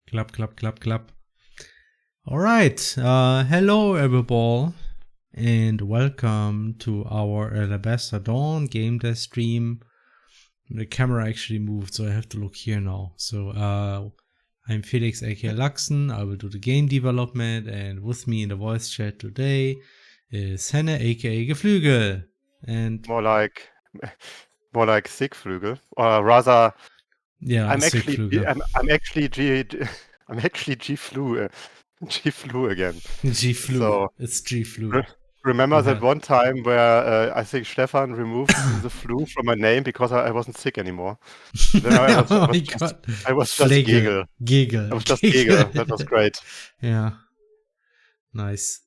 Clap, clap, clap, clap. All right. Hello, everybody, and welcome to our Alabaster Dawn Gamedev stream. The camera actually moved, so I have to look here now. So, I'm Felix, aka Luxen. I will do the game development, and with me in the voice chat today is Henne, aka Geflügel. And more like Siegflügel, or rather, yeah, I'm actually G flu again. G-Flu. So It's G-Flu. remember that one time where I think Stefan removed the flu from my name because I wasn't sick anymore. Then I was just Gegel. Gegel. I was just Gegel. That was great. Yeah. Nice.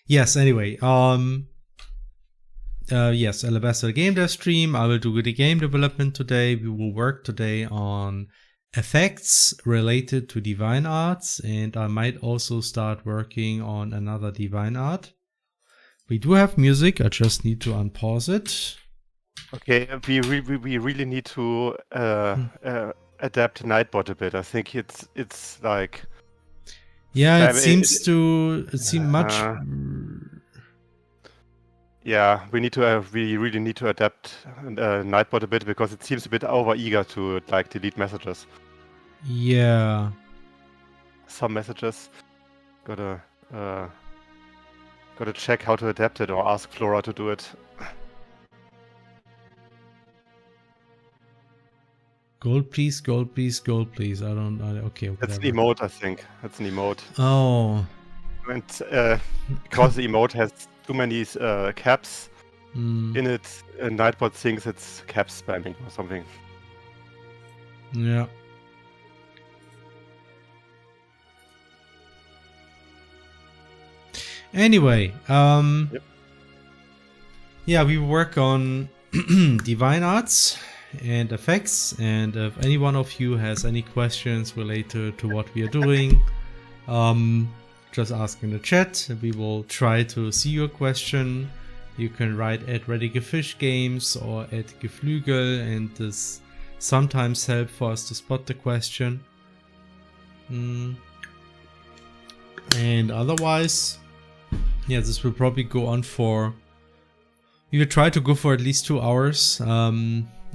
Yes, anyway. Yes, Alabaster Gamedev stream. I will do the game development today. We will work today on effects related to divine arts, and I might also start working on another divine art. We do have music. I just need to unpause it. Okay, we really need to adapt Nightbot a bit. I think it's like, yeah, it seems much. Yeah, we really need to adapt Nightbot a bit because it seems a bit over eager to like delete messages. Yeah. Some messages. Gotta check how to adapt it or ask Flora to do it. Gold please, gold please, gold please. Okay, whatever. That's an emote, I think. That's an emote. Oh. And because the emote has too many caps in it, Nightbot thinks it's cap spamming or something. Yeah. Anyway, Yep. Yeah, we work on divine arts and effects, and if any one of you has any questions related to what we are doing, just ask in the chat. We will try to see your question. You can write at ReadyGeFishGames or at Geflügel, and this sometimes help for us to spot the question. And otherwise, yeah, this will probably go on for. We will try to go for at least 2 hours. I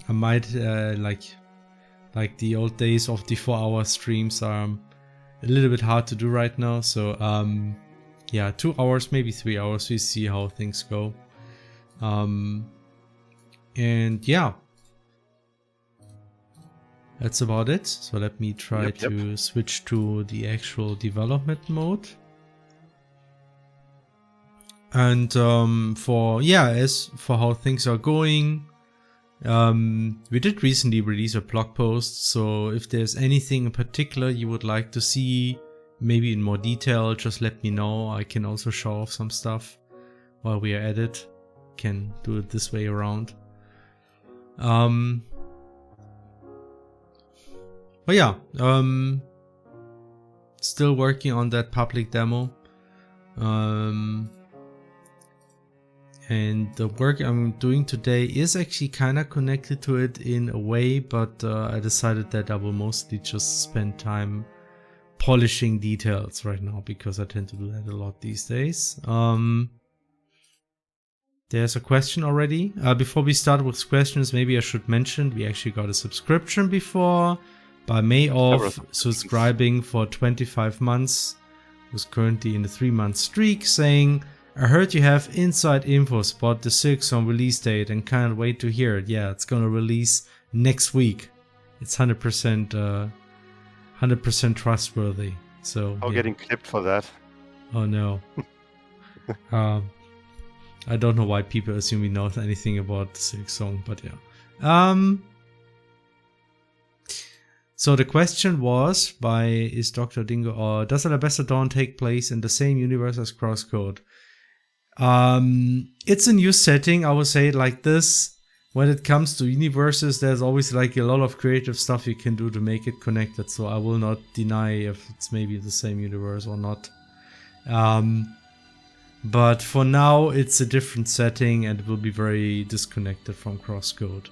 might like the old days of the 4-hour streams are a little bit hard to do right now. So yeah, 2 hours, maybe 3 hours. We see how things go. And yeah, that's about it. So let me try to switch to the actual development mode. And as for how things are going, we did recently release a blog post, so if there's anything in particular you would like to see, maybe in more detail, just let me know. I can also show off some stuff while we are at it. Can do it this way around. But yeah, still working on that public demo. And the work I'm doing today is actually kind of connected to it in a way, but I decided that I will mostly just spend time polishing details right now because I tend to do that a lot these days. There's a question already. Before we start with questions, maybe I should mention we actually got a subscription before by May of subscribing for 25 months. Was currently in a 3-month streak saying, I heard you have inside info about the Silksong release date and can't wait to hear it. Yeah, it's gonna release next week. It's 100% trustworthy. So Getting clipped for that. Oh no. I don't know why people assume we know anything about the Silksong, but yeah. So the question was is Dr. Dingo, does Alabaster Dawn take place in the same universe as Crosscode? It's a new setting, I would say it like this. When it comes to universes, there's always like a lot of creative stuff you can do to make it connected, so I will not deny if it's maybe the same universe or not. But for now, it's a different setting and it will be very disconnected from Crosscode.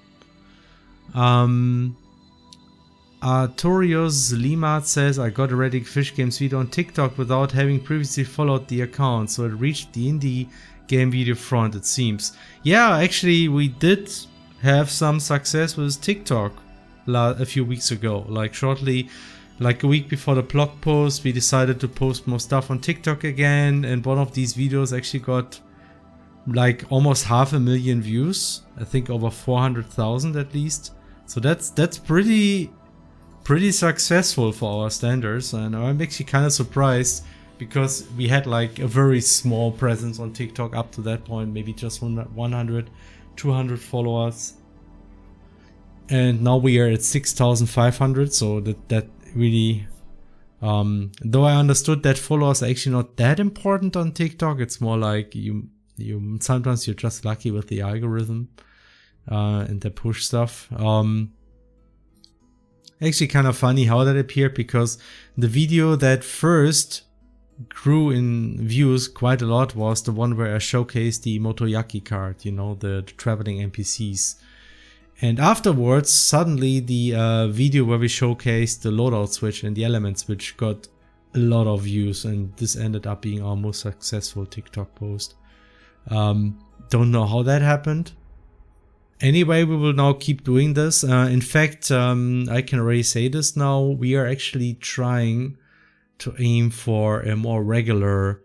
Artorios Limat says, I got a Reddit Fish Games video on TikTok without having previously followed the account, so it reached the indie game video front, it seems. Yeah, actually, we did have some success with TikTok a few weeks ago. Like shortly, like a week before the blog post, we decided to post more stuff on TikTok again, and one of these videos actually got like almost 500,000 views. I think over 400,000 at least. So that's pretty successful for our standards, and I'm actually kind of surprised because we had like a very small presence on TikTok up to that point, maybe just 100, 200 followers, and now we are at 6,500. So that really, though I understood that followers are actually not that important on TikTok, it's more like you sometimes you're just lucky with the algorithm and the push stuff. Actually kind of funny how that appeared, because the video that first grew in views quite a lot was the one where I showcased the Motoyaki card, you know, the traveling NPCs. And afterwards, suddenly the video where we showcased the loadout switch and the element switch got a lot of views, and this ended up being our most successful TikTok post. Don't know how that happened. Anyway, we will now keep doing this. In fact, I can already say this now. We are actually trying to aim for a more regular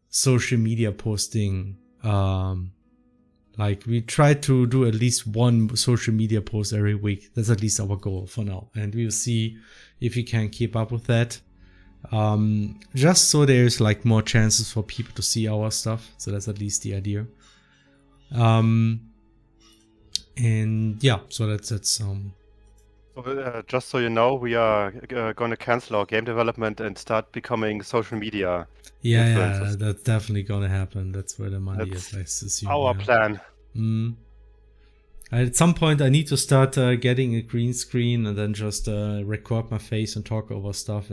social media posting. Like we try to do at least one social media post every week. That's at least our goal for now. And we will see if we can keep up with that. Just so there's like more chances for people to see our stuff. So that's at least the idea. And yeah, so that's just so you know, we are going to cancel our game development and start becoming social media influencers. Yeah, that's definitely going to happen. That's where the money is, I assume. Our plan. At some point, I need to start getting a green screen and then just record my face and talk over stuff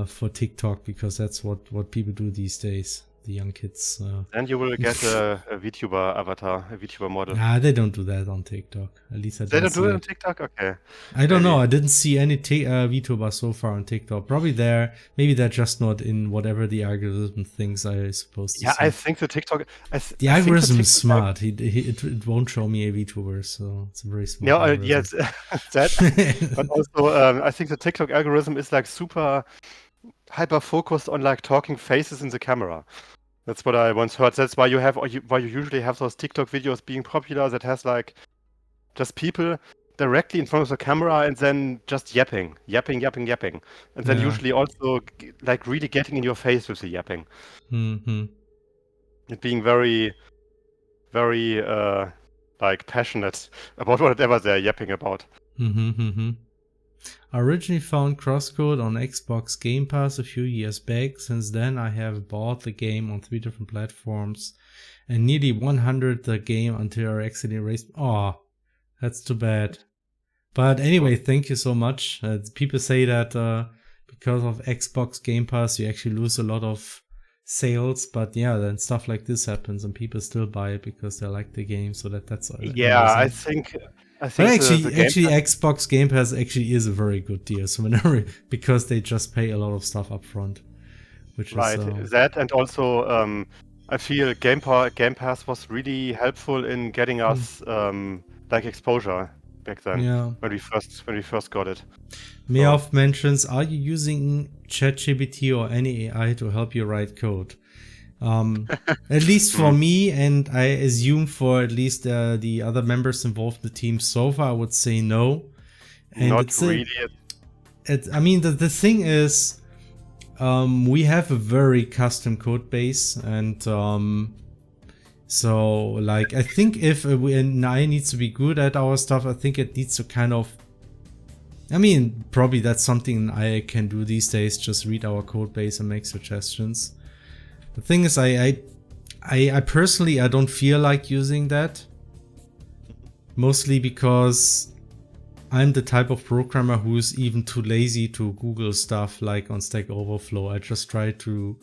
for TikTok, because that's what people do these days. The young kids. And you will get a VTuber avatar, a VTuber model. Nah, they don't do that on TikTok. At least they don't do it on TikTok? Okay. I don't know. I didn't see any VTubers so far on TikTok. Probably maybe they're just not in whatever the algorithm thinks I supposed to see. I think the TikTok... the algorithm is smart. It won't show me a VTuber, so it's a very smart algorithm. Yes, that. But also, I think the TikTok algorithm is like super hyper focused on like talking faces in the camera. That's what I once heard. That's why you usually have those TikTok videos being popular that has like just people directly in front of the camera and then just yapping, and then usually also like really getting in your face with the yapping. It being very, very like passionate about whatever they're yapping about. I originally found Crosscode on Xbox Game Pass a few years back. Since then, I have bought the game on 3 different platforms and nearly 100 the game until I accidentally erased. Oh, that's too bad. But anyway, thank you so much. People say that because of Xbox Game Pass, you actually lose a lot of sales. But yeah, then stuff like this happens and people still buy it because they like the game. So that's I think but actually, Xbox Game Pass actually is a very good deal. So whenever, because they just pay a lot of stuff up front, which is that, and also I feel Game Pass was really helpful in getting us like exposure back then. Yeah. When we first got it. Meoff mentions, are you using ChatGPT or any AI to help you write code? At least for me, and I assume for at least the other members involved in the team so far, I would say no. And not really. I mean, the thing is, we have a very custom code base, and so like I think if AI needs to be good at our stuff, I think it needs to kind of. I mean, probably that's something I can do these days. Just read our code base and make suggestions. The thing is, I personally, I don't feel like using that. Mostly because I'm the type of programmer who's even too lazy to Google stuff like on Stack Overflow. I just try to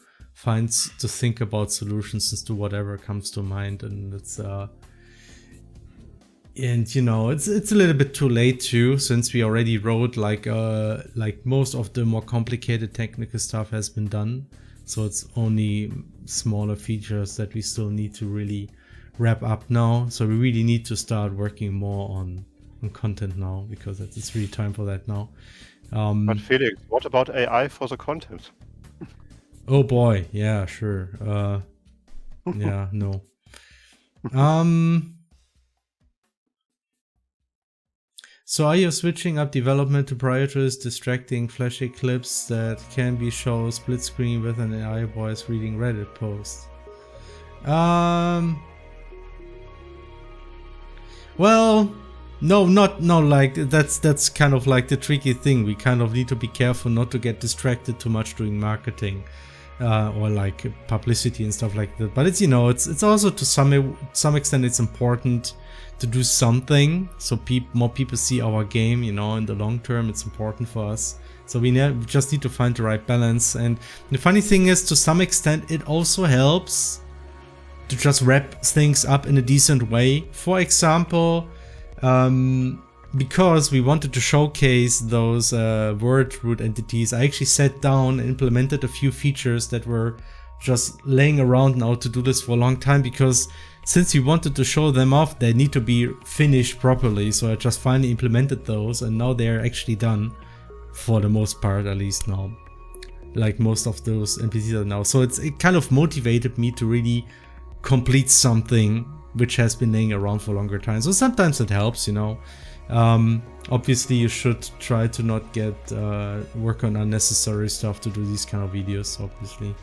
think about solutions as to whatever comes to mind, and it's And you know, it's a little bit too late too, since we already wrote like most of the more complicated technical stuff has been done. So it's only smaller features that we still need to really wrap up now. So we really need to start working more on content now, because it's really time for that now. But Felix, what about AI for the content? Oh boy, yeah, sure. Yeah, no. So are you switching up development to prioritize distracting flashy clips that can be shown split screen with an AI voice reading Reddit posts? Well, no, like that's kind of like the tricky thing. We kind of need to be careful not to get distracted too much doing marketing or like publicity and stuff like that. But it's, you know, it's also to some extent it's important to do something so more people see our game, you know, in the long term. It's important for us. So we just need to find the right balance. And the funny thing is, to some extent, it also helps to just wrap things up in a decent way. For example, because we wanted to showcase those word root entities, I actually sat down and implemented a few features that were just laying around now to do this for a long time, because since we wanted to show them off, they need to be finished properly. So I just finally implemented those, and now they're actually done for the most part, at least now. Like most of those NPCs are now. So it kind of motivated me to really complete something which has been laying around for a longer time. So sometimes it helps, you know. Obviously you should try to not get work on unnecessary stuff to do these kind of videos, obviously.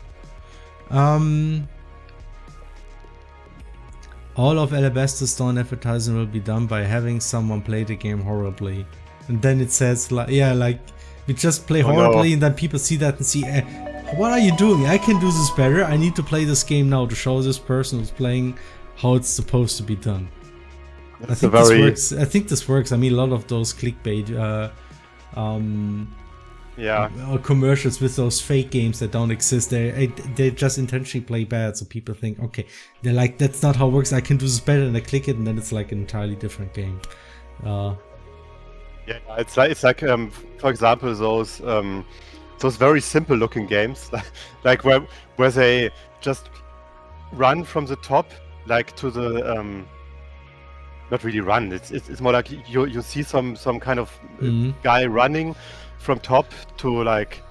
All of Alabaster Stone advertising will be done by having someone play the game horribly. And then it says, like, yeah, like, we just play horribly, no. And then people see that and see, what are you doing? I can do this better. I need to play this game now to show this person who's playing how it's supposed to be done. I think this works. I think this works. I mean, a lot of those clickbait or commercials with those fake games that don't exist, they just intentionally play bad, so people think, okay, they're like, that's not how it works, I can do this better, and they click it, and then it's like an entirely different game. Yeah, it's like for example, those very simple looking games, like where they just run from the top, like to the not really run. It's more like you see some kind of guy running from top to like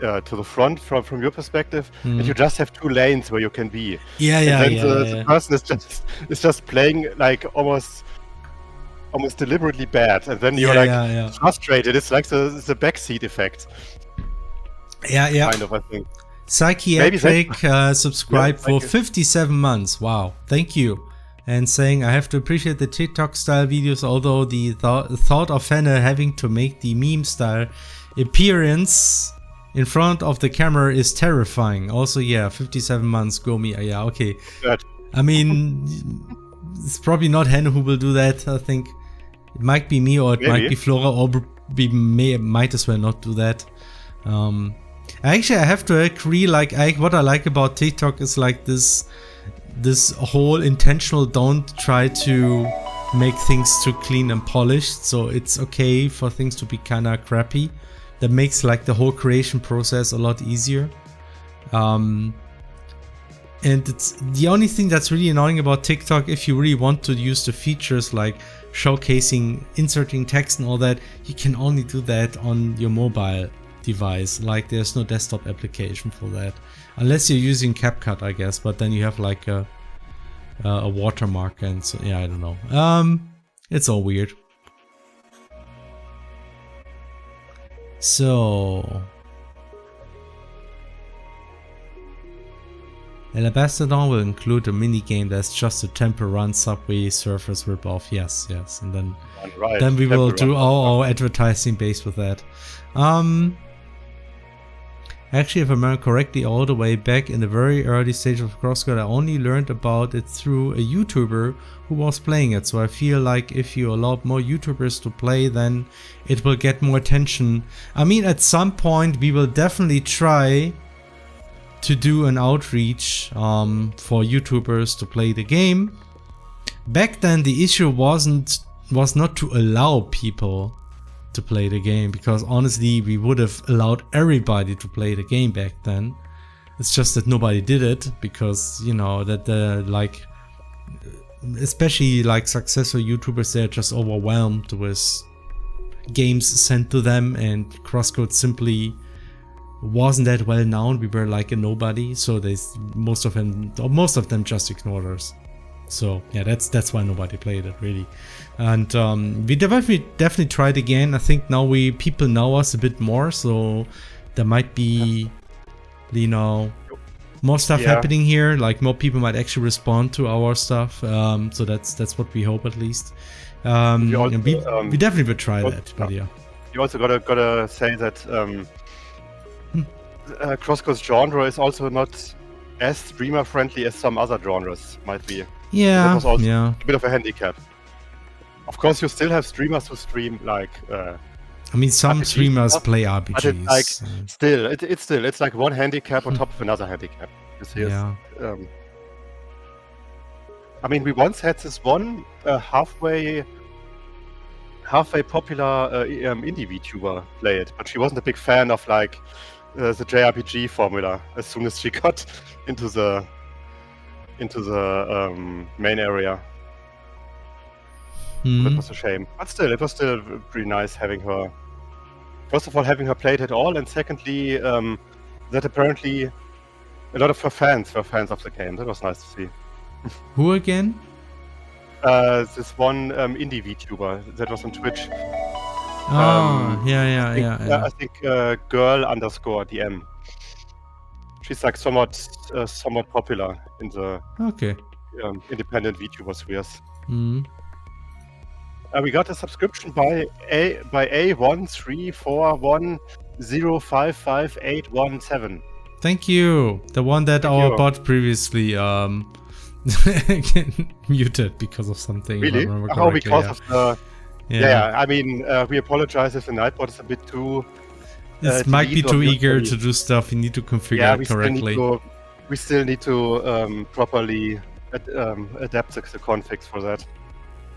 to the front from your perspective, and you just have 2 lanes where you can be. The person is just playing like almost deliberately bad, and then you're frustrated. It's like the backseat effect. Kind of, I think. Psychiatric subscribed for 57 months. Wow, thank you. And saying, I have to appreciate the TikTok style videos, although the thought of Hannah having to make the meme style appearance in front of the camera is terrifying. Also, 57 months, go me. Yeah, okay. Good. I mean, it's probably not Hannah who will do that. I think it might be me, or it might be Flora, or might as well not do that. Actually, I have to agree. Like, what I like about TikTok is like this whole intentional, don't try to make things too clean and polished, so it's okay for things to be kind of crappy. That makes like the whole creation process a lot easier. And it's the only thing that's really annoying about TikTok, if you really want to use the features like showcasing, inserting text and all that, you can only do that on your mobile device. Like, there's no desktop application for that, unless you're using CapCut, I guess, but then you have like a watermark, and so I don't know. It's all weird. So Alabaster Dawn will include a mini game that's just a Temple Run Subway Surfers ripoff. Yes, and then we will do our advertising based with that. Actually, if I remember correctly, all the way back in the very early stage of CrossCode, I only learned about it through a YouTuber who was playing it. So I feel like if you allow more YouTubers to play, then it will get more attention. I mean, at some point we will definitely try to do an outreach for YouTubers to play the game. back then the issue was not to allow people to play the game, because honestly we would have allowed everybody to play the game back then. It's just that nobody did it because, you know, that the like, especially like successful YouTubers, they're just overwhelmed with games sent to them, and Crosscode simply wasn't that well known. We were like a nobody, so most of them just ignored us. So yeah, that's why nobody played it really. And we definitely tried again. I think now people know us a bit more, so there might be, you know, more stuff happening here. Like more people might actually respond to our stuff. So that's what we hope at least. We definitely would try that. But yeah, you also gotta say that Crosscode's genre is also not as streamer friendly as some other genres might be. Yeah, that was also yeah. a bit of a handicap. Of course, you still have streamers who stream like. I mean, some RPGs streamers stuff, play but RPGs. it's like one handicap on top of another handicap. You see, yeah. I mean, we once had this one halfway popular indie VTuber play it, but she wasn't a big fan of like the JRPG formula. As soon as she got into the main area, that was a shame. But still, it was still pretty nice having her. First of all, having her play it at all, and secondly, that apparently a lot of her fans were fans of the game. That was nice to see. Who again? This one indie VTuber that was on Twitch. Yeah. I think girl_DM. She's like somewhat popular in the independent VTuber spheres. We got a subscription by A13410555817. Thank you. The one that our bot previously muted because of something. Really? Oh, because of the. Yeah. I mean, we apologize if the Nightbot is a bit too. This might be too eager to do stuff. You need to configure it correctly. We still need to properly adapt the configs for that.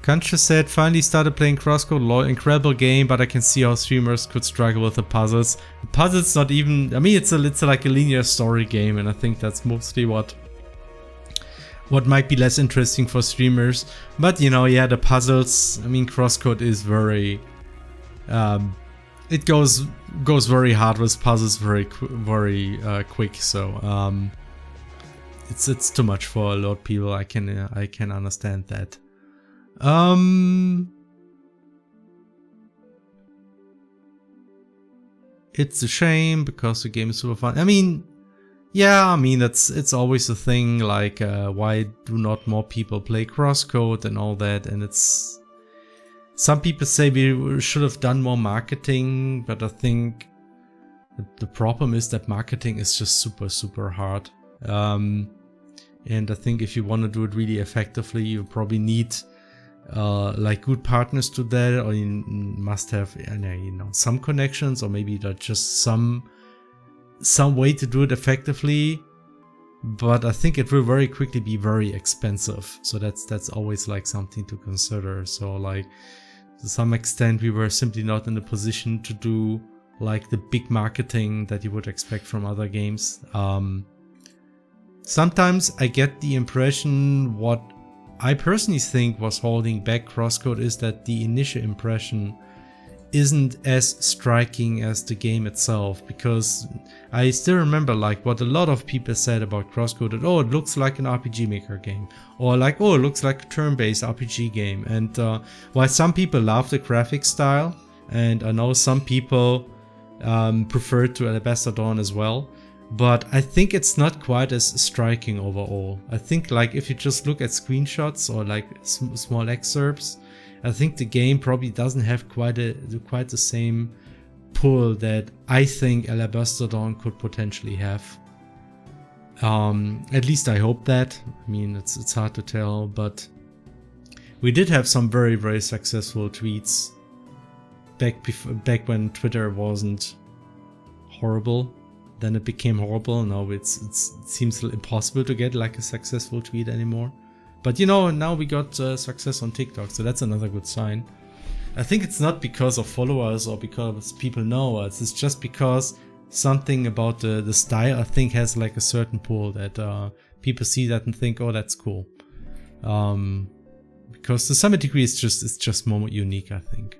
Kancha said, finally started playing Crosscode. Lol, incredible game, but I can see how streamers could struggle with the puzzles. The puzzles not even, I mean, it's like a linear story game, and I think that's mostly what might be less interesting for streamers. But you know, yeah, the puzzles, I mean, Crosscode is very, it goes very hard with puzzles very quick, so it's too much for a lot of people. I can understand that. It's a shame because the game is super fun. I mean, yeah, I mean it's always a thing, like why do not more people play Crosscode and all that, and it's, some people say we should have done more marketing, but I think the problem is that marketing is just super hard. And I think if you want to do it really effectively, you probably need like good partners to that, or you must have, you know, some connections, or maybe just some way to do it effectively. But I think it will very quickly be very expensive, so that's always like something to consider. So like to some extent we were simply not in a position to do like the big marketing that you would expect from other games. Sometimes I get the impression what I personally think was holding back Crosscode is that the initial impression isn't as striking as the game itself, because I still remember like what a lot of people said about Crosscode, that, oh, it looks like an RPG Maker game, or like, oh, it looks like a turn-based RPG game. And while some people love the graphic style, and I know some people prefer to Alabaster Dawn as well, but I think it's not quite as striking overall. I think like if you just look at screenshots or like small excerpts, I think the game probably doesn't have quite the same pull that I think Alabaster Dawn could potentially have. At least I hope that. I mean, it's hard to tell, but we did have some very successful tweets back when Twitter wasn't horrible. Then it became horrible. Now it seems impossible to get like a successful tweet anymore. But you know, now we got success on TikTok, so that's another good sign. I think it's not because of followers or because people know us. It's just because something about the style, I think, has like a certain pull that people see that and think, oh, that's cool. Because to some degree, it's just more unique, I think.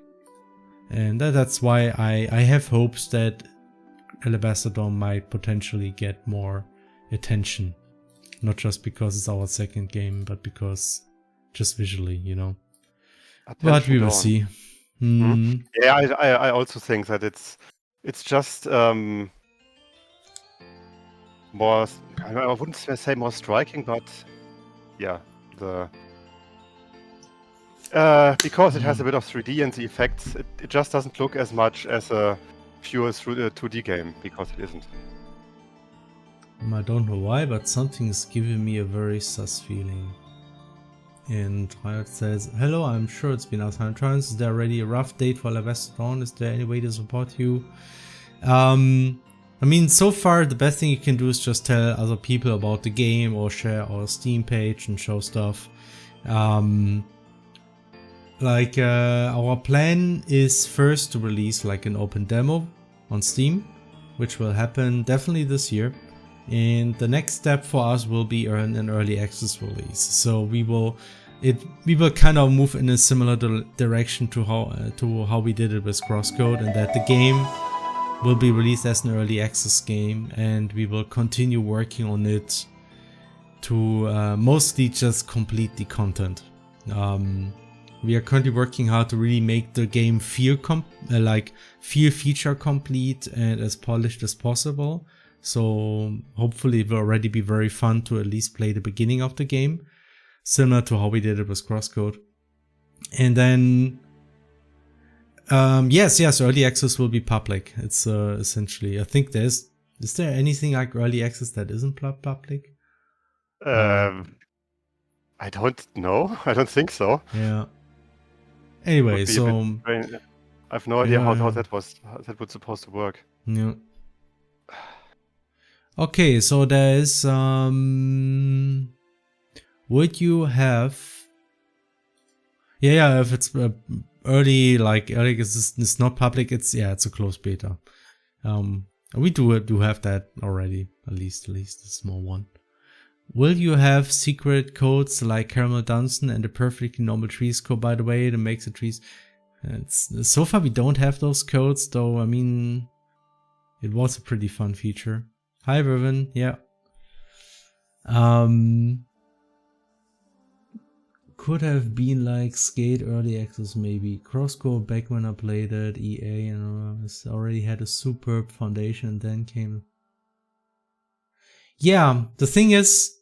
And that's why I have hopes that Alabaster Dawn might potentially get more attention. Not just because it's our second game, but because just visually, you know. But we will see. Yeah, I also think that it's just more. I wouldn't say more striking, but yeah, because it has a bit of 3D and the effects, it just doesn't look as much as a pure 2D game, because it isn't. I don't know why, but something is giving me a very sus feeling. And Riot says, hello, I'm sure it's been 100 times. Is there already a rough date for Alabaster Dawn? Is there any way to support you? I mean, so far the best thing you can do is just tell other people about the game or share our Steam page and show stuff. Our plan is first to release like an open demo on Steam, which will happen definitely this year. And the next step for us will be an early access release. So we will kind of move in a similar direction to how we did it with Crosscode, and that the game will be released as an early access game, and we will continue working on it to mostly just complete the content. We are currently working hard to really make the game feel feature complete and as polished as possible. So hopefully it will already be very fun to at least play the beginning of the game, similar to how we did it with Crosscode. And then, yes, early access will be public. It's essentially, I think is there anything like early access that isn't public? I don't know. I don't think so. Yeah. Anyway, so I have no idea how that was supposed to work. Yeah. Okay, so there is would you have if it's early it's not public, it's a closed beta. We do have that already, at least a small one. Will you have secret codes like Caramel Dunson and the perfectly normal trees code, by the way, that makes the trees? So far we don't have those codes, though. I mean, it was a pretty fun feature. Hi, Riven. Yeah. Could have been like Skate early access, maybe. Crosscode back when I played it. EA and already had a superb foundation, and then came. Yeah, the thing is,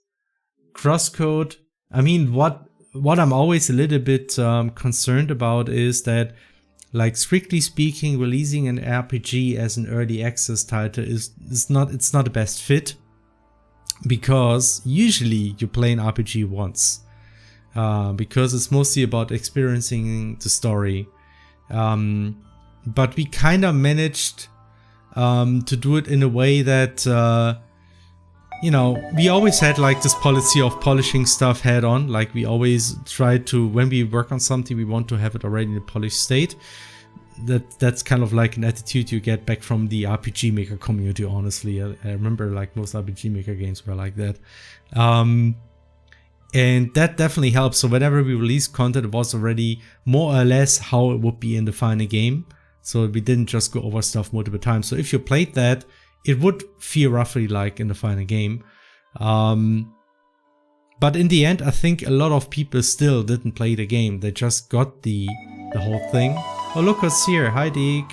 Crosscode. I mean, what I'm always a little bit concerned about is that, like, strictly speaking, releasing an RPG as an early access title is not the best fit, because usually you play an RPG once, because it's mostly about experiencing the story. But we kind of managed to do it in a way that we always had like this policy of polishing stuff head on. Like, we always try to, when we work on something, we want to have it already in a polished state. That's kind of like an attitude you get back from the RPG Maker community, honestly. I remember like most RPG Maker games were like that. And that definitely helps. So whenever we release content, it was already more or less how it would be in the final game. So we didn't just go over stuff multiple times. So if you played that, it would feel roughly like in the final game. But in the end, I think a lot of people still didn't play the game. They just got the whole thing. Oh, look what's here. Hi, Deke.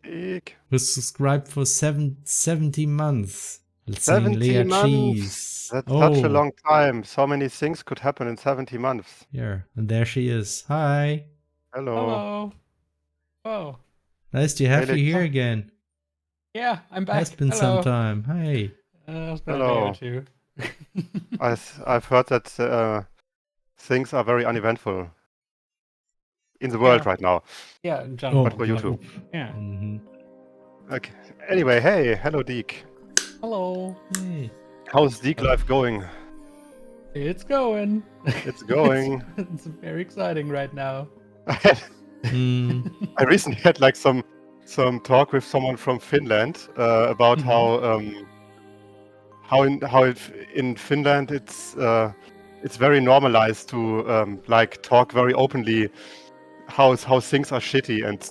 Deke was subscribed for 70 months. Let's 70 months. That's such a long time. So many things could happen in 70 months. Yeah, and there she is. Hi. Hello. Oh. Nice to have you here again. Yeah, I'm back. It's been some time. Hi. It's been a day or two. I've heard that things are very uneventful in the world right now. Yeah, in general. But for you too. Yeah. Okay. Anyway, hey, hello, Deke. Hello. Hey. How's Zeke life going? It's going. It's going. It's very exciting right now. I recently had like some talk with someone from Finland about how in Finland it's very normalized to like talk very openly how things are shitty and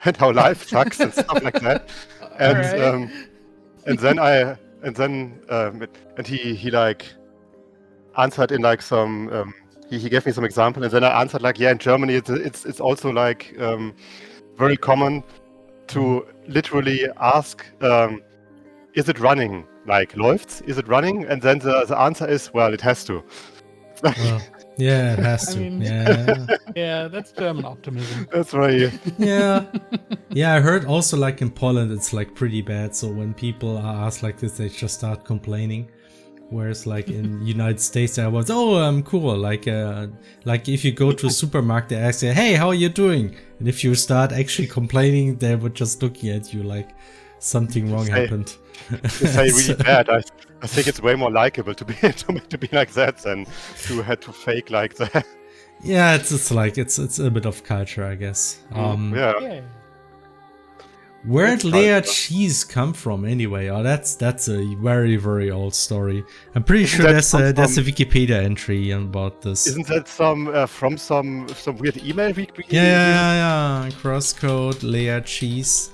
and how life sucks and stuff like that. And and he like answered in like some he gave me some example, and then I answered like, yeah, in Germany it's also like very common to literally ask, is it running? Like, läuft's? Is it running? And then the answer is, well, it has to. Yeah, it has to. Yeah, that's German optimism. That's right. Yeah. Yeah, I heard also like in Poland it's like pretty bad. So when people are asked like this, they just start complaining. Whereas like in United States, I was, I'm cool. Like if you go to a supermarket, they ask you, hey, how are you doing? And if you start actually complaining, they would just looking at you like something wrong happened. You say really bad. I think it's way more likable to be to be like that than to have to fake like that. Yeah, it's like it's a bit of culture, I guess. Yeah. Where did layered cheese come from anyway? Oh, that's a very, very old story. I'm pretty sure there's a Wikipedia entry about this. Isn't that from some weird email we Yeah. Crosscode layered cheese.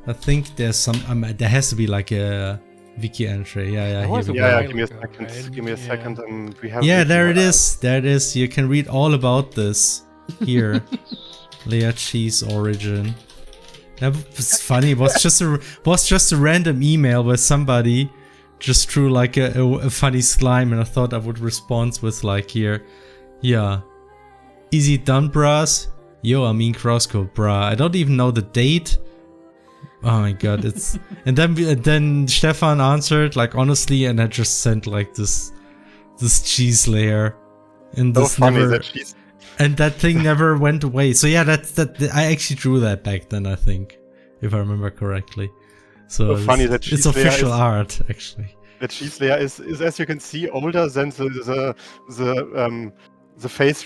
I think there's some. There has to be like a wiki entry. Yeah. Give me a second. Right? Give me a second. We have. Yeah, there it is. There it is. You can read all about this here. Layered cheese origin. That was funny. It was just a random email where somebody just drew like a funny slime, and I thought I would respond with like here, yeah, easy done, bras. Yo, I mean crosscode, brah. I don't even know the date. Oh my god, it's and then Stefan answered like honestly, and I just sent like this cheese layer, and this funny, that cheese. And that thing never went away. So yeah, I actually drew that back then, I think, if I remember correctly. So funny that cheese it's official art, actually. The cheese layer is, as you can see, older than the face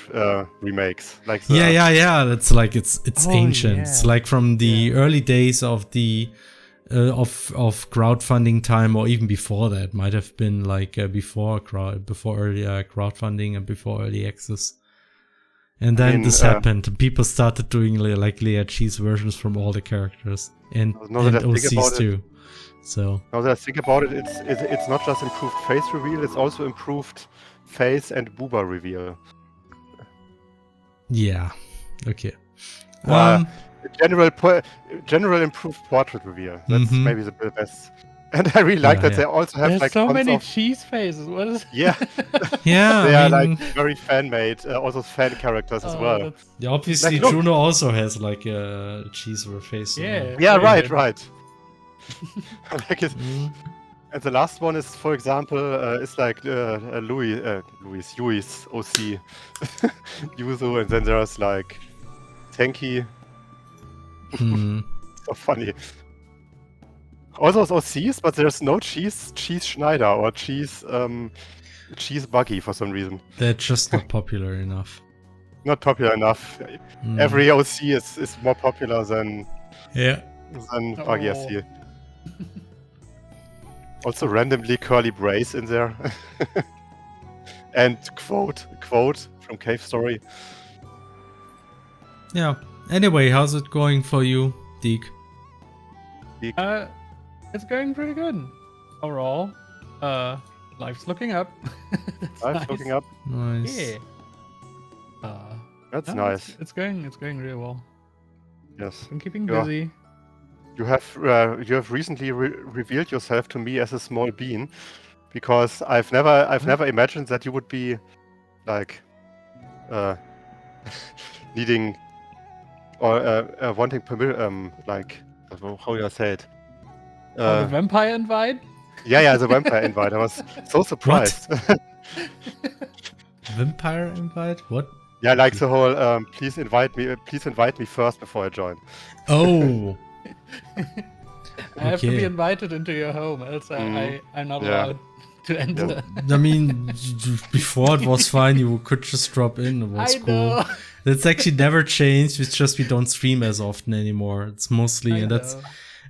remakes. Like yeah. That's like it's ancient. Yeah. It's like from the early days of the of crowdfunding time, or even before that. Might have been like before early crowdfunding and before early access. And then this happened. People started doing like layered cheese versions from all the characters and OCs too. So now that I think about it, it's not just improved face reveal; it's also improved face and booba reveal. Yeah. Okay. General improved portrait reveal. That's maybe the best. And I really like that they also have There's like so many cheese faces. What is? Yeah. Yeah. They are like very fan made. Also fan characters as well. Yeah, obviously, like, Juno also has like a cheese face. Yeah. Right. I like it. And the last one is, for example, is like Louis OC Yuzu, and then there's like Tenki. So funny. Also OCs, but there's no cheese Schneider or cheese buggy for some reason. They're just not popular enough. Not popular enough. Every OC is more popular than Buggy OC. Also randomly curly brace in there. And quote from Cave Story. Yeah. Anyway, how's it going for you, Deke? It's going pretty good overall. Life's looking up. Life's looking up. Nice. Yeah. That's nice. It's going really well. Yes. I'm keeping busy. You have recently revealed yourself to me as a small bean, because I've never imagined that you would be like needing or wanting permission, like how do I say it? The vampire invite? Yeah, the vampire invite. I was so surprised. Vampire invite? What? Yeah, like the whole please invite me first before I join. Oh. I have to be Okay. invited into your home, else I'm not Yeah. allowed to enter. I mean, before it was fine. You could just drop in. It was I cool. know. That's actually never changed. It's just we don't stream as often anymore. It's mostly, I and know.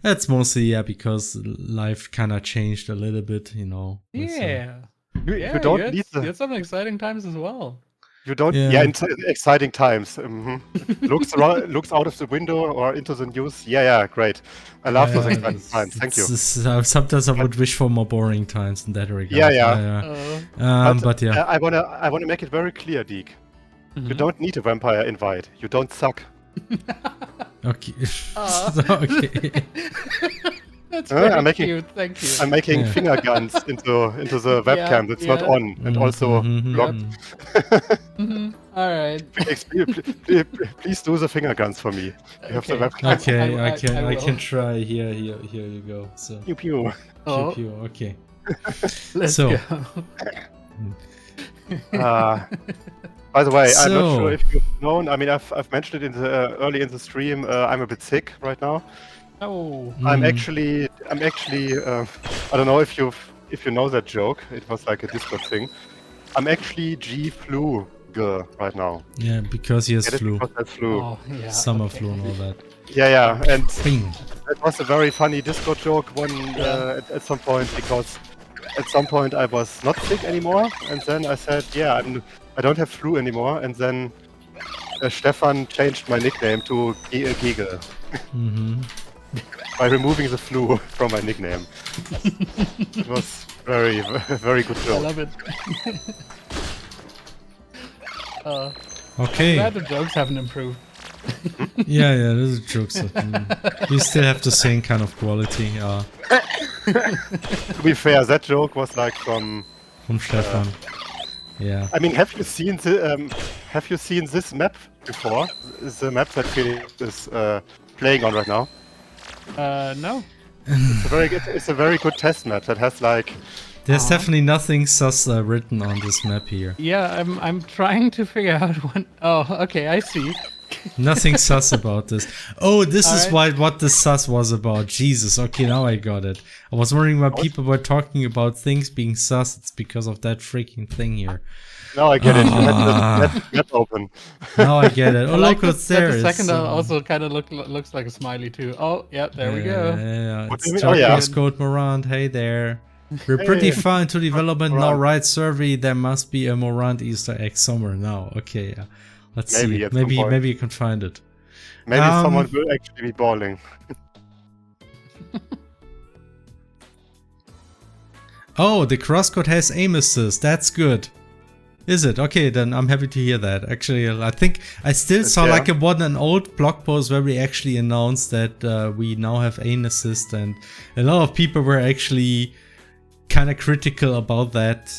that's mostly because life kind of changed a little bit. You know. with, Yeah. You Yeah, don't you need had some exciting times as well. You don't. Yeah. Yeah, exciting times. Looks out of the window or into the news. Yeah, great. I love those exciting times. Thank you. Sometimes I would wish for more boring times in that regard. Yeah. But yeah. I wanna make it very clear, Deke. Mm-hmm. You don't need a vampire invite. You don't suck. Okay. Aw. Okay. That's I'm very making- cute. Thank you. I'm making Yeah. finger guns into the webcam that's not yeah. on and also blocked. All right. Please do the finger guns for me. You have the Okay. webcam. Okay, I I can will. try. Here you go. So Pew pew. Oh, pew, pew. Okay. let's So- go. By the way, I'm not So- sure if you've known. I mean, I've mentioned it in the early in the stream. I'm a bit sick right now. Oh. I'm Mm. actually. I don't know if you know that joke. It was like a Discord thing. I'm actually flu right now. Yeah, because he has Get it? flu, Because I have flu. Oh, yeah. summer okay. flu, and all that. Yeah, and Bing. that was a very funny Discord joke at some point, because at some point I was not sick anymore, and then I said, yeah, I don't have flu anymore, and then Stefan changed my nickname to Gegel Mm-hmm. by removing the flu from my nickname. It was very, very good I joke. love it. Okay. Glad the jokes haven't improved. Yeah, this is jokes. You still have the same kind of quality To be fair, that joke was like from. from Stefan. Yeah. I mean, have you seen this map before? The map that Felix is playing on right now. No. It's a very good test map that has like. There's definitely nothing sus written on this map here. Yeah, I'm trying to figure out when. Oh, okay, I see. Nothing sus about this. Oh, this is Alright. what the sus was about. Jesus. Okay, now I got it. I was wondering why people were talking about things being sus. It's because of that freaking thing here. Now I get it. You Ah. had the map open. Now I get it. Oh, I like look what's that there. the It's, second also kind of looks like a smiley too. Oh, yeah, there we go. Yeah, What it's do you mean? Oh, yeah. Turquoise Code Morant. Hey there. We're pretty Hey. far into development now, Morant. right? Survey. There must be a Morant Easter egg somewhere now. Okay, yeah. Let's Maybe see. at some point. Maybe you can find it. Maybe Um, someone will actually be balling. Oh, the crosscode has aim assist. That's good. Is it? Okay, then I'm happy to hear that. Actually, I think I still saw Yeah. like an old blog post where we actually announced that we now have aim assist, and a lot of people were actually kind of critical about that.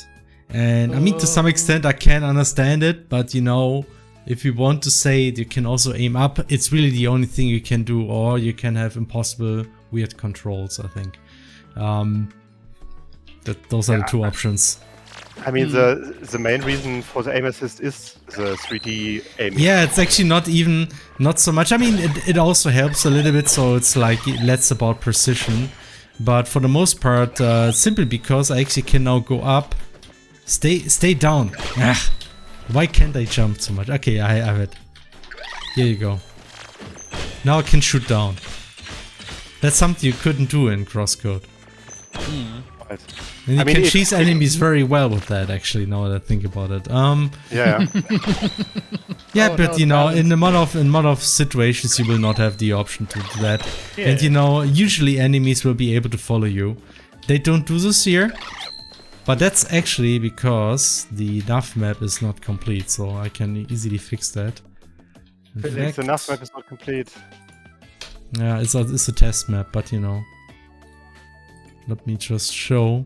And I mean, to some extent, I can understand it, but you know, if you want to say it, you can also aim up. It's really the only thing you can do, or you can have impossible weird controls, I think. Those are the two options. I mean, the main reason for the aim assist is the 3D aiming. Yeah, it's actually not so much. I mean, it also helps a little bit, so it's like less about precision. But for the most part, simply because I actually can now go up, stay down. Ah, why can't I jump so much? Okay, I have it. Here you go. Now I can shoot down. That's something you couldn't do in crosscode. Right. And you I mean, can it- cheese enemies very well with that, actually, now that I think about it. Yeah. Yeah, Oh, but no, you know, balance. in a lot of situations, you will not have the option to do that. Yeah. And you know, usually enemies will be able to follow you. They don't do this here, but that's actually because the nav map is not complete, so I can easily fix that. In Felix, the fact, nav map is not complete. yeah, it's a test map, but you know, let me just show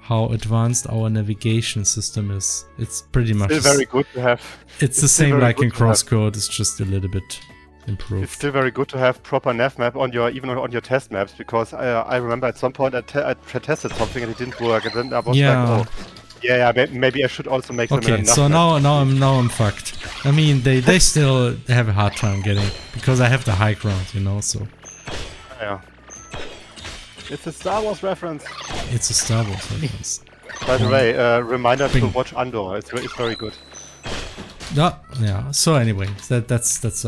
how advanced our navigation system is. It's pretty much Still very good to have. it's the still same very like in good to have. crosscode. It's just a little bit It's improved. still very good to have proper nav map on your test maps, because I remember at some point I tested something and it didn't work, and then I was Yeah. like, oh, maybe I should also make them in a Okay, nav so map. now I'm fucked. I mean, they still have a hard time getting, because I have the high ground, you know. So Yeah. It's a Star Wars reference. It's a Star Wars reference. By the way, reminder to watch Andor. It's very good. Yeah. So anyway, that's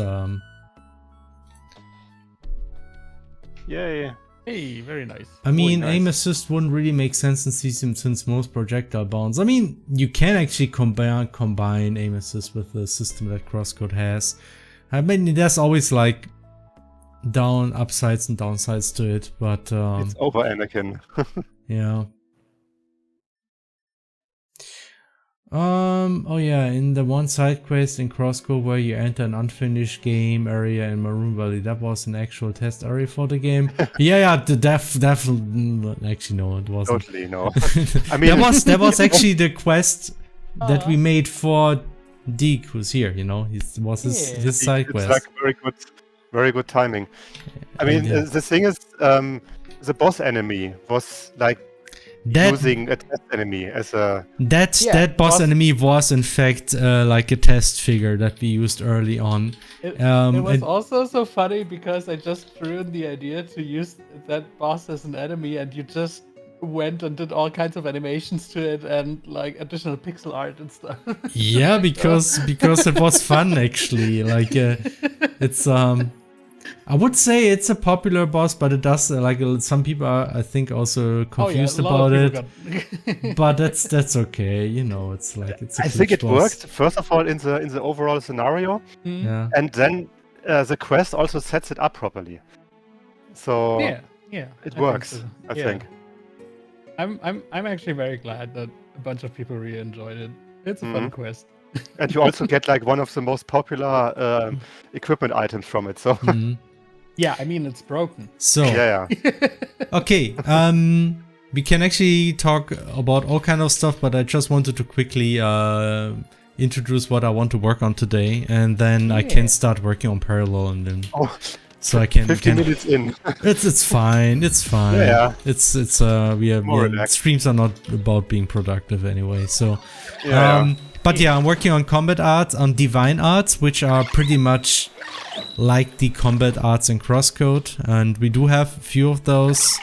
Yay. Hey, very nice. I mean, nice. aim assist wouldn't really make sense in CSIM since most projectile bounds. I mean, you can actually combine aim assist with the system that Crosscode has. I mean, there's always like upsides and downsides to it, but It's over, Anakin. yeah. Oh yeah, in the one side quest in Crosscode where you enter an unfinished game area in Maroon Valley, that was an actual test area for the game. yeah, the definitely actually no, it wasn't. Totally no. I mean, that was actually the quest that we made for Deke, who's here. You know, it was his side quest. It's like very good timing. I mean, the thing is, the boss enemy was like using a test enemy as a... That boss enemy was in fact like a test figure that we used early on. It was also so funny because I just threw in the idea to use that boss as an enemy, and you just went and did all kinds of animations to it and like additional pixel art and stuff. Yeah, because it was fun actually. Like it's I would say it's a popular boss, but it does like some people are, I think, also confused about it. But that's okay, you know. It's like it's. I think it worked first of all in the overall scenario, and then the quest also sets it up properly. So yeah, it works. I think. I'm actually very glad that a bunch of people really enjoyed it. It's a fun quest. And you also get like one of the most popular equipment items from it. So. Yeah, I mean it's broken. So yeah. Okay, we can actually talk about all kind of stuff, but I just wanted to quickly introduce what I want to work on today, and then I can start working on parallel, and then so I can 15 minutes in. It's fine. It's fine. Yeah. It's streams are not about being productive anyway. So but yeah, I'm working on combat arts, on divine arts, which are pretty much like the combat arts in Crosscode, and we do have a few of those,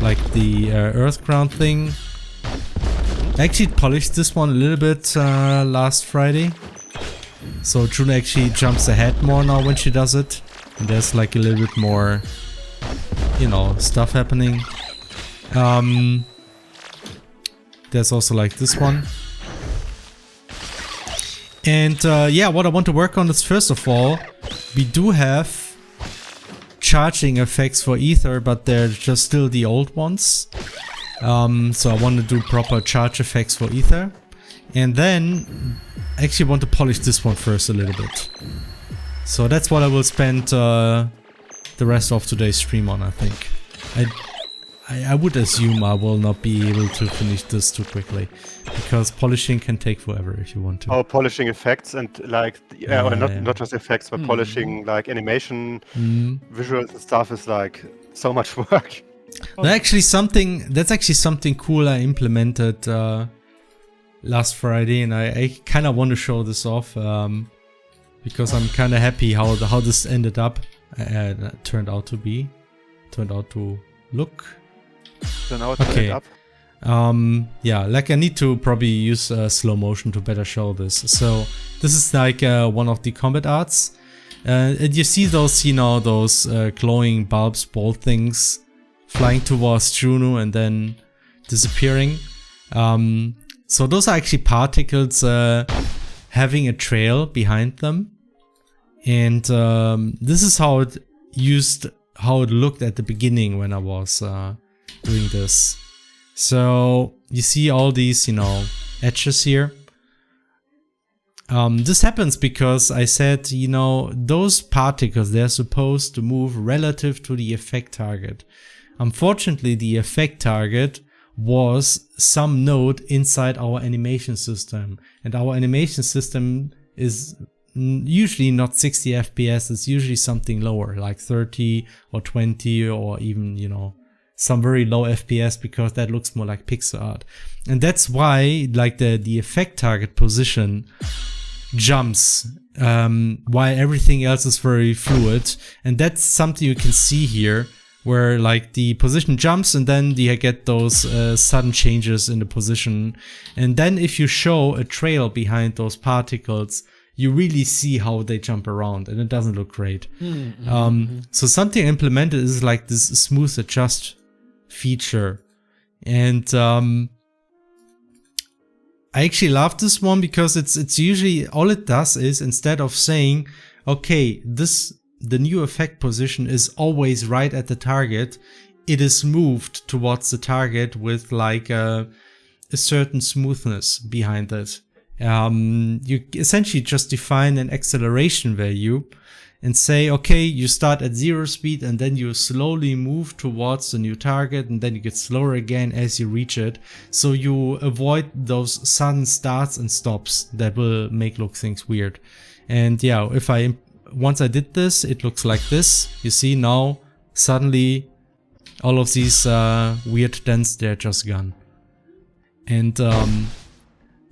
like the Earthground thing. I actually polished this one a little bit last Friday, so June actually jumps ahead more now when she does it, and there's like a little bit more, you know, stuff happening. There's also like this one. And yeah, what I want to work on is, first of all, we do have charging effects for Ether, but they're just still the old ones. So I want to do proper charge effects for Ether. And then I actually want to polish this one first a little bit. So that's what I will spend the rest of today's stream on, I think. I would assume I will not be able to finish this too quickly, because polishing can take forever if you want to. Oh, polishing effects and like not just effects, but polishing like animation, visuals and stuff is like so much work. That's actually something cool I implemented last Friday, and I kind of want to show this off because I'm kind of happy how this ended up. Turned out to look. So now it's up. Yeah, like I need to probably use slow motion to better show this. So this is like one of the combat arts, and you see those, you know, those glowing bulbs, ball things flying towards Juno and then disappearing. So those are actually particles having a trail behind them, and this is how it looked at the beginning when I was doing this. So you see all these, you know, edges here. This happens because I said, you know, those particles, they're supposed to move relative to the effect target. Unfortunately, the effect target was some node inside our animation system, and our animation system is usually not 60 FPS. It's usually something lower, like 30 or 20 or even, you know, some very low FPS, because that looks more like pixel art. And that's why like the effect target position jumps while everything else is very fluid. And that's something you can see here where like the position jumps and then you get those sudden changes in the position. And then if you show a trail behind those particles, you really see how they jump around, and it doesn't look great. So something implemented is like this smooth adjust feature. And I actually love this one because it's usually all it does is, instead of saying, okay, the new effect position is always right at the target, it is moved towards the target with like a certain smoothness behind it. You essentially just define an acceleration value and say, okay, you start at 0 speed and then you slowly move towards the new target, and then you get slower again as you reach it. So you avoid those sudden starts and stops that will make things weird. And yeah, once I did this, it looks like this. You see now, suddenly all of these weird dents, they're just gone. And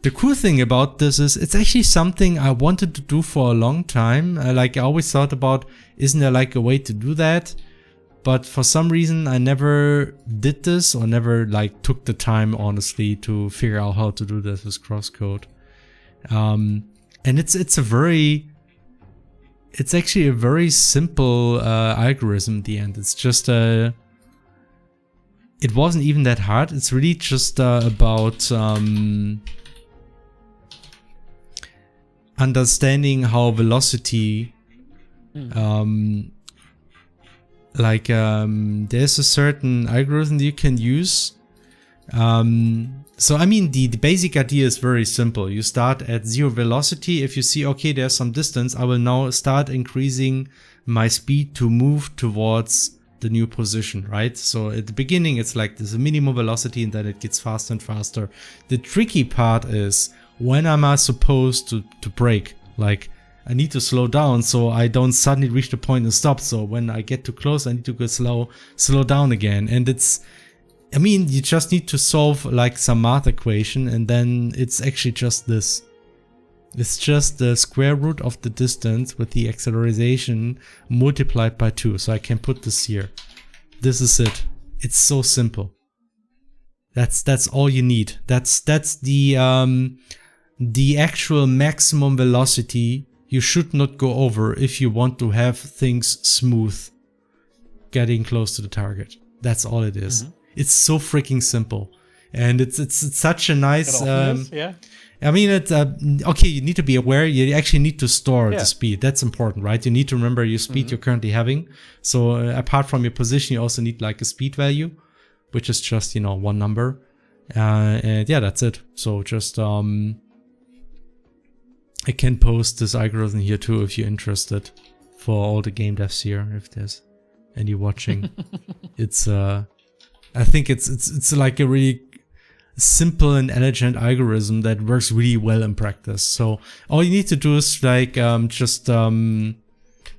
the cool thing about this is it's actually something I wanted to do for a long time. Like I always thought about, isn't there like a way to do that? But for some reason I never did this, or never like took the time honestly to figure out how to do this with crosscode. And it's actually a very simple algorithm in the end. It's just it wasn't even that hard. It's really just about understanding how velocity there's a certain algorithm you can use. So I mean the basic idea is very simple. You start at 0 velocity. If you see, okay, there's some distance, I will now start increasing my speed to move towards the new position, right? So at the beginning it's like there's a minimum velocity and then it gets faster and faster. The tricky part is, when am I supposed to brake? Like I need to slow down so I don't suddenly reach the point and stop. So when I get too close, I need to go slow down again. And I mean, you just need to solve like some math equation, and then it's actually just this. It's just the square root of the distance with the acceleration multiplied by 2. So I can put this here. This is it. It's so simple. That's all you need. That's the actual maximum velocity you should not go over if you want to have things smooth getting close to the target. That's all it is. It's so freaking simple, and it's such a nice yeah. I mean, okay, you need to be aware, you actually need to store the speed. That's important, right? You need to remember your speed you're currently having. So apart from your position, you also need like a speed value, which is just, one number. And yeah, that's it. So just I can post this algorithm here too if you're interested, for all the game devs here, if there's any watching. It's I think it's like a really simple and elegant algorithm that works really well in practice. So all you need to do is like just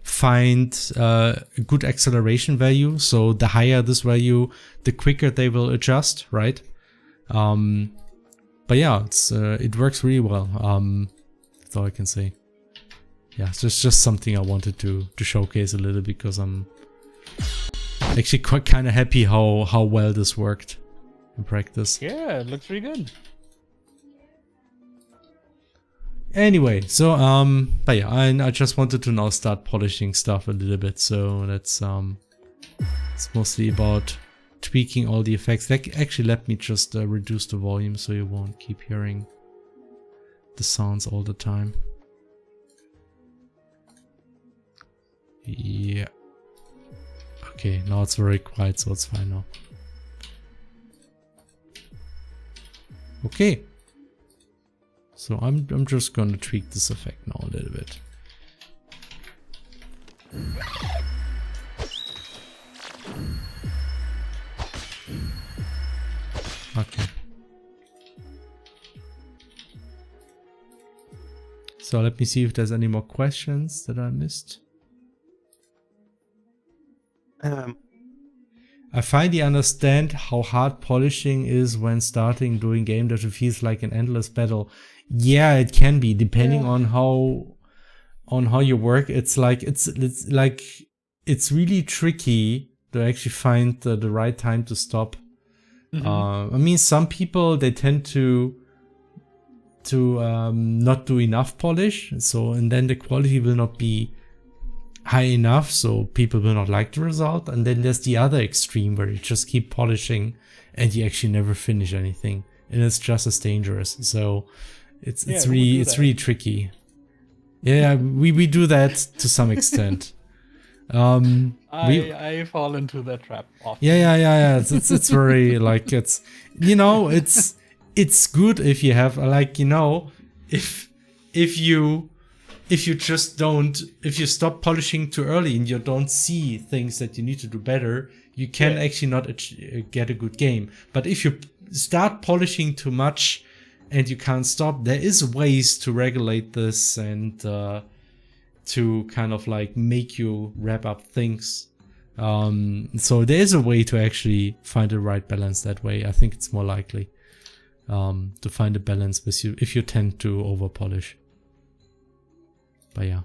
find a good acceleration value. So the higher this value, the quicker they will adjust, right? But yeah, it works really well. That's all I can say. Yeah, so it's just something I wanted to showcase a little, because I'm actually quite kind of happy how well this worked in practice. Yeah, it looks really good. Anyway, so but yeah, I just wanted to now start polishing stuff a little bit. So that's it's mostly about tweaking all the effects. Like, actually, let me just reduce the volume so you won't keep hearing the sounds all the time. Yeah. Okay, now it's very quiet, so it's fine now. Okay. So I'm just gonna tweak this effect now a little bit. Okay. So let me see if there's any more questions that I missed. I finally understand how hard polishing is when starting doing game dev. It feels like an endless battle. Yeah, it can be, depending on how you work. It's like it's really tricky to actually find the right time to stop. Mhm. I mean, some people, they tend to not do enough polish, and then the quality will not be high enough, so people will not like the result. And then there's the other extreme where you just keep polishing and you actually never finish anything, and it's just as dangerous. So it's Yeah, who would do really that? tricky. Yeah, we do that to some extent. I fall into that trap often. Yeah. It's very like it's good if you have like if you just don't, if you stop polishing too early and you don't see things that you need to do better, you can actually not get a good game. But if you start polishing too much and you can't stop, there is ways to regulate this and to kind of like make you wrap up things. So there is a way to actually find the right balance that way. I think it's more likely to find a balance with you if you tend to over polish. But yeah.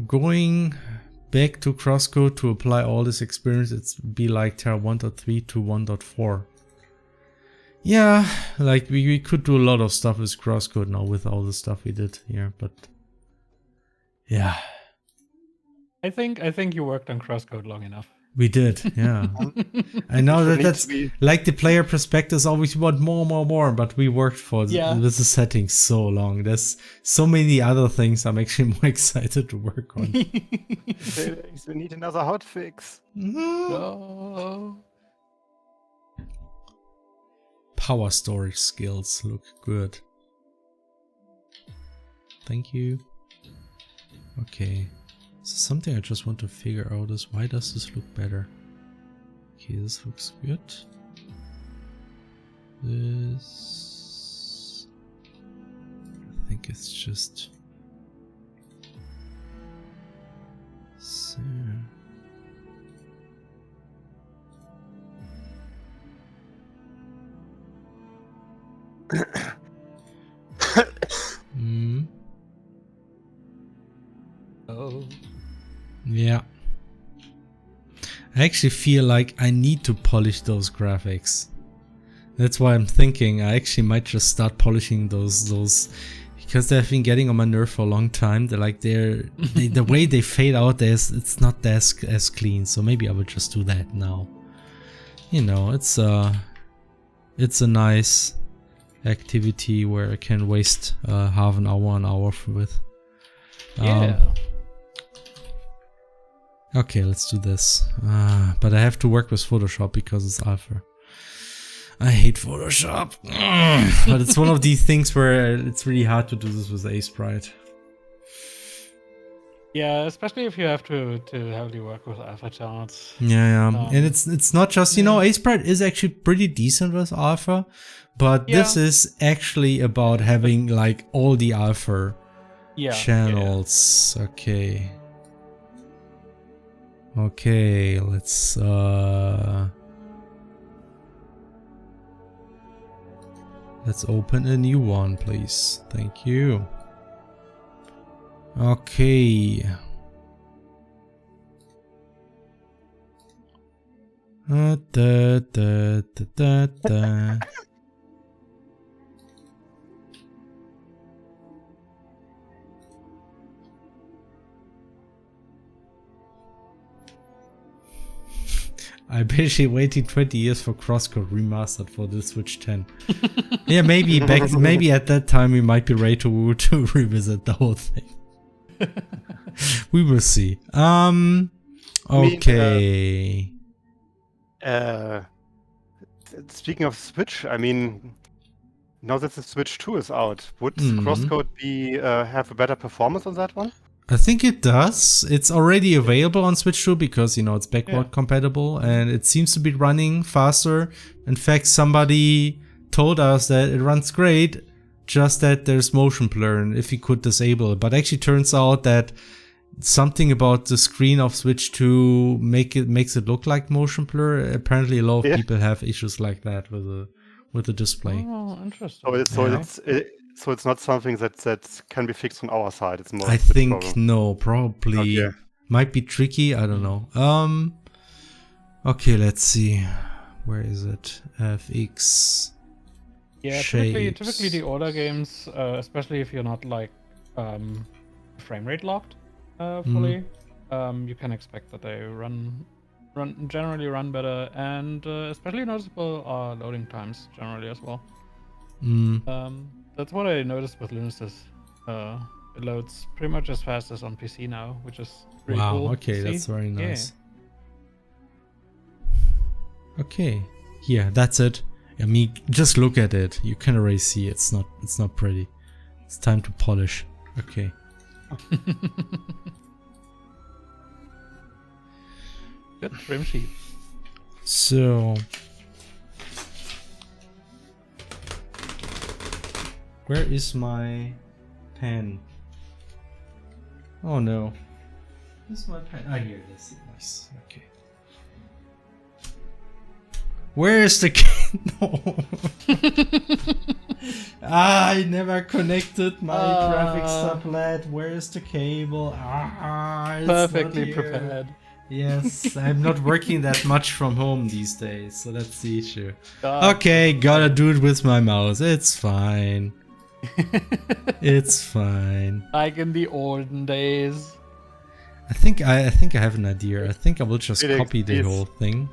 Going back to crosscode to apply all this experience, it's be like Terra 1.3 to 1.4. Yeah, like we could do a lot of stuff with crosscode now with all the stuff we did here, but yeah. I think you worked on crosscode long enough. We did, yeah. I know It that's needs to be- like the player perspective is always want more, but we worked with the settings so long. There's so many other things I'm actually more excited to work on. Felix, we need another hotfix. No. Power storage skills look good. Thank you. Okay. So something I just want to figure out is, why does this look better? Okay, this looks good. This, I think it's just so. Oh. Yeah. I actually feel like I need to polish those graphics. That's why I'm thinking I actually might just start polishing those because they've been getting on my nerve for a long time. They're like the way they fade out, it's not as clean. So maybe I would just do that now. You know, it's a nice activity where I can waste half an hour with. Yeah. Okay, let's do this. But I have to work with Photoshop because it's alpha. I hate Photoshop. But it's one of these things where it's really hard to do this with Sprite. Yeah, especially if you have to heavily work with alpha charts. Yeah. And it's not just, Sprite is actually pretty decent with alpha, but this is actually about having like all the alpha channels. Yeah. Okay, let's open a new one, please. Thank you. Okay. I'm basically waiting 20 years for crosscode remastered for the Switch 10. Yeah, maybe at that time we might be ready to revisit the whole thing. We will see. Okay. Speaking of Switch, I mean, now that the Switch 2 is out, would crosscode have a better performance on that one? I think it does. It's already available on Switch 2 because, it's backward compatible and it seems to be running faster. In fact, somebody told us that it runs great, just that there's motion blur and if you could disable it. But actually turns out that something about the screen of Switch 2 makes it look like motion blur. Apparently a lot of people have issues like that with the display. Oh, interesting. so it's not something that can be fixed on our side. It's more. I a Switch think problem. no, probably Okay. might be tricky. I don't know. Okay, let's see. Where is it? FX. Yeah, Shapes. typically the older games, especially if you're not like frame rate locked fully, you can expect that they generally run better, and especially noticeable are loading times generally as well. That's what I noticed with Lunasis. It loads pretty much as fast as on PC now, which is really Wow. cool. Okay, to that's see. very Yeah. nice. Okay, yeah, that's it. I mean, just look at it. You can already see it's not pretty. It's time to polish. Okay. Good trim sheet. So, where is my pen? Oh no. Where's my pen? Ah, here it is. Nice. Okay. Where is the no. I never connected my graphics tablet. Where is the cable? It's Perfectly not here. prepared. Yes, I'm not working that much from home these days, so that's the issue. God. Okay, gotta do it with my mouse. It's fine. It's fine. Like in the olden days. I think I have an idea. I think I will just Felix, copy the please. whole thing.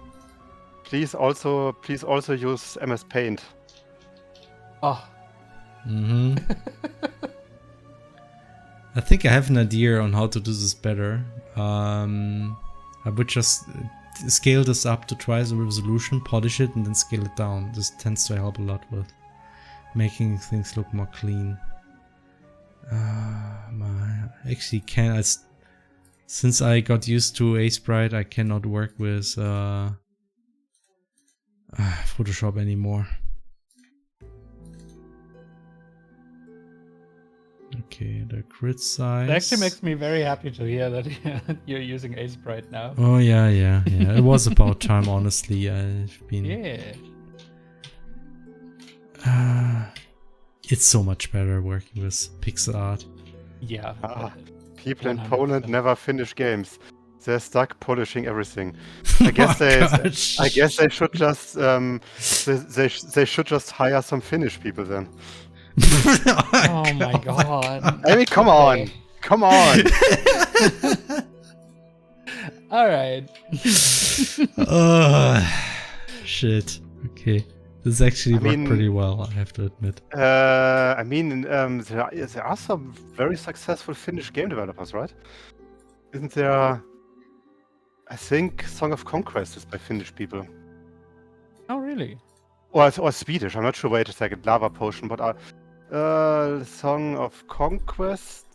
Please also use MS Paint. Oh, I think I have an idea on how to do this better. I would just scale this up to twice the resolution, polish it, and then scale it down. This tends to help a lot with making things look more clean. Actually, since I got used to Sprite, I cannot work with Photoshop anymore. Okay, the grid size. it actually makes me very happy to hear that you're using Sprite now. Oh yeah. It was about time, honestly. I've been. Yeah. It's so much better working with pixel art. Yeah. People in 100%. Poland never finish games. They're stuck polishing everything. I guess they should just they should just hire some Finnish people then. Oh my god. I mean, come on, come on. All right. Shit. Okay. This actually worked pretty well, I have to admit. I mean, there are some very successful Finnish game developers, right? Isn't there? I think Song of Conquest is by Finnish people. Oh really? Or Swedish, I'm not sure. Wait a second. Lava Potion, but Song of Conquest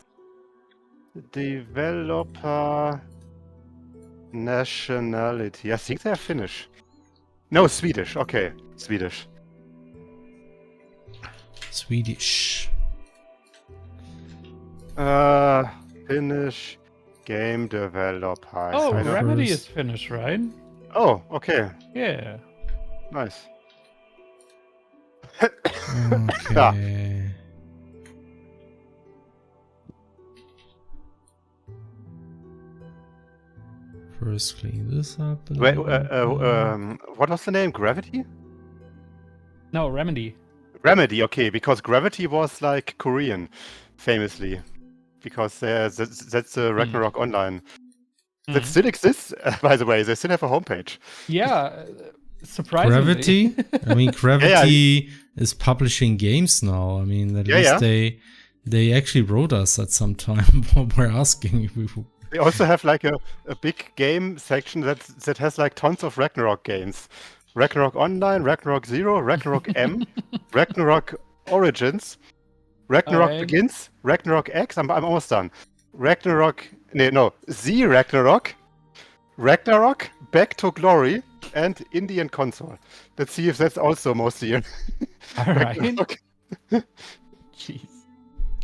developer nationality. I think they're Finnish. No, Swedish. Okay, Swedish. Swedish. Finnish game developers. Oh, I know. Remedy is Finnish, right? Oh, okay, Yeah. nice. Okay. First clean this up. a Wait, little bit. what was the name? Gravity? No, Remedy. Remedy, okay, because Gravity was like Korean, famously. Because that's the Ragnarok Online. That still exists, by the way. They still have a homepage. Yeah. Surprisingly. Gravity? I mean, Gravity is publishing games now. I mean, at least they actually wrote us at some time. We're asking if we. They also have like a big game section that has like tons of Ragnarok games. Ragnarok Online, Ragnarok Zero, Ragnarok M, Ragnarok Origins, Ragnarok Begins, Ragnarok X. I'm almost done. Ragnarok, Z Ragnarok, Ragnarok, Back to Glory, and Indian Console. Let's see if that's also mostly. All right. Jeez.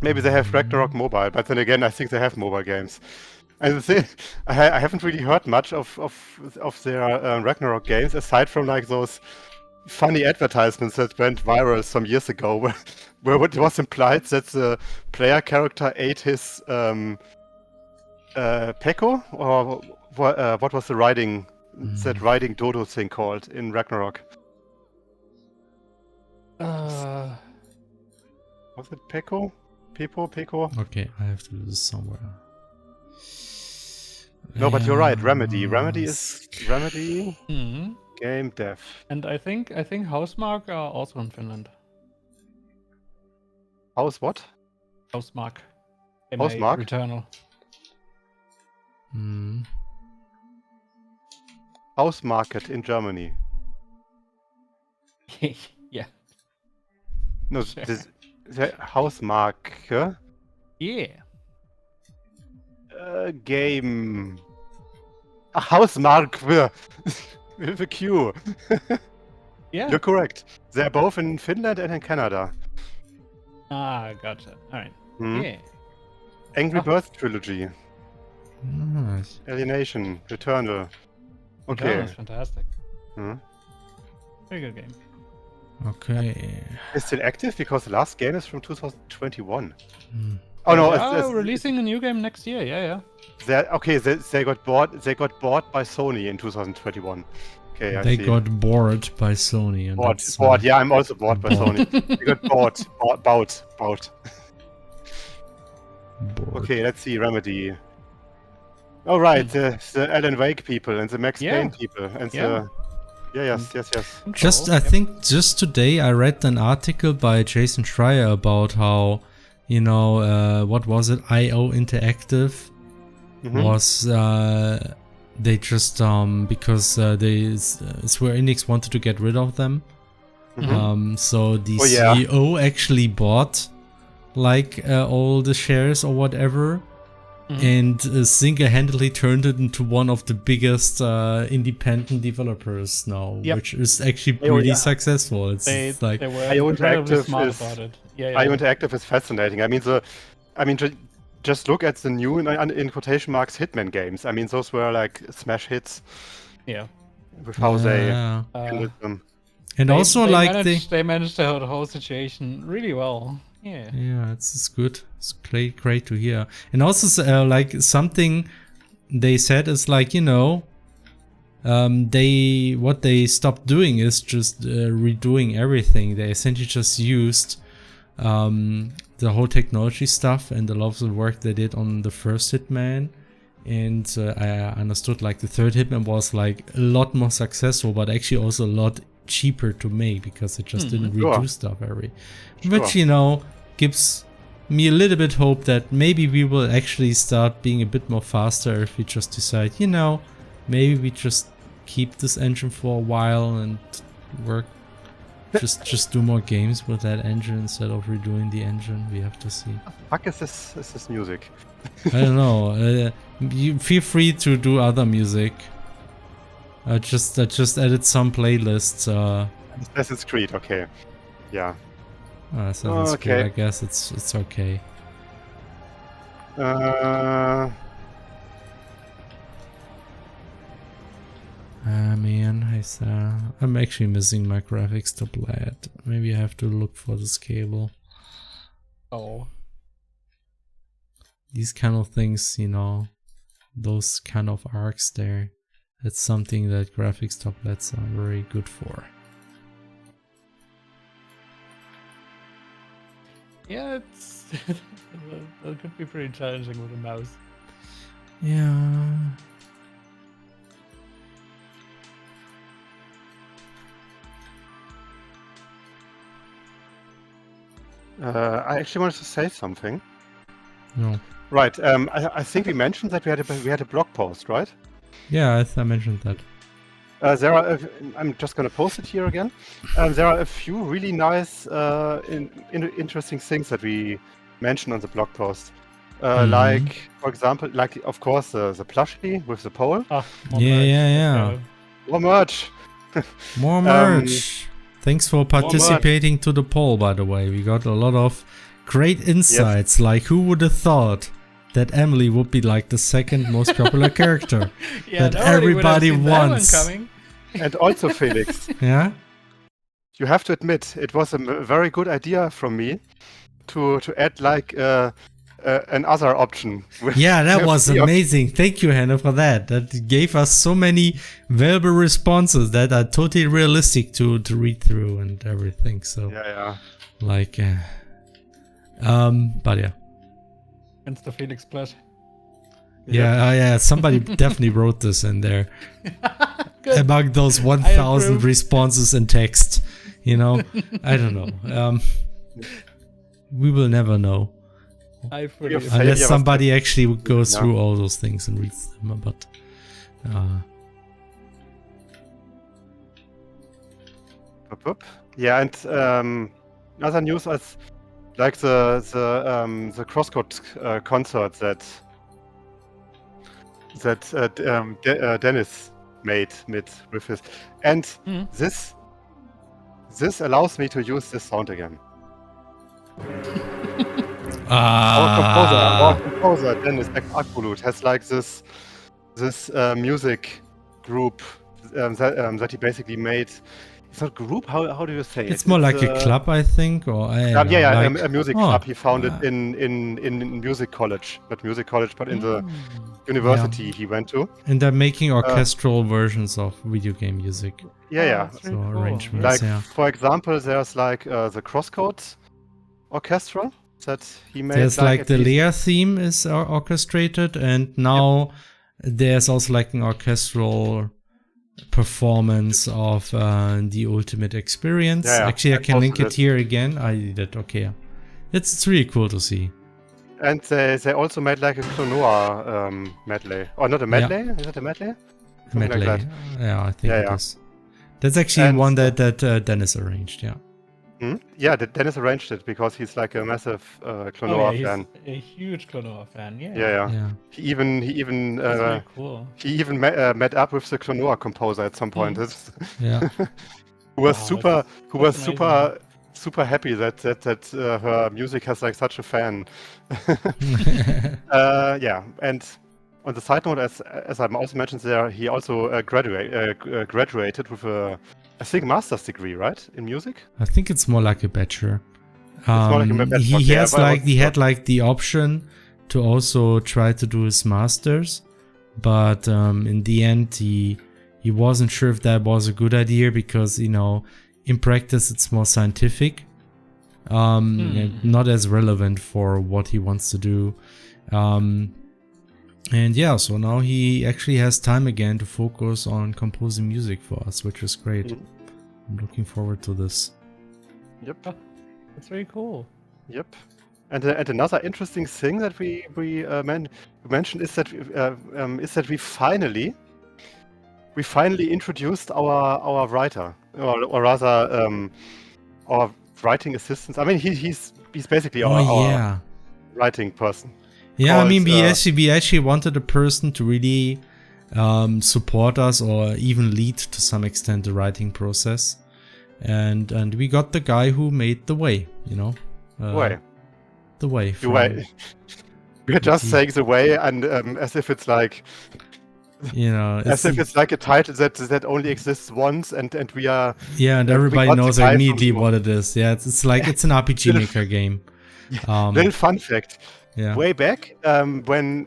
Maybe they have Ragnarok Mobile, but then again, I think they have mobile games. And the thing, I haven't really heard much of their Ragnarok games, aside from like those funny advertisements that went viral some years ago, where it was implied that the player character ate his Peko, or what was the riding that riding dodo thing called in Ragnarok? Uh, Was it Peko? Peko? Okay, I have to do this somewhere. No, but you're right. Remedy. Remedy is Remedy. hmm. Gamedev. And I think Housemark are also in Finland. House what? Housemark. Housemark? Returnal. Hmm. House market in Germany. Yeah. No, this the house market Yeah. game. A house mark with a Q. Yeah. You're correct. They're both in Finland and in Canada. Ah, gotcha. All right. Hmm? Yeah. Angry Birds trilogy. Nice. Alienation. Returnal. Okay. Returnal is fantastic. Hmm? Very good game. Okay. It's still active because the last game is from 2021. Hmm. Oh no, Oh, releasing a new game next year. Yeah. they got bought. They got bought by Sony in 2021. Okay, I They see. got bored by Sony. And Bought. that's, Bought. Yeah, I'm also bought by Bought. Sony. They got bought. bored. Okay, let's see. Remedy. Oh right, the Alan Wake people and the Max Yeah. Payne people and Yeah. yes. Just, I think, just today I read an article by Jason Schreier about how, what was it? IO Interactive Mhm. was they just because they Square Enix wanted to get rid of them. Mhm. So the Oh, yeah. CEO actually bought like all the shares or whatever. And single-handedly turned it into one of the biggest independent developers now, Yep. which is actually Oh, pretty yeah. successful. It's They like were IO incredibly Interactive smart is- about it. Yeah. IO Interactive is fascinating. I mean, just look at the new in quotation marks Hitman games. I mean, those were like smash hits Yeah. with how they yeah. handled them. And also like they managed the whole situation really well. Yeah. yeah, it's good. It's great to hear. And also like something they said is like what they stopped doing is just redoing everything. They essentially just used the whole technology stuff and a lot of the work they did on the first Hitman. And I understood like the third Hitman was like a lot more successful, but actually also a lot cheaper to make because it just didn't Sure. redo stuff which gives me a little bit hope that maybe we will actually start being a bit more faster if we just decide, maybe we just keep this engine for a while and work just do more games with that engine instead of redoing the engine. We have to see. Fuck is this music? I don't know. You feel free to do other music. I just added some playlists. Assassin's Creed. Okay. Yeah. So that's Okay. good. I guess it's okay. Man, I'm actually missing my graphics tablet. Maybe I have to look for this cable. Oh. These kind of things, those kind of arcs there. That's something that graphics tablets are very good for. Yeah, it's that could be pretty challenging with a mouse. Yeah. I actually wanted to say something. No. Right. I think we mentioned that we had a blog post, right? Yeah, I mentioned that. There are. I'm just going to post it here again. There are a few really nice, interesting things that we mentioned on the blog post. Like, for example, of course the plushie with the pole. Ah, Yeah. More merch. More merch. Thanks for participating to the poll, by the way. We got a lot of great insights. Like, who would have thought that Emily would be like the second most popular character that everybody wants? And also Felix. Yeah? you have to admit it was a very good idea from me to add like another option. Yeah, that was the option. amazing. Thank you, Hannah, for that. That gave us so many valuable responses that are totally realistic to read through and everything. So, Yeah. like, but yeah. It's the Felix Splash. Yeah, somebody definitely wrote this in there. Good. Among those 1,000 responses in text, I don't know. We will never know. I fully Unless somebody actually goes through all those things and reads them, but yeah, and other news is like the crosscode concert that Dennis made with his, and this allows me to use this sound again. Our composer Dennis Akbulut has like this music group that he basically made. It's not group. How do you say it? It's more like a club, I think, or a music club. He founded in music college, not music college, but in the university he went to. And they're making orchestral versions of video game music. Yeah. So cool. Arrangements. Like for example, there's like the Crosscode Orchestra that he made. There's like the Leia theme is orchestrated, and now there's also like an orchestral performance of the Ultimate Experience. Actually, I can link it here again. I did it. Okay, it's really cool to see. And they also made like a Klonoa medley, or not a medley? Yeah. Is it a medley? Medley. Like yeah, I think it is. That's actually one that Dennis arranged. Yeah. Yeah, Dennis arranged it because he's like a massive Klonoa fan. He's a huge Klonoa fan. Yeah. He even met up with the Klonoa composer at some point. Who was super happy that her music has like such a fan. And on the side note, as I also mentioned there, he also graduated with a master's degree, right, in music. I think it's more like a bachelor. He had like the option to also try to do his master's, but in the end he wasn't sure if that was a good idea because in practice it's more scientific, not as relevant for what he wants to do. And yeah, so now he actually has time again to focus on composing music for us, which is great. I'm looking forward to this. Yep. That's very cool. Yep. And another interesting thing that we mentioned is that we finally introduced our writer, or rather our writing assistant. I mean, he's basically our writing person. Yeah, I mean, we actually wanted a person to really support us or even lead to some extent the writing process, and we got the guy who made the way. The way. We're just saying the way, and as if it's like. As if it's like a title that only exists once, and we are. Yeah, and everybody knows immediately what it is. Yeah, it's like it's an RPG Maker game. Little fun fact. Yeah. Way back when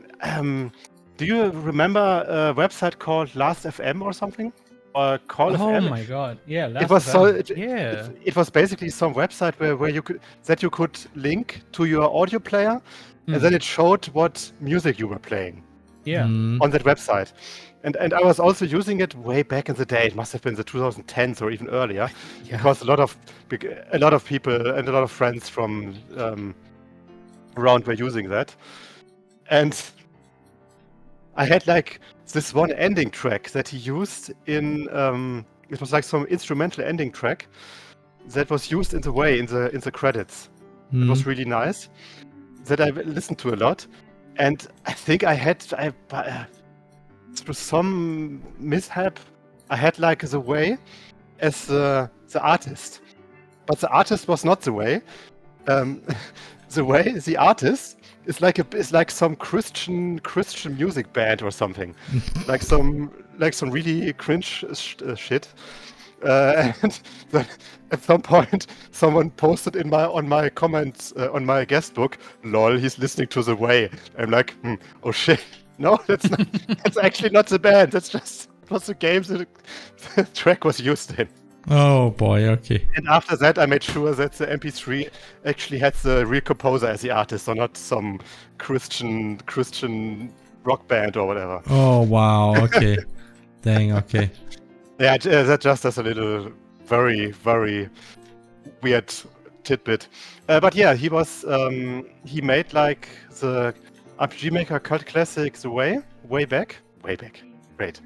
do you remember a website called Last.fm or something, or Call FM? Oh my god! Yeah, it was basically some website where you could link to your audio player, and then it showed what music you were playing. Yeah. On that website, and I was also using it way back in the day. It must have been the 2010s or even earlier, because a lot of people and a lot of friends from around were using that, and I had like this one ending track that he used in it was like some instrumental ending track that was used in the credits. It was really nice, that I listened to a lot, and I think through some mishap I had like the way as the artist, but the artist was not the way. The artist is like some Christian music band or something, like some really cringe shit, And then at some point, someone posted on my comments on my guest book, "Lol, he's listening to The Way." I'm like, oh shit, no, that's not. That's actually not the band. That's just was the game the track was used in. Oh boy, okay. And after that, I made sure that the MP3 actually had the real composer as the artist, or not some Christian rock band or whatever. Oh wow, okay. Dang, okay. Yeah, that just as a little very, very weird tidbit. But yeah, he made like the RPG Maker cult classic The Way back. Great.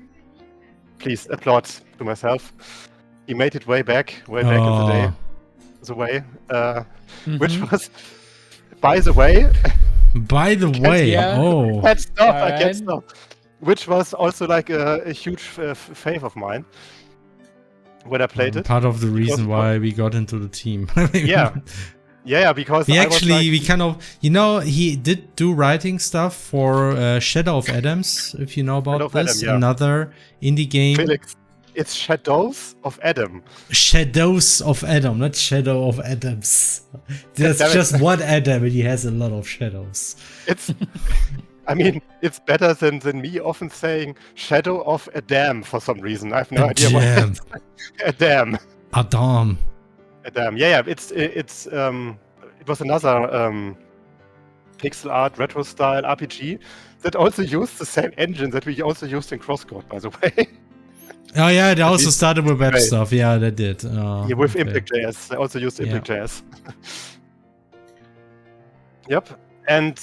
Please applaud to myself. He made it way back in the day. The Way, which was, by the way. By the way, yeah. oh. I can't Alright. stop. Which was also like a huge fave of mine when I played it. Part of the reason Because- why we got into the team. Yeah, because We I actually, was like, we kind of, he did do writing stuff for Shadow of Adams, if you know about Shadow of this. Adam, yeah. Another indie game. Felix, it's Shadows of Adam. Shadows of Adam, not Shadow of Adams. There's damn it. just one Adam and he has a lot of shadows. It's, I mean, it's better than me often saying Shadow of Adam for some reason. I have no idea why. Adam. Adam. Adam. Adam. Yeah. It was another pixel art retro style RPG that also used the same engine that we also used in Crosscode, by the way. Oh yeah, they also least- started with web Right. stuff. Yeah, they did. Oh, Yeah, with okay. Impact.js. I also used Yeah. Impact.js. Yep. And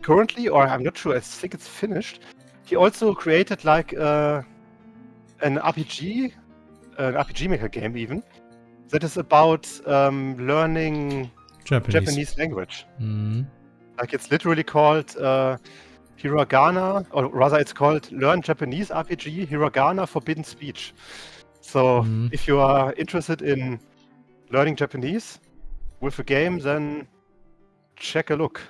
currently, or I'm not sure, I think it's finished, he also created like an RPG Maker game even, that is about learning Japanese language. Mhm. Like it's literally called Hiragana, or rather it's called Learn Japanese RPG Hiragana Forbidden Speech. So Mhm. if you are interested in learning Japanese with a game, then check a look.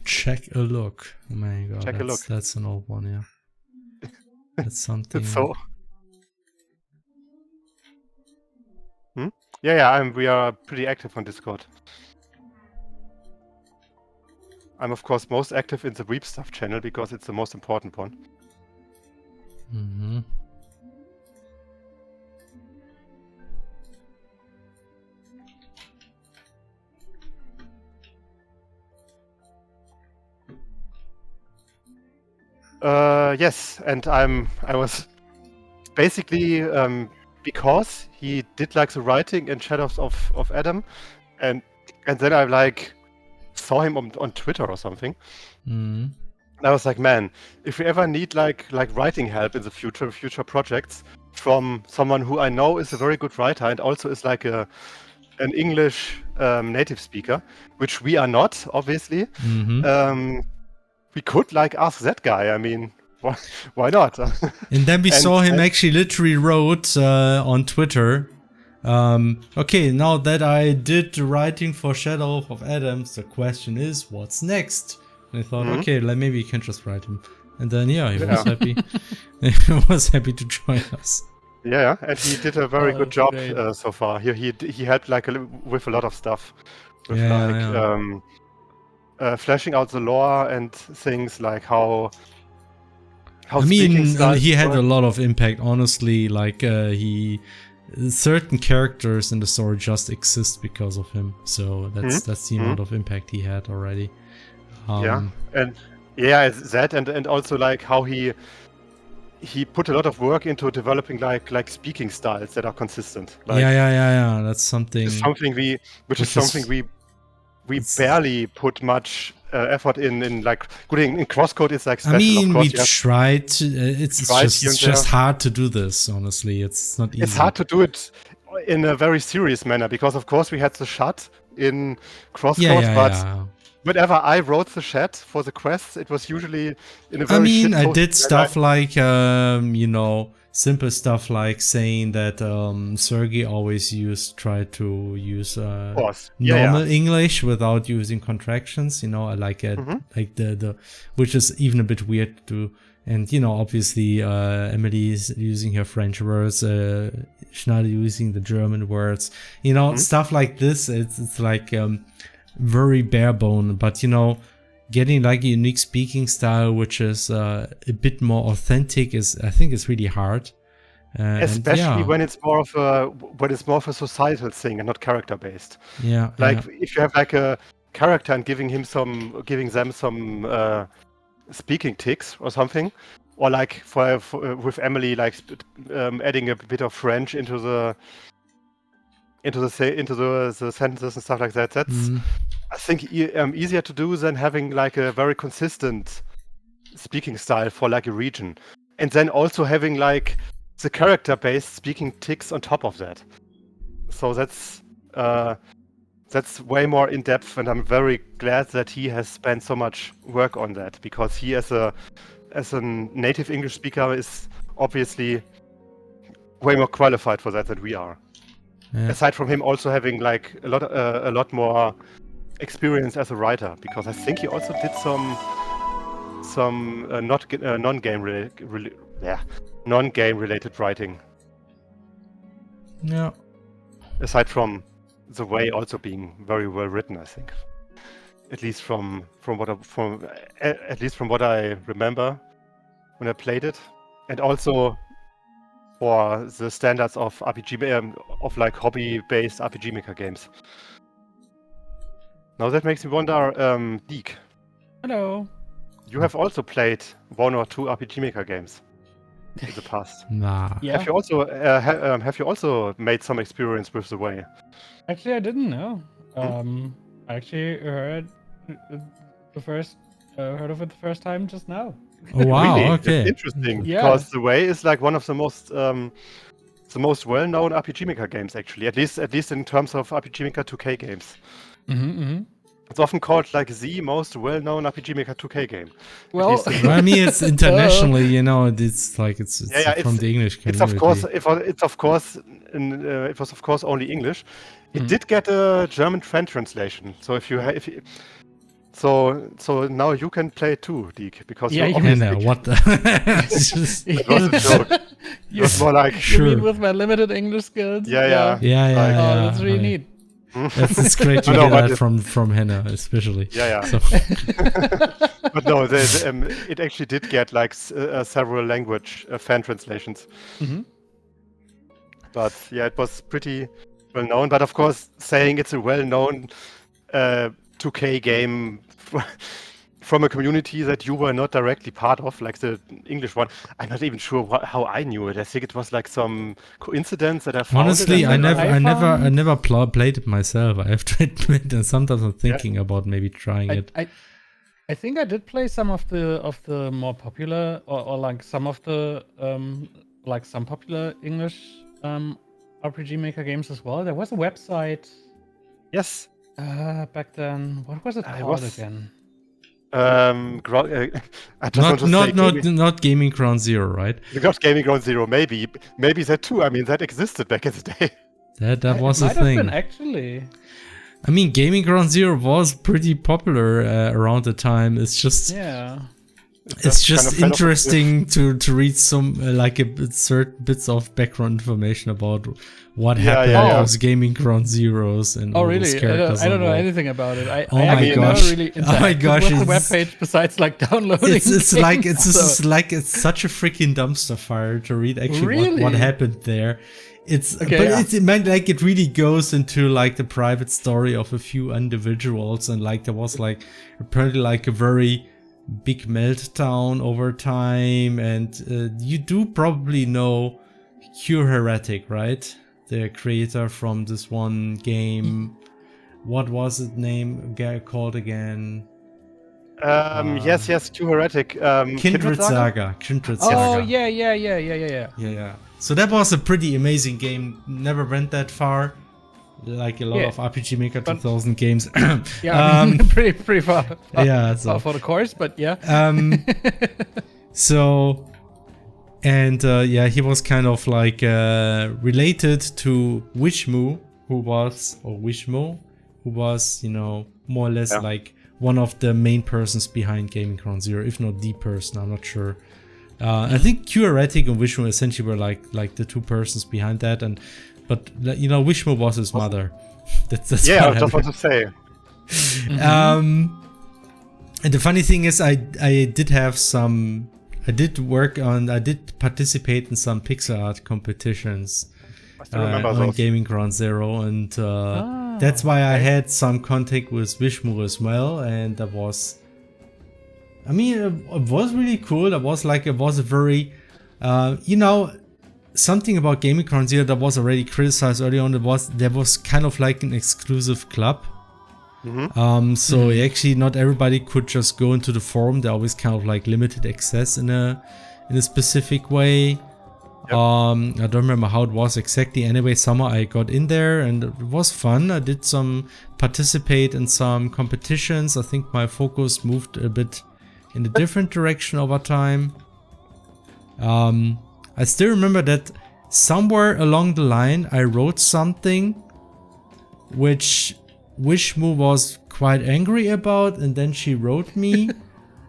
Check a look. Oh my god, Check a look. that's an old one, yeah. That's something. It's so. Yeah. We are pretty active on Discord. I'm of course most active in the Weep Stuff channel because it's the most important one. Mhm. Yes, and I was basically because he did like the writing in Shadows of Adam, and then I like saw him on Twitter or something. Mhm. And I was like, man, if we ever need like writing help in the future projects from someone who I know is a very good writer and also is like an English native speaker, which we are not, obviously. Mhm. We could like ask that guy. I mean, why not? And then we And saw him I- actually literally wrote on Twitter, okay, now that I did the writing for Shadow of Adams, the question is, what's next? And I thought, Mhm. okay, maybe you can just write him. And then, yeah, he Yeah. was happy. He was happy to join us. Yeah, and he did a very Oh, good job great. so far. He helped like with a lot of stuff, with Yeah, like fleshing out the lore and things like how I speaking mean, styles he had work. a lot of impact, honestly. Like, certain characters in the story just exist because of him. So that's the amount of impact he had already. Yeah, and yeah, it's that and also like how he put a lot of work into developing like speaking styles that are consistent. Like, yeah. That's something. is something we it's- barely put much effort in like good in Crosscode is like special. I mean, of course, we you have- tried to. It's tried just here it's and just there. hard to do this. Honestly, it's not easy. it's hard to do it in a very serious manner because of course we had the shut in Crosscode, but Yeah. whenever I wrote the chat for the quests, it was usually in a very I mean, I shitposty did manner. stuff like simple stuff like saying that Sergey always tried to use Of course. Yeah, normal English without using contractions. I like it, like the which is even a bit weird to. And obviously, Emily is using her French words. not using the German words, you know, stuff like this. It's like very bare bone, but you know, getting like a unique speaking style which is a bit more authentic I think is really hard. Especially when it's more of a societal thing and not character based. Yeah. Like if you have like a character and giving them some speaking tics or something, or like for with Emily, like adding a bit of French into the sentences and stuff like that. That's I think easier to do than having like a very consistent speaking style for like a region, and then also having like the character-based speaking tics on top of that. So that's way more in depth, and I'm very glad that he has spent so much work on that, because he, as a native English speaker, is obviously way more qualified for that than we are. Yeah. Aside from him also having like a lot more experience as a writer, because I think he also did some non-game related writing. Yeah. Aside from the way also being very well written, I think. At least from what I remember when I played it, and also for the standards of RPG of like hobby-based RPG maker games. Now that makes me wonder, Deke. Hello. You have also played one or two RPG Maker games in the past. Nah. Yeah. Have you also made some experience with the way? Actually, I didn't know. I actually heard heard of it the first time just now. Oh wow. Really? Okay. That's interesting. Yeah. Because the way is like one of the most well-known RPG Maker games, actually. At least in terms of RPG Maker 2K games. It's often called like the most well-known RPG Maker 2K game. Well, Well, I mean, it's internationally, you know, it's like it's Yeah, from the English community. It was of course only English. It did get a German translation. So so now you can play it too, Deke, because Yeah, you're you And obviously what the? It's just- it was a joke. It was more like You mean with my limited English skills? yeah. yeah. Oh, that's really I- neat. It's great to No, get but that from Hannah, especially. Yeah. So, But no, it actually did get like several language fan translations. But yeah, it was pretty well known. But of course, saying it's a well-known 2K game from a community that you were not directly part of, like the English one, I'm not even sure how I knew it. I think it was like some coincidence that I found honestly, it. I and then never played it myself. I have to admit, and sometimes I'm thinking about maybe trying it. I think I did play some of the more popular or like some of the like some popular English RPG Maker games as well. There was a website Yes. back then. What was it I called was- again? I just want to say Not Gaming Ground Zero, right? not Gaming Ground Zero, maybe that too. I mean, that existed back in the day. That was It a might have thing. been actually. I mean, Gaming Ground Zero was pretty popular around the time. It's just Yeah. it's just kind just of fell off a interesting to read some like certain bits of background information about what happened yeah. with Gaming Ground Zeros and Oh, all really? those characters. I don't know involved. anything about it. Oh I my actually gosh. never really Oh my interacted gosh, with the it's- webpage besides like downloading. It's like games, it's so- like it's such a freaking dumpster fire to read actually Really? what happened there. It's Okay, but yeah. it meant like it really goes into like the private story of a few individuals, and like there was like apparently like a very big meltdown over time. And you do probably know Cure Heretic, right? The creator from this one game. What was it called again? Yes, Too Heretic. Kindred Saga. Kindred Saga. Oh yeah. Yeah. So that was a pretty amazing game. Never went that far, like a lot Yeah. of RPG Maker 2000 games. Yeah, I mean, pretty far. Yeah, so- for the course, but yeah. So, and he was kind of like related to Wishmo, who was, you know, more or less like one of the main persons behind Gaming Ground Zero, if not the person. I'm not sure. I think Heretic and Vishnu essentially were like the two persons behind that, but Vishnu was his mother. That's Yeah, I what just want to say. And the funny thing is, I did participate in some pixel art competitions I still remember on those. Gaming Ground Zero, and that's why I had some contact with Vishnu as well, and that was, I mean, it was really cool. It was a very, something about Gaming Ground Zero that was already criticized early on. There was kind of like an exclusive club. So actually not everybody could just go into the forum. There always kind of like limited access in a specific way. Yep. I don't remember how it was exactly. Anyway, somehow I got in there and it was fun. I did participate in some competitions. I think my focus moved a bit in a different direction over time. I still remember that somewhere along the line I wrote something which Wishmu was quite angry about, and then she wrote me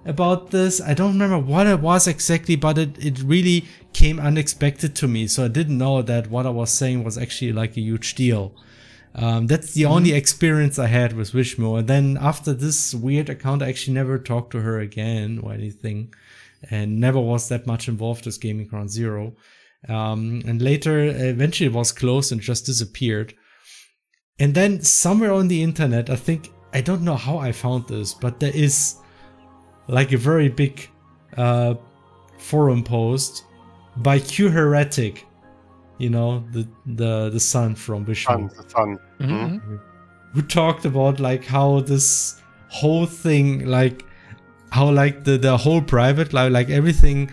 about this. I don't remember what it was exactly, but it really came unexpected to me. So I didn't know that what I was saying was actually like a huge deal. That's the only experience I had with Wishmu. And then after this weird account, I actually never talked to her again or anything, and never was that much involved with Gaming Ground Zero. And later, eventually it was closed and just disappeared. And then somewhere on the internet, I don't know how I found this, but there is like a very big forum post by Q Heretic, the son from Vishnu. The son. Who talked about like how this whole thing, like how like the whole private life, like everything,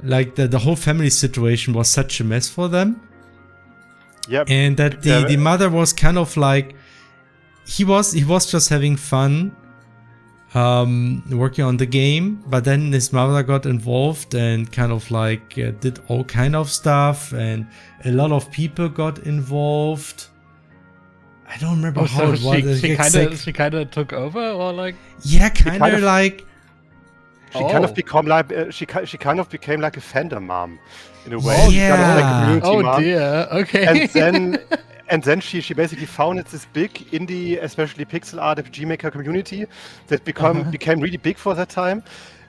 like the whole family situation was such a mess for them. Yep. And that the mother was kind of like, he was just having fun working on the game, but then his mother got involved and kind of like did all kind of stuff, and a lot of people got involved. I don't remember how it was. She kind of took over, or like, yeah, kind of like. She kind of became like she kind of became like a fandom mom in a way. Oh, She yeah. kind of like a community mom. Dear. Okay. And then she basically founded this big indie, especially pixel art RPG maker community that became really big for that time.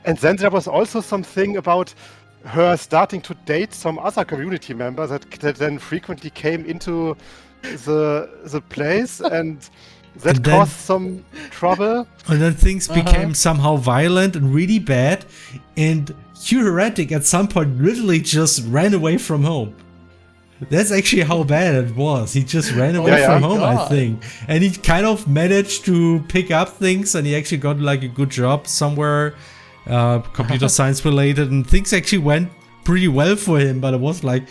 And then there was also something about her starting to date some other community member that then frequently came into the place and that caused some trouble. And then things became somehow violent and really bad. And Q Heretic at some point literally just ran away from home. That's actually how bad it was. He just ran away from home, I think. And he kind of managed to pick up things, and he actually got like a good job somewhere, computer science related, and things actually went pretty well for him. But it was like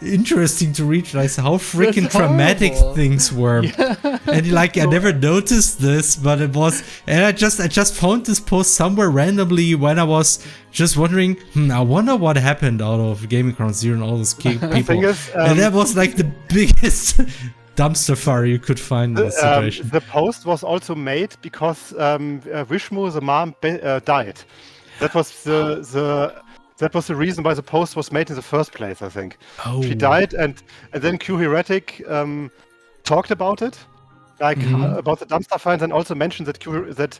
interesting to realize how freaking traumatic things were. And like I never noticed this, but it was, and I just found this post somewhere randomly when I was just wondering, I wonder what happened out of Gaming Ground Zero and all those people. And that was like the biggest dumpster fire you could find in this situation. The post was also made because Vishnu, the mom, died. That was That was the reason why the post was made in the first place, I think. Oh. She died, and then Q Heretic talked about it, like about the dumpster fires, and also mentioned that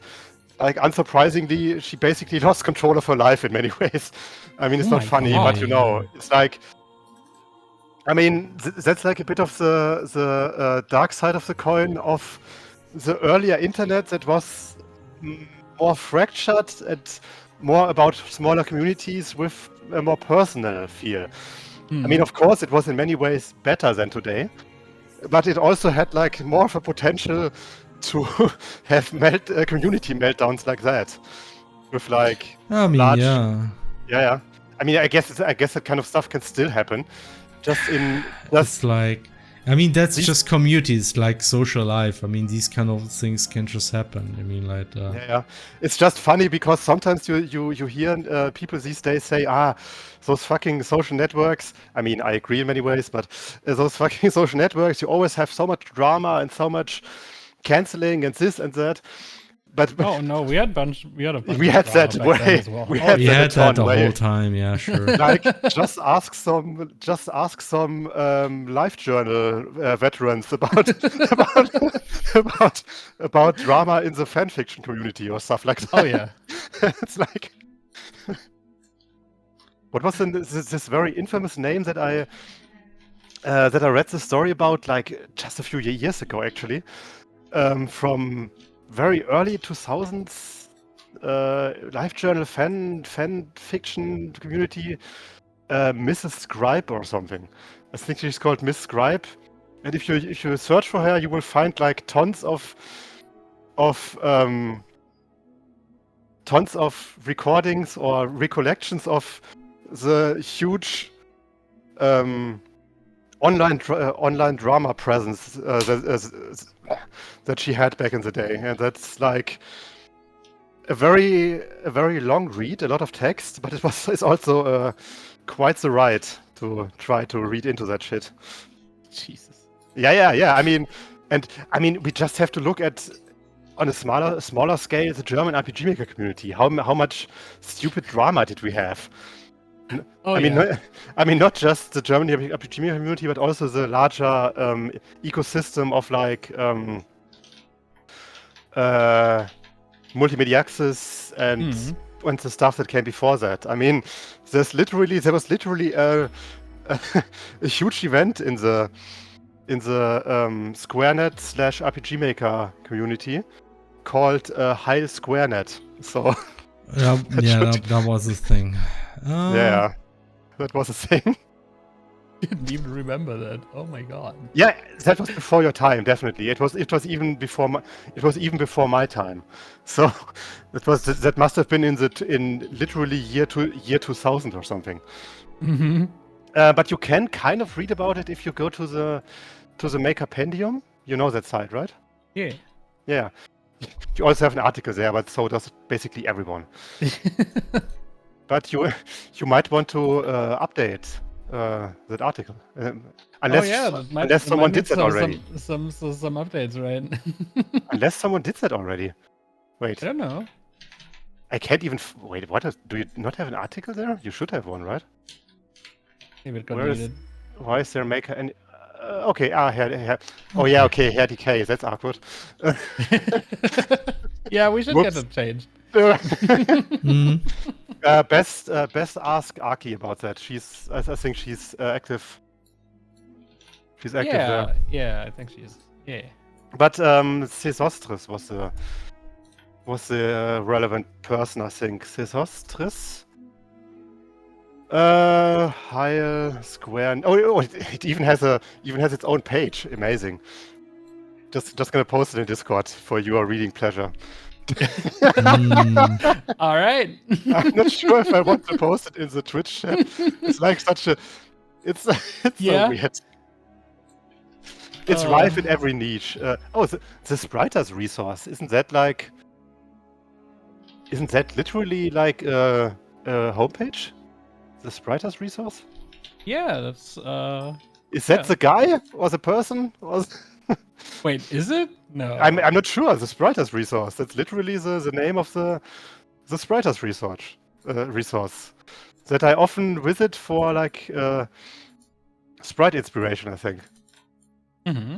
like unsurprisingly, she basically lost control of her life in many ways. I mean, it's not funny, but it's like, I mean, that's like a bit of the dark side of the coin of the earlier internet that was more fractured and more about smaller communities with a more personal feel. I mean, of course, it was in many ways better than today, but it also had like more of a potential to have community meltdowns like that, with like large. Yeah. I mean, I guess that kind of stuff can still happen. It's like, I mean, that's just communities, like social life. I mean, these kind of things can just happen. I mean, like... It's just funny because sometimes you hear people these days say, those fucking social networks. I mean, I agree in many ways, but those fucking social networks, you always have so much drama and so much canceling and this and that. But No, we had a bunch. we had of that drama back then way. as well. We Oh, had we that had a that ton the way. whole time. Yeah, sure. Like just ask some life journal veterans about about drama in the fan fiction community or stuff like that. Oh yeah. It's like, what was this very infamous name that I read the story about like just a few years ago actually, from very early 2000s life journal fan fiction community, Mrs. Scribe or something. I think she's called Miss Scribe, and if you search for her, you will find like tons of recordings or recollections of the huge online drama presence that she had back in the day, and that's like a very long read, a lot of text, but it's also quite the ride to try to read into that shit. Jesus. Yeah. I mean, we just have to look at, on a smaller scale, the German RPG Maker community. How much stupid drama did we have? Oh, I mean, not just the German RPG Maker community, but also the larger ecosystem of like Multimedia Access and the stuff that came before that. I mean, there was literally a huge event in the SquareNet / RPG Maker community called Heil SquareNet. So that was the thing. yeah, that was a thing. Didn't even remember that. Oh my god. Yeah, that was before your time, definitely. It was even before my time. So that must have been in literally year 2000 or something. Mm-hmm. But you can kind of read about it if you go to the Makerpendium. You know that site, right? Yeah. Yeah. You also have an article there, but so does basically everyone. But you might want to update that article, unless someone did that already. Some updates, right? Unless someone did that already. Wait, I don't know. I can't even wait. Do you not have an article there? You should have one, right? Maybe it got deleted. Why is there Maker and okay, here. Oh yeah, okay, here DK. That's awkward. Yeah, we should get it changed. Best ask Aki about that. I think she's active. She's active there. Yeah, I think she is. Yeah. But Sesostris was the relevant person, I think. Sesostris. Heil Square. Oh, it even has its own page. Amazing. Just gonna post it in Discord for your reading pleasure. All right. I'm not sure if I want to post it in the Twitch chat. It's like it's so weird. It's rife in every niche. The Spriters resource, isn't that literally like a homepage? The Spriters resource? Yeah, that's Is that the guy or the person? Wait, is it? No. I'm not sure. The Spriters resource. That's literally the name of the Spriters resource that I often visit for like sprite inspiration, I think. Mm-hmm.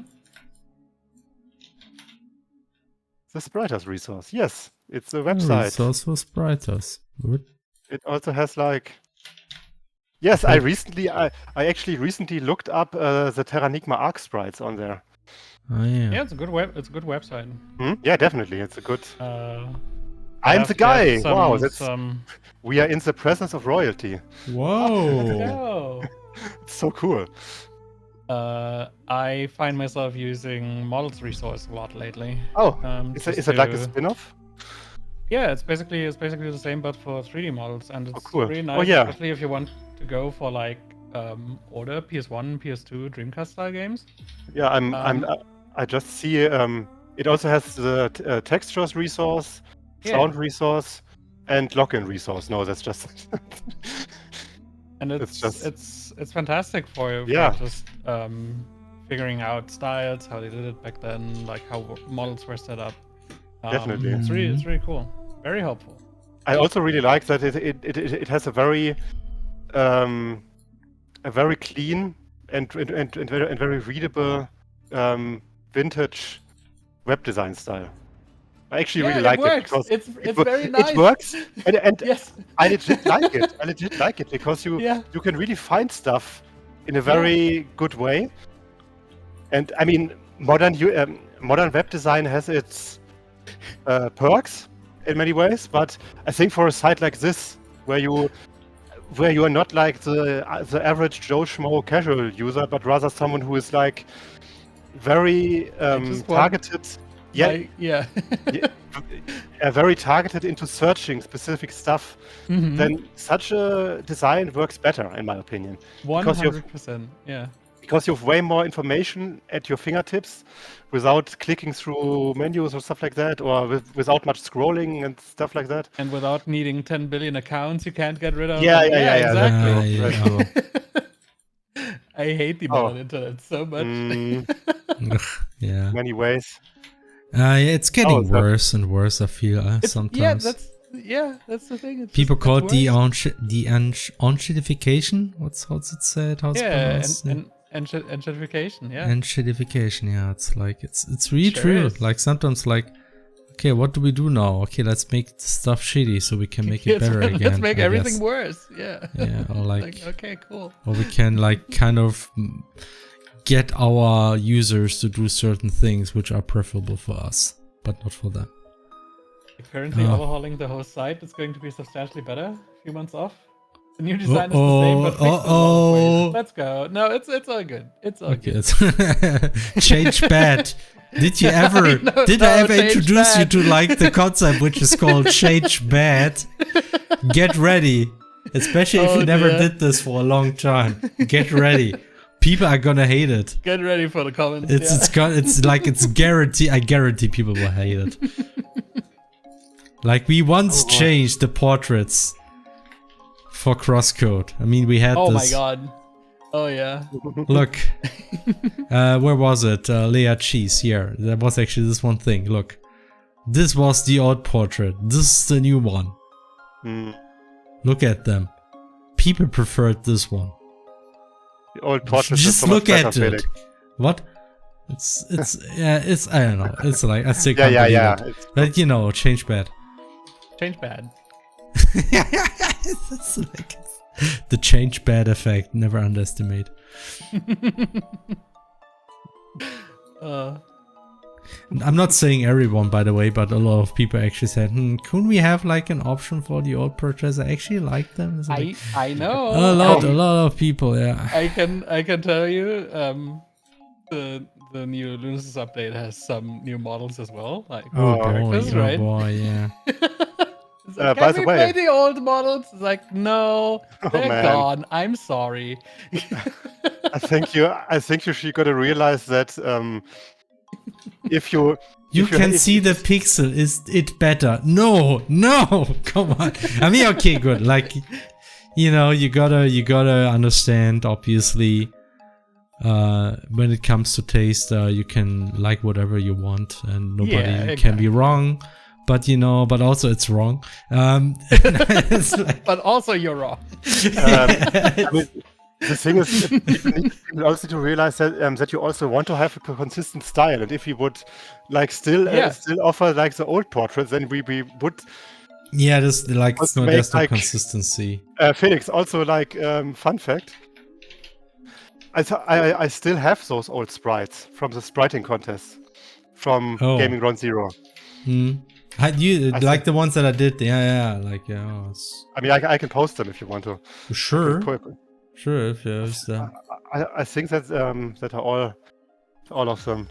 The Spriters resource. Yes, it's a website. Resource for Spriters. Good. It also has like. Yes, I actually recently looked up the Terranigma Arc sprites on there. Oh yeah. Yeah, it's a good website. Yeah, definitely. It's a good. I'm the guy. Wow, we are in the presence of royalty. Whoa. It's so cool. I find myself using models resource a lot lately. Oh, is it like a spin-off? Yeah, it's basically the same, but for 3D models, and it's cool. really nice, especially if you want to go for like older PS1, PS2, Dreamcast style games. Yeah, I just see it also has the textures resource, sound resource, and lock-in resource. No, that's just. And it's fantastic for just figuring out styles, how they did it back then, like how models were set up. Definitely. It's really cool. Very helpful. I also really like that it has a very clean and very readable vintage web design style. I actually really like it works. because It's very nice. It works, and Yes. I legit like it. I legit like it because you can really find stuff in a very good way. And I mean, modern web design has its perks in many ways, but I think for a site like this, where you are not like the average Joe Schmo casual user, but rather someone who is like very targeted. Very targeted into searching specific stuff. Then such a design works better, in my opinion. 100%. Because you have way more information at your fingertips without clicking through menus or stuff like that, or without much scrolling and stuff like that. And without needing 10 billion accounts you can't get rid of. Yeah, exactly. That's true. I hate the modern internet so much. Yeah. Many ways. It's getting worse and worse, I feel, sometimes. That's the thing. People call it the onshitification. How's it said? How's it pronounced? Enshitification, Enshitification, it's like, it's really true. Is. Like, sometimes, like, okay, what do we do now? Okay, let's make stuff shitty so we can make it better again. Let's make everything worse, Yeah, or like okay, cool. Or we can, like, kind of get our users to do certain things which are preferable for us, but not for them. Currently overhauling the whole site. It's going to be substantially better. A few months off. The new design is the same, but let's go. No, it's all good. It's all good. Change bad. Did you ever? Did I ever introduce you to like the concept which is called change bad? Get ready, especially if you never did this for a long time. Get ready. People are gonna hate it. Get ready for the comments. It's guarantee. I guarantee people will hate it. Like we once changed the portraits for crosscode. I mean, we had this. Oh my god. Oh yeah. Look. Where was it? Leia Cheese. Here. That was actually this one thing. Look. This was the old portrait. This is the new one. Look at them. People preferred this one. The old portrait. Just look at it. What? It's I don't know. It's like I still can't believe it. But you know, change bad. Change bad. It's like the change bad effect. Never underestimate. I'm not saying everyone, by the way, but a lot of people actually said, couldn't we have like an option for the old portraits? I actually like them. Like, I know. A lot of people, yeah. I can tell you, the new Lunasis update has some new models as well. Like characters, right? Oh boy, yeah. Like, can we play the old models? It's like, no, they're gone. I'm sorry. I think you gotta realize that if you can see the pixel, is it better? No, come on. I mean, okay, good. Like, you know, you gotta understand, obviously, when it comes to taste, you can like whatever you want and nobody can be wrong. But you know, but also it's wrong. It's like, but also you're wrong. I mean, the thing is, people also need to realize that that you also want to have a consistent style, and if we would like still offer like the old portraits, then we would. Yeah, there's like there's no consistency. Felix, also like fun fact. I still have those old sprites from the spriting contest from Gaming Ground Zero. You like the ones that I did? Yeah. Like I mean, I can post them if you want to. Sure. If I think that that are all of them.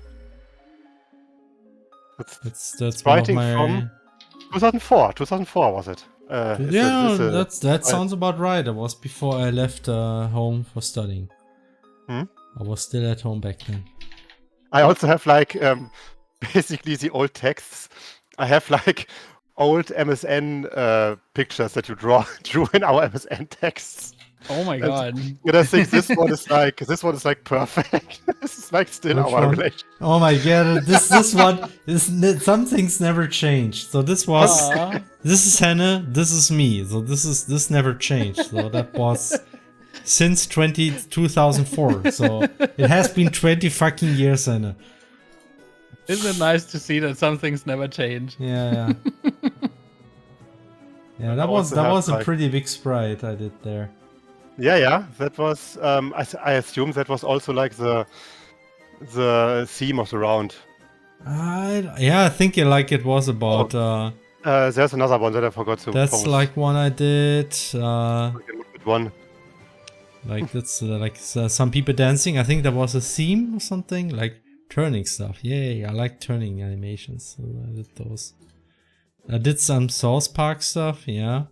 That's spriting from 2004. 2004 was it? That sounds about right. It was before I left home for studying. I was still at home back then. I also have like basically the old texts. I have like old MSN pictures that you drew in our MSN texts. Oh my god. And I think this one is like perfect. This is like still Which our one? relation. Oh my god, this one is some things never changed. So this was Aw. this is Hannah, this is me. So this never changed. So that was since 2004. So it has been 20 fucking years, Hannah. Isn't it nice to see that some things never change? Yeah. Yeah, that was a pretty big sprite I did there. Yeah. That was. I assume that was also like the theme of the round. I think it was about. There's another one that I forgot to. That's post. like one I did. One. Like that's some people dancing. I think there was a theme or something like turning stuff. Yay! I like turning animations, so I did those. I did some South Park stuff. Yeah.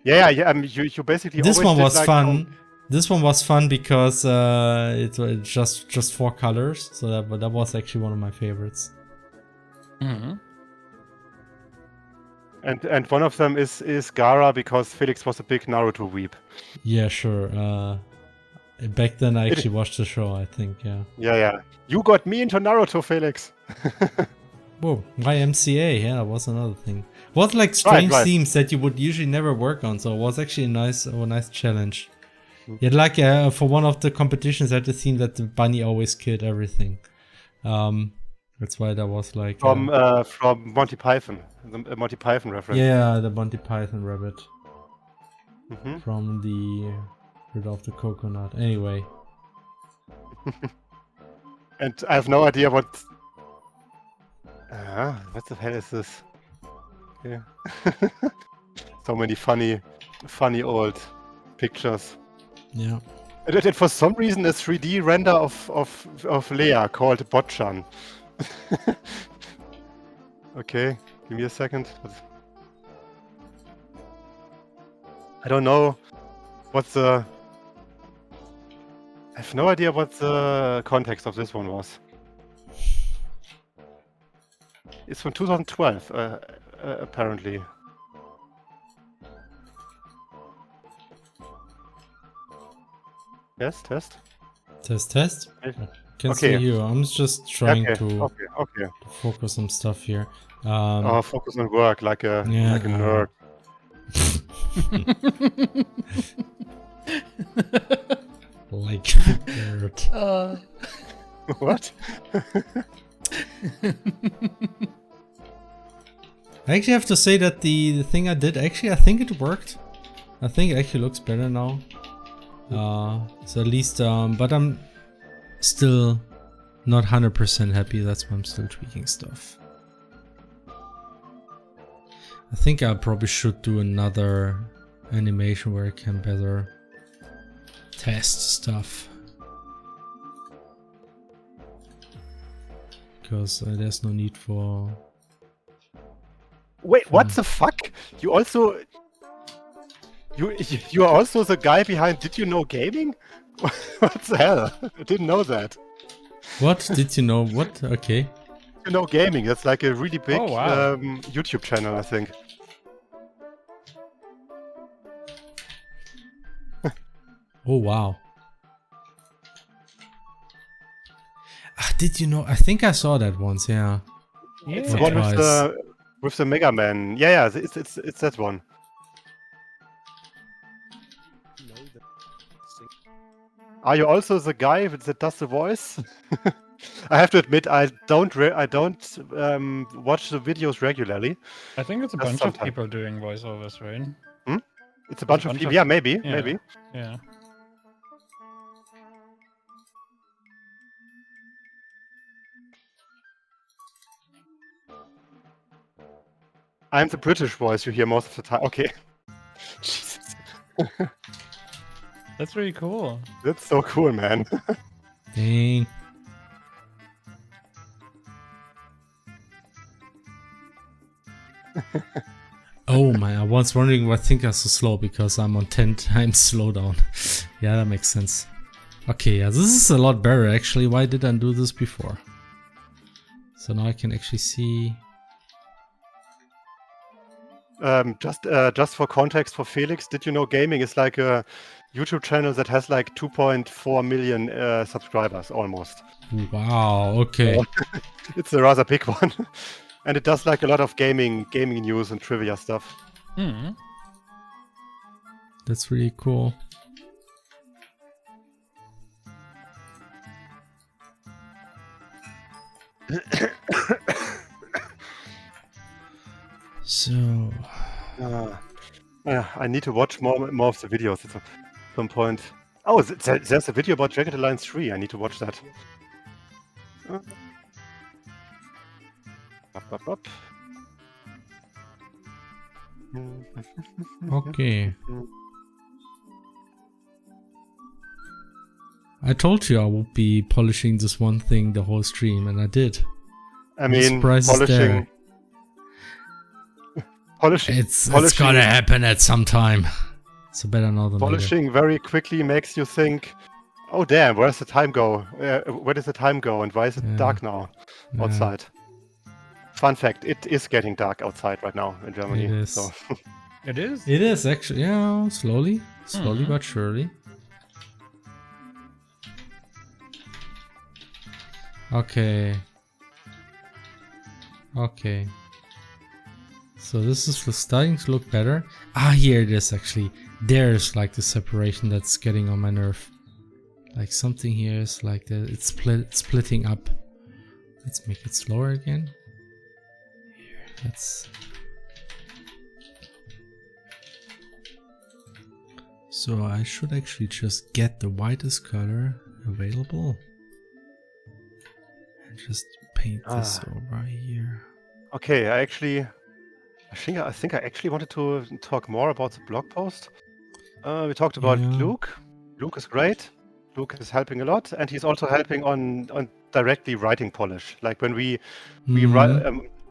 Yeah. You basically. This always one did was like, fun. This one was fun because it was just 4 colors. So that was actually one of my favorites. Mm-hmm. And one of them is Gaara because Felix was a big Naruto weep. Yeah, sure. Back then I actually watched the show. I think. Yeah. Yeah. You got me into Naruto, Felix. Whoa, YMCA, yeah, that was another thing. Was like strange Right. themes that you would usually never work on, so it was actually a nice challenge. Yeah, like for one of the competitions, I had the theme that the bunny always killed everything. That's why that was like From Monty Python, the Monty Python reference. yeah, the Monty Python rabbit Mhm. from the Rid of the Coconut. Anyway, And I have no idea what the hell is this? Yeah. So many funny old pictures. yeah. And for some reason, a 3D render of Leia called Botchan. Okay, give me a second. I don't know what the. I have no idea what the context of this one was. It's from 2012, apparently. Yes, test. Test. Can Okay. see you. I'm just trying to Okay. focus some stuff here. Focus on work like a nerd. Like nerd. What? I actually have to say that the thing I did, actually, I think it worked. I think it actually looks better now. So at least, but I'm still not 100% happy. That's why I'm still tweaking stuff. I think I probably should do another animation where I can better test stuff. Because there's no need for... Wait, what the fuck? You also... You are also the guy behind Did You Know Gaming? What the hell? I didn't know that. What? Did you know what? Okay. Did You Know Gaming, that's like a really big Oh, wow. YouTube channel, I think. Oh wow. Did you know? I think I saw that once, yeah. It's the Yeah. one with the Mega Man. Yeah, it's that one. Are you also the guy that does the voice? I have to admit, I don't watch the videos regularly. I think it's a Just bunch sometime. of people doing voiceovers, right? It's a bunch of people. Yeah, maybe. Yeah. I'm the British voice you hear most of the time. Okay. Jesus. That's really cool. That's so cool, man. Dang. Oh my, I was wondering why I think I'm so slow because I'm on 10 times slowdown. Yeah, that makes sense. Okay, yeah, this is a lot better actually. Why did I do this before? So now I can actually see. Just for context for Felix, did you know gaming is like a YouTube channel that has like 2.4 million subscribers almost. Wow, okay. So, it's a rather big one. And it does like a lot of gaming news and trivia stuff. Hmm. That's really cool. So... I need to watch more of the videos at some point. Oh, there's a video about Jagged Alliance 3. I need to watch that. Up. Okay. I told you I would be polishing this one thing the whole stream, and I did. I mean, polishing. Polishing. It's gotta happen at some time. So better now than polishing later. very quickly makes you think, oh damn, where's the time go? Where does the time go, and why is it dark now outside? Fun fact, it is getting dark outside right now in Germany. It is. So. It is? It is actually, yeah, slowly but surely. Okay. Okay. So this is starting to look better. Ah, here it is actually. There's like the separation that's getting on my nerve. Like something here is like it's splitting up. Let's make it slower again. Here, let's. So I should actually just get the whitest color available and just paint this over here. Okay, I think I actually wanted to talk more about the blog post. We talked about Luke. Luke is great. Luke is helping a lot, and he's also helping on directly writing polish. Like when we write,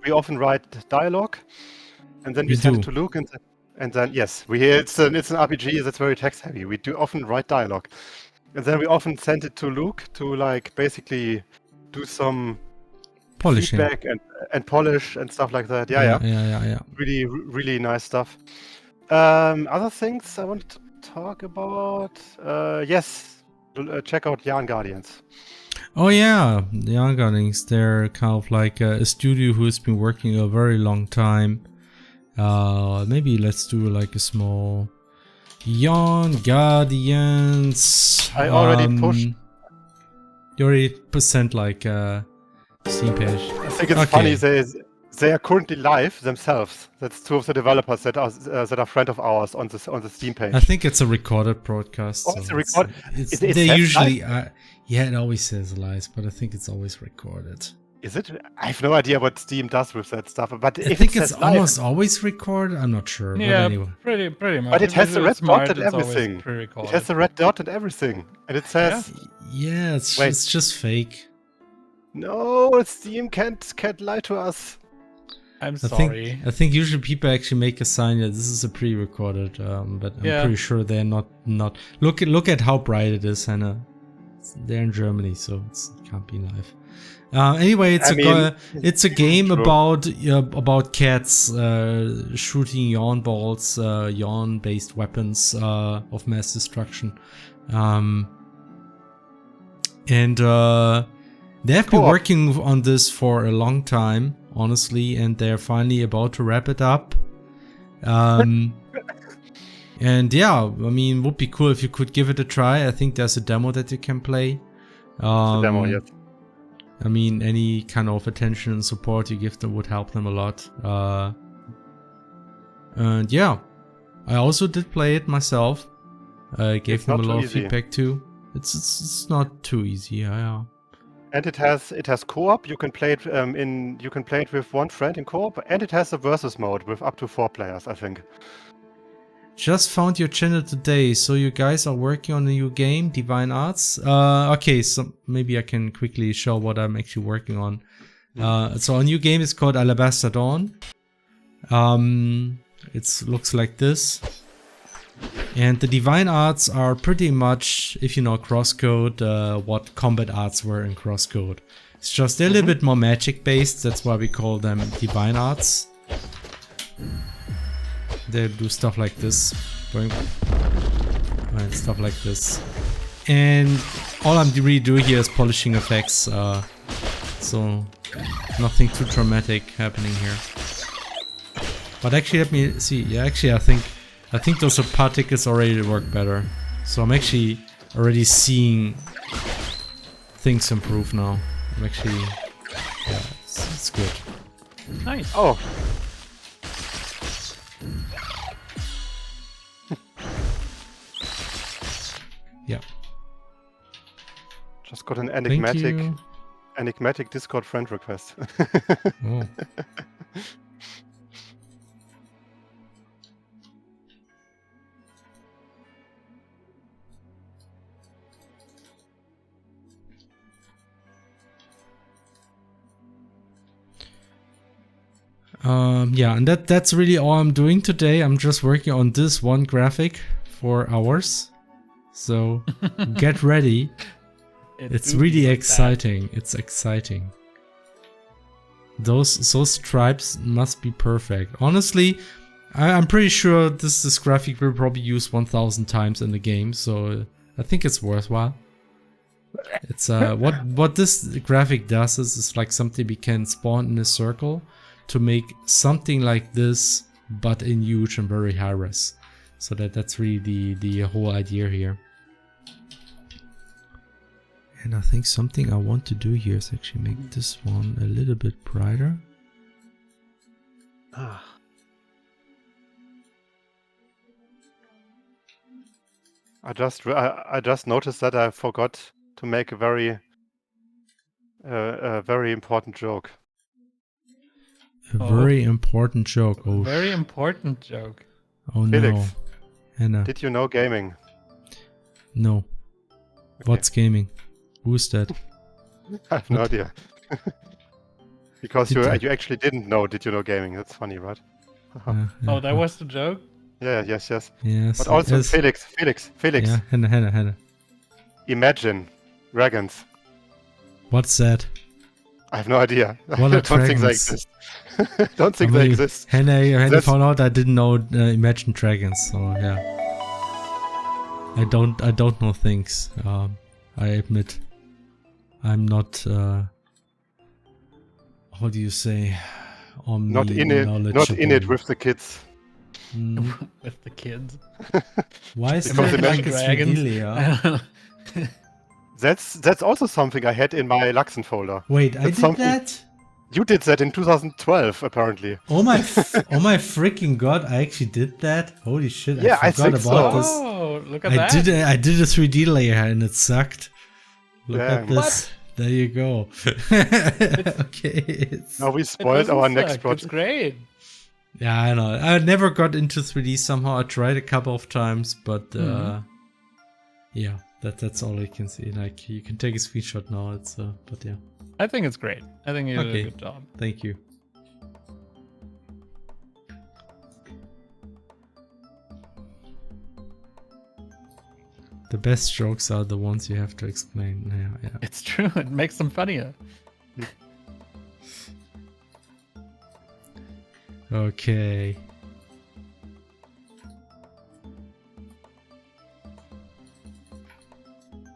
we often write dialogue, and then we send it to Luke, and then yes, it's an RPG that's very text heavy. We do often write dialogue, and then we often send it to Luke to like basically do some polishing, feedback and polish and stuff like that. Yeah. Really, really nice stuff. Other things I wanted to talk about. Yes, check out Yarn Guardians. Oh yeah, the Yarn Guardians. They're kind of like a studio who's been working a very long time. Maybe let's do like a small Yarn Guardians. I already pushed. You already sent like Steam page. I think it's funny. They are currently live themselves. That's two of the developers that are friend of ours on the Steam page. I think it's a recorded broadcast. Oh, it's a record. They usually, yeah, it always says live, but I think it's always recorded. Is it? I have no idea what Steam does with that stuff. But I think it's almost always recorded. I'm not sure. Yeah, but anyway. pretty much. But it has the red dot and it's everything. It has the red dot and everything, and it says. Yeah, it's just fake. No, Steam can't lie to us. I'm sorry. I think usually people actually make a sign that this is a pre-recorded, but I'm pretty sure they're not. Look at how bright it is, Hannah. They're in Germany, so it can't be live. Anyway, it's a game about cats shooting yawn balls, yawn-based weapons of mass destruction, and they have been working on this for a long time, honestly, and they're finally about to wrap it up. And yeah, I mean, it would be cool if you could give it a try. I think there's a demo that you can play. The demo, yes. I mean, any kind of attention and support you give them would help them a lot. And yeah, I also did play it myself. I gave them a lot of feedback too. It's not too easy, yeah. And it has co-op. You can play it you can play it with one friend in co-op, and it has a versus mode with up to 4 players, I think. Just found your channel today, so you guys are working on a new game, Divine Arts. Okay, so maybe I can quickly show what I'm actually working on. So a new game is called Alabaster Dawn. It looks like this. And the Divine Arts are pretty much, if you know Crosscode, what combat arts were in Crosscode. It's just a little bit more magic based, that's why we call them Divine Arts. they do stuff like this. Boing. And stuff like this. And all I'm really doing here is polishing effects. So nothing too dramatic happening here. But actually, let me see. Yeah, actually, I think those particles already work better. So I'm actually already seeing things improve now. I'm actually, yeah, it's good. Nice. Oh. Yeah. Just got an Thank you. enigmatic Discord friend request. Oh. Yeah, and that's really all I'm doing today. I'm just working on this one graphic for hours. So get ready. It's really exciting. It's exciting. Those stripes must be perfect. Honestly, I'm pretty sure this graphic will probably use 1,000 times in the game, so I think it's worthwhile. It's what this graphic does is like something we can spawn in a circle to make something like this, but in huge and very high res. So that's really the whole idea here. And I think something I want to do here is actually make this one a little bit brighter. I just noticed that I forgot to make a very important joke. A very important joke. Oh, very important joke. Oh Felix, no, Hannah. did you know gaming? No. Okay. What's gaming? Who's that? I have no What? idea. Because Did I- you actually didn't know. Did you know gaming? That's funny, right? Oh, that was the joke? Yeah. Yes. Yes. But also, yes. Felix. Yeah, Hannah. Imagine dragons. What's that? I have no idea. What I are don't think they dragons? exist. Don't think they exist. Hannah That's- found out I didn't know Imagine Dragons, so yeah. I don't know things. I admit. I'm not how do you say, Not in it with the kids. Mm. With the kids. Why is Because that like Imagine it's Dragons. Fidelia? That's also something I had in my Luxen folder. Wait, I That's did something- that? You did that in 2012, apparently. Oh my freaking god! I actually did that. Holy shit! Yeah, I I forgot think about so. this. Oh, look at I that. did a 3D layer and it sucked. Look Yeah. at this. There you go. Okay. Now we It spoiled doesn't our next suck. It's project. great. Yeah, I know. I never got into 3D somehow. I tried a couple of times, but yeah, that's all I can see. Like you can take a screenshot now. It's but yeah. I think it's great. I think you did Okay. a good job. Thank you. The best jokes are the ones you have to explain. Yeah. It's true. It makes them funnier. Okay.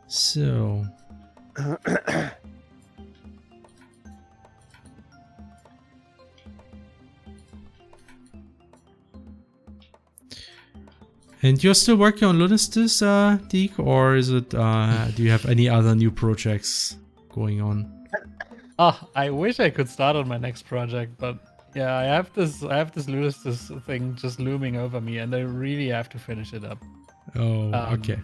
So. And you're still working on Lunistis, Deke, or is it? Do you have any other new projects going on? I wish I could start on my next project, but yeah, I have this Lunis thing just looming over me, and I really have to finish it up. Oh, okay.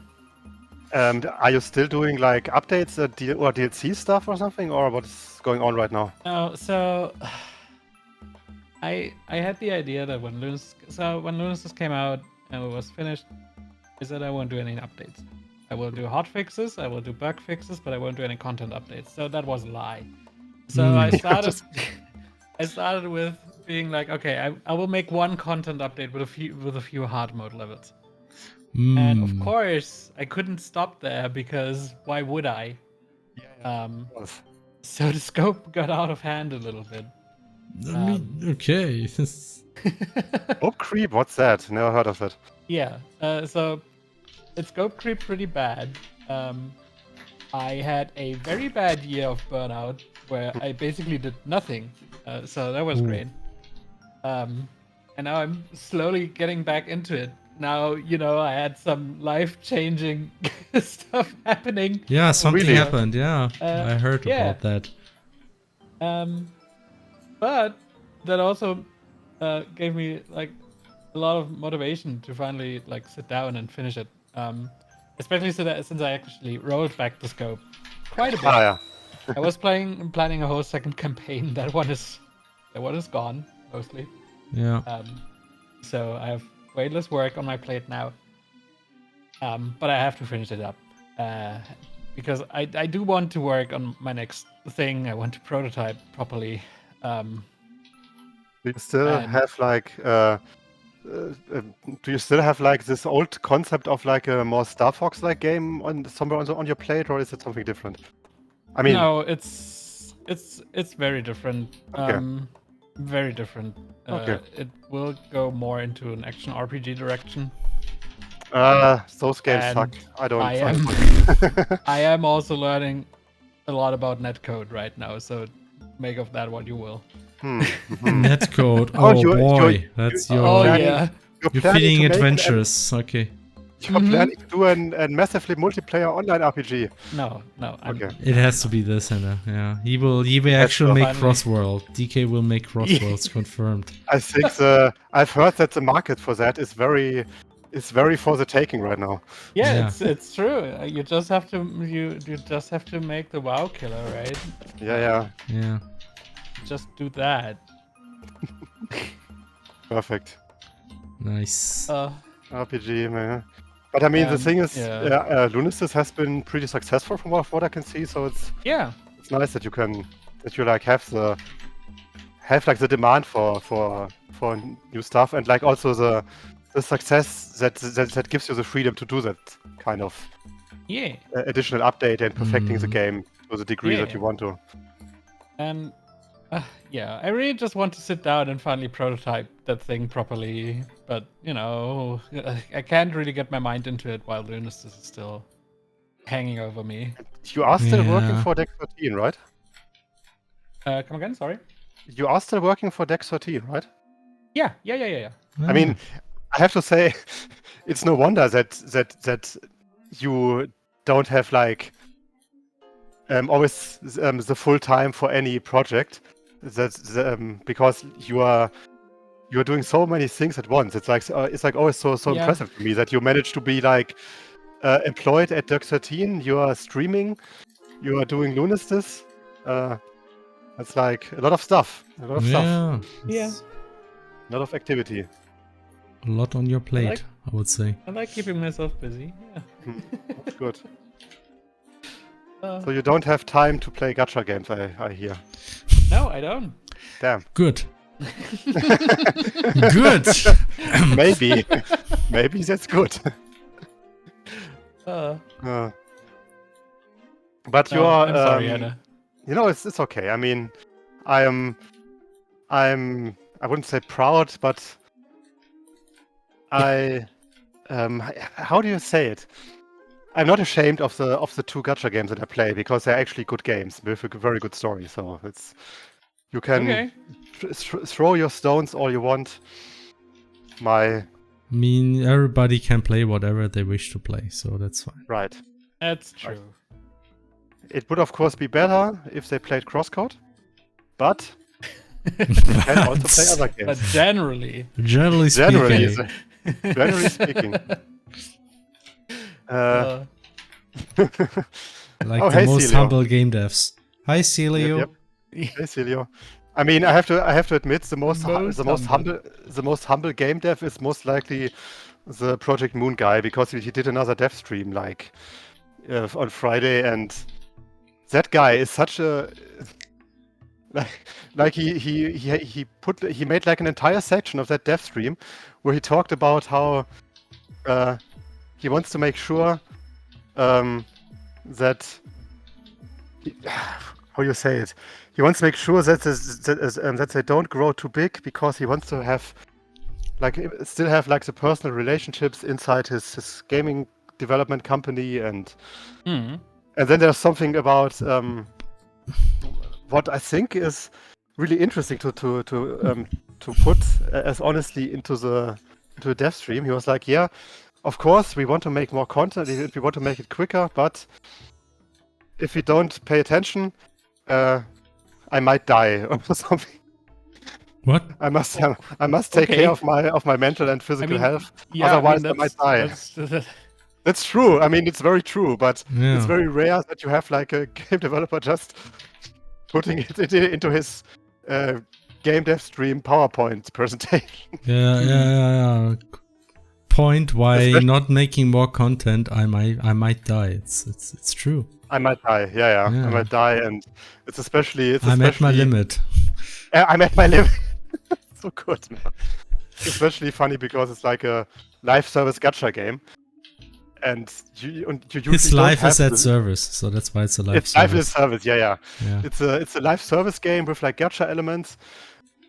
And are you still doing like updates or DLC stuff or something, or what's going on right now? So I had the idea that when Lunis came out and it was finished, I said I won't do any updates. I will do hot fixes, I will do bug fixes, but I won't do any content updates. So that was a lie. So I started I started with being like, okay, I will make one content update with a few hard mode levels. And of course, I couldn't stop there because why would I? So the scope got out of hand a little bit. I mean, okay. Scope creep? What's that? Never heard of it. Yeah, so it's scope creep pretty bad. I had a very bad year of burnout where I basically did nothing, so that was great. And now I'm slowly getting back into it. Now, I had some life-changing stuff happening. Yeah, something Really? happened. Yeah, I heard yeah. about that. But that also gave me like a lot of motivation to finally like sit down and finish it. Especially since I actually rolled back the scope quite a bit. Yeah. I was planning a whole second campaign. That one is gone mostly. Yeah. So I have way less work on my plate now. But I have to finish it up because I do want to work on my next thing. I want to prototype properly. Do you still have like? Do you still have like this old concept of like a more Star Fox-like game somewhere on your plate, or is it something different? I mean, no, it's very different. Okay. Very different. Okay. It will go more into an action RPG direction. Those games And suck. I don't. I am also learning a lot about netcode right now, so make of that what you will. Netcode. Oh, Oh you're- boy, that's your. Oh planning- yeah. You're planning feeding to make adventures. Okay. You're planning to do a massively multiplayer online RPG. No. Okay. It has to be this, Anna. Yeah. He will actually so make funny. Crossworld. DK will make Crossworlds confirmed. I think I've heard that the market for that is very for the taking right now. Yeah, Yeah. it's true. You just have to make the WoW killer, right? Yeah. Yeah. Just do that. Perfect. Nice. RPG, man. But I mean, the thing is, yeah. Lunasis has been pretty successful from what I can see. So it's nice that you like have the demand for new stuff, and like also the success that gives you the freedom to do that kind of additional update and perfecting the game to the degree that you want to. And I really just want to sit down and finally prototype that thing properly. But I can't really get my mind into it while Lunasis is still hanging over me. You are still working Yeah. for Deck 13, right? Come again? Sorry. You are still working for Deck 13, right? Yeah. I mean, I have to say, it's no wonder that you don't have like always the full time for any project. That's because you are doing so many things at once. It's like always so impressive to me that you manage to be like employed at Deck 13. You are streaming. You are doing Lunasis. That's like a lot of stuff. A lot of stuff. Yeah. It's A lot of activity. a lot on your plate, I would say. I like keeping myself busy. Yeah. That's good. So you don't have time to play gacha games, I hear. No, I don't. Damn. Good. Good. Maybe that's good. But you are. I'm sorry, Anna. It's okay. I mean, I wouldn't say proud, but how do you say it? I'm not ashamed of the two gacha games that I play because they're actually good games with a very good story. So you can throw your stones all you want. I mean, everybody can play whatever they wish to play, so that's fine. Right. That's true. It would of course be better if they played Crosscode, but they can also play other games. But generally speaking. Generally speaking. Like Oh, the hey, most Celio. humble game devs. Hi, Celio. Yep. Hey, Celio. I mean, I have to admit, the most humble game dev is most likely the Project Moon guy, because he did another dev stream like on Friday, and that guy is such a like he made like an entire section of that dev stream where he talked about how he wants to make sure that how you say it. He wants to make sure that that they don't grow too big because he wants to have still have like the personal relationships inside his gaming development company and then there's something about what I think is really interesting to put as honestly into a dev stream. He was like, yeah, of course we want to make more content, we want to make it quicker, but if we don't pay attention, I might die or something. What? I must take care of my mental and physical health. Yeah, Otherwise, I might die. That's true. I mean, it's very true, but it's very rare that you have like a game developer just putting it into his game dev stream PowerPoint presentation. Yeah. Point why not making more content, I might die. It's true. I might die. Yeah. I might die, and I'm at my limit. I'm at my limit. So good, man. It's especially funny because it's like a live service gacha game, and you usually his life is at service, so that's why it's a live service. Life is service. Yeah. It's a live service game with like gacha elements,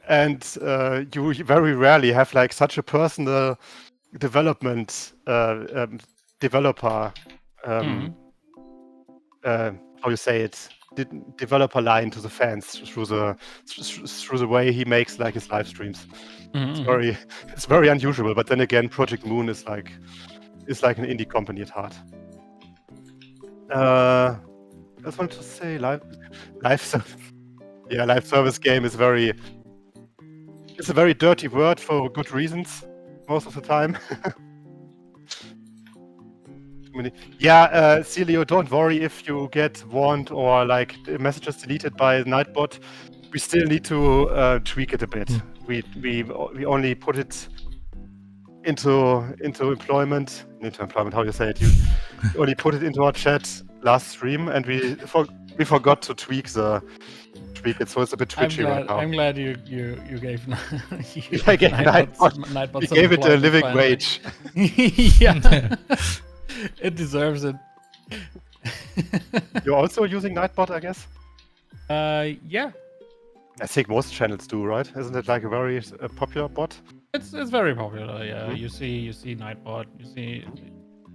and you very rarely have like such a personal development developer. How you say it? Developer line to the fans through the way he makes like his live streams. It's very unusual. But then again, Project Moon is like an indie company at heart. I just wanted to say live service. Yeah, live service game is it's a very dirty word for good reasons most of the time. Yeah, Celio, don't worry if you get warned or like messages deleted by Nightbot. We still need to tweak it a bit. We only put it into employment. How you say it? You only put it into our chat last stream, and we forgot to tweak it, so it's a bit twitchy right now. I'm glad you gave Nightbot. You gave it a living wage. Yeah. It deserves it. You're also using Nightbot, I guess? Yeah. I think most channels do, right? Isn't it like a very popular bot? It's very popular, yeah. You see Nightbot,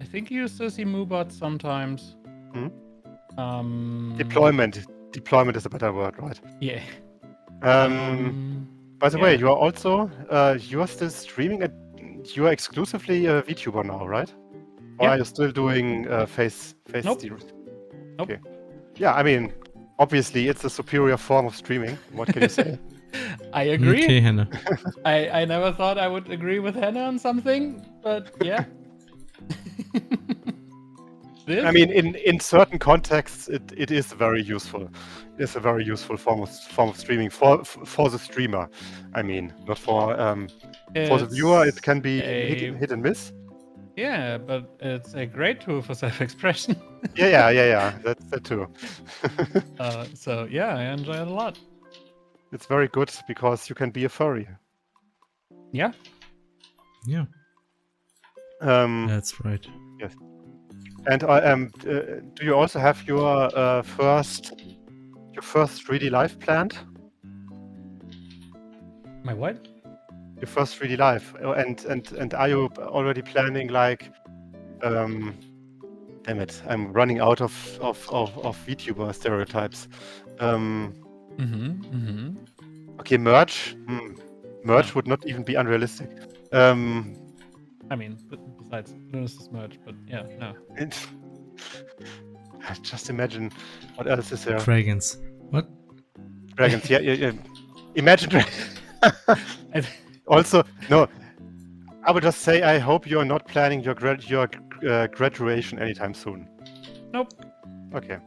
I think you still see Moobot sometimes. Deployment is a better word, right? Yeah. By the way, you are also you are still streaming you are exclusively a VTuber now, right? Or are you still doing face Nope. steers? Nope. Okay. Yeah, I mean, obviously it's a superior form of streaming. What can you say? I agree. Okay, Hannah. I never thought I would agree with Hannah on something, but yeah. I mean, in certain contexts, it is very useful. It's a very useful form of streaming for the streamer. I mean, not for the viewer. It can be hit and miss. Yeah, but it's a great tool for self-expression. Yeah. That's that too. So yeah, I enjoy it a lot. It's very good because you can be a furry. Yeah. Yeah. That's right. Yes. And do you also have your first 3D live planned? My what? Your first 3D live, and are you already planning like? Damn it! I'm running out of VTuber stereotypes. Okay, merch. Merch would not even be unrealistic. I mean, besides Lunas' merch, but yeah, no. Just imagine what else is there. Dragons. What? Dragons. Yeah. Imagine. Also, no. I would just say I hope you're not planning your graduation anytime soon. Nope. Okay.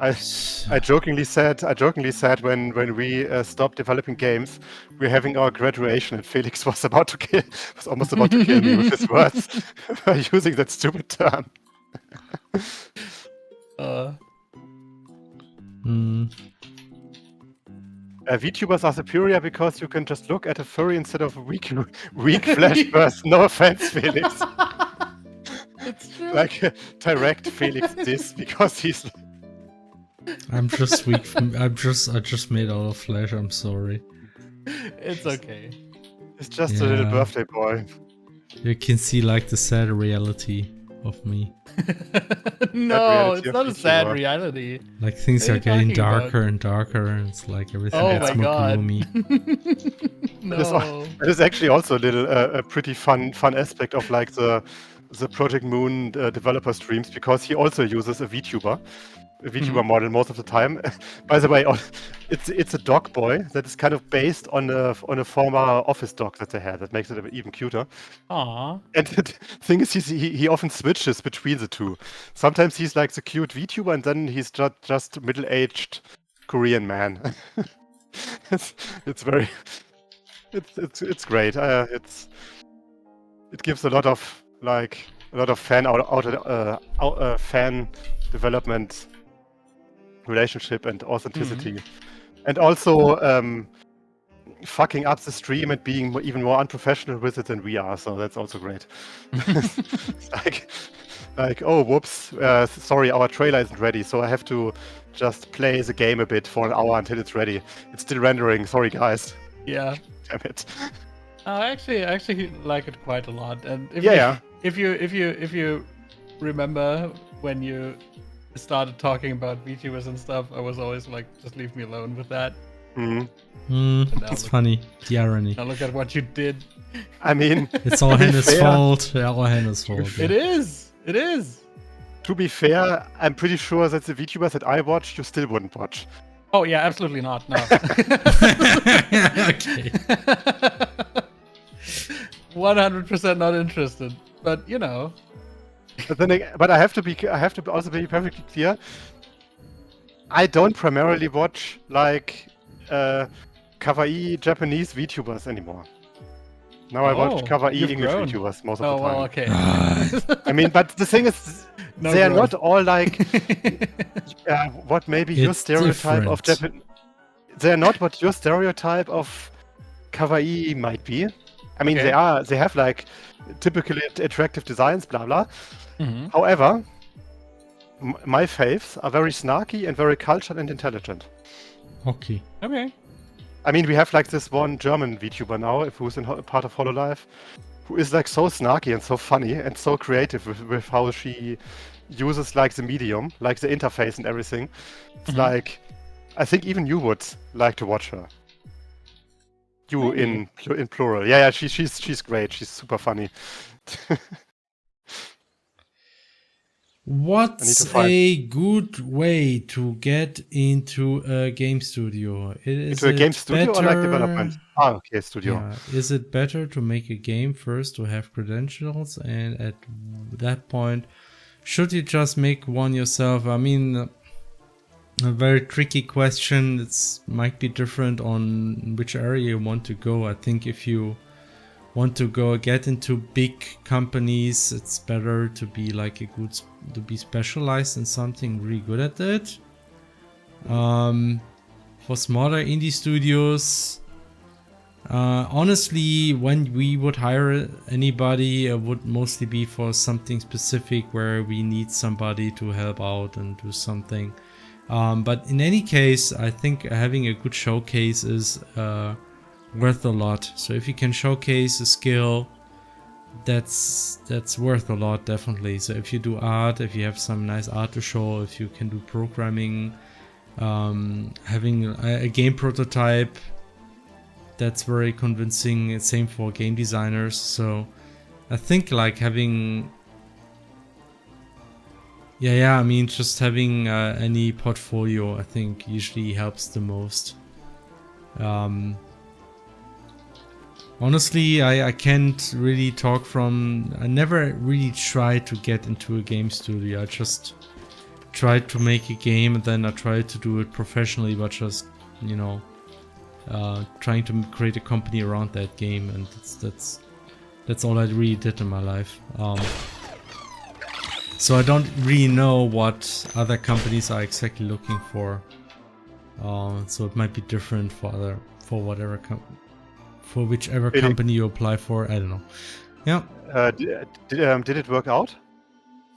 I jokingly said when we stopped developing games, we're having our graduation, and Felix was almost about to kill me with his words by using that stupid term. VTubers are superior because you can just look at a furry instead of a weak flesh person. No offense, Felix. It's true. like direct Felix this because he's. I'm just weak. I just made out of flesh. I'm sorry. It's okay. He's just a little Yeah. birthday boy. You can see like the sad reality of me. No, reality it's of not a sad VTuber. reality. Like things What are are you getting talking about? darker and darker, and it's like everything Oh gets my more god. gloomy. No. That is actually also a little a pretty fun aspect of like the Project Moon developer streams, because he also uses a VTuber model most of the time. By the way, it's a dog boy that is kind of based on a former office dog that they had. That makes it even cuter. Aw. And the thing is, he often switches between the two. Sometimes he's like the cute VTuber, and then he's just middle-aged Korean man. it's very it's great. It gives a lot of fan development relationship and authenticity, and also fucking up the stream and being even more unprofessional with it than we are. So that's also great. like oh whoops, sorry, our trailer isn't ready, so I have to just play the game a bit for an hour until it's ready. It's still rendering. Sorry guys. Yeah. Damn it. I actually like it quite a lot. And if you remember when you started talking about VTubers and stuff, I was always like, just leave me alone with that. It's funny, the irony. Now look at what you did. I mean, It's all Hannah's fault. Yeah, all Hannah's fault. It is. It is. to be fair, I'm pretty sure that the VTubers that I watch, you still wouldn't watch. Oh yeah, absolutely not. No. Okay. 100% not interested. But you know. But then, I have to also be perfectly clear. I don't primarily watch like kawaii Japanese VTubers anymore. Now I watch kawaii you've English grown. VTubers most of Oh the time. well, okay. I mean, but the thing is, No they are growth. not all like what maybe your It's stereotype of different. Japan. They are not what your stereotype of kawaii might be. I mean, Okay. they have like typically attractive designs, blah blah. Mhm. However, my faves are very snarky and very cultured and intelligent. Okay. Okay. I mean, we have like this one German VTuber now, who's in part of Hololive, who is like so snarky and so funny and so creative with how she uses like the medium, like the interface and everything. It's like, I think even you would like to watch her. You in plural. Yeah, she's great. She's super funny. What's a good way to get into a game studio? Into a game studio or like development? Ah, okay, studio. Yeah. Is it better to make a game first to have credentials, and at that point, should you just make one yourself? I mean, a very tricky question. It might be different on which area you want to go. I think if you want to get into big companies, it's better to be like to be specialized in something really good at it. For smaller indie studios, honestly, when we would hire anybody, it would mostly be for something specific where we need somebody to help out and do something. But in any case, I think having a good showcase is worth a lot. So if you can showcase a skill, that's worth a lot, definitely. So if you do art, if you have some nice art to show, if you can do programming, having a game prototype, that's very convincing. Same for game designers. So I think like having I mean, just having any portfolio, I think usually helps the most. Honestly, I can't really talk from... I never really tried to get into a game studio. I just tried to make a game, and then I tried to do it professionally, but just, you know, trying to create a company around that game, and that's all I really did in my life. So I don't really know what other companies are exactly looking for. So it might be different for whichever company you apply for. I don't know. Yeah. Did it work out?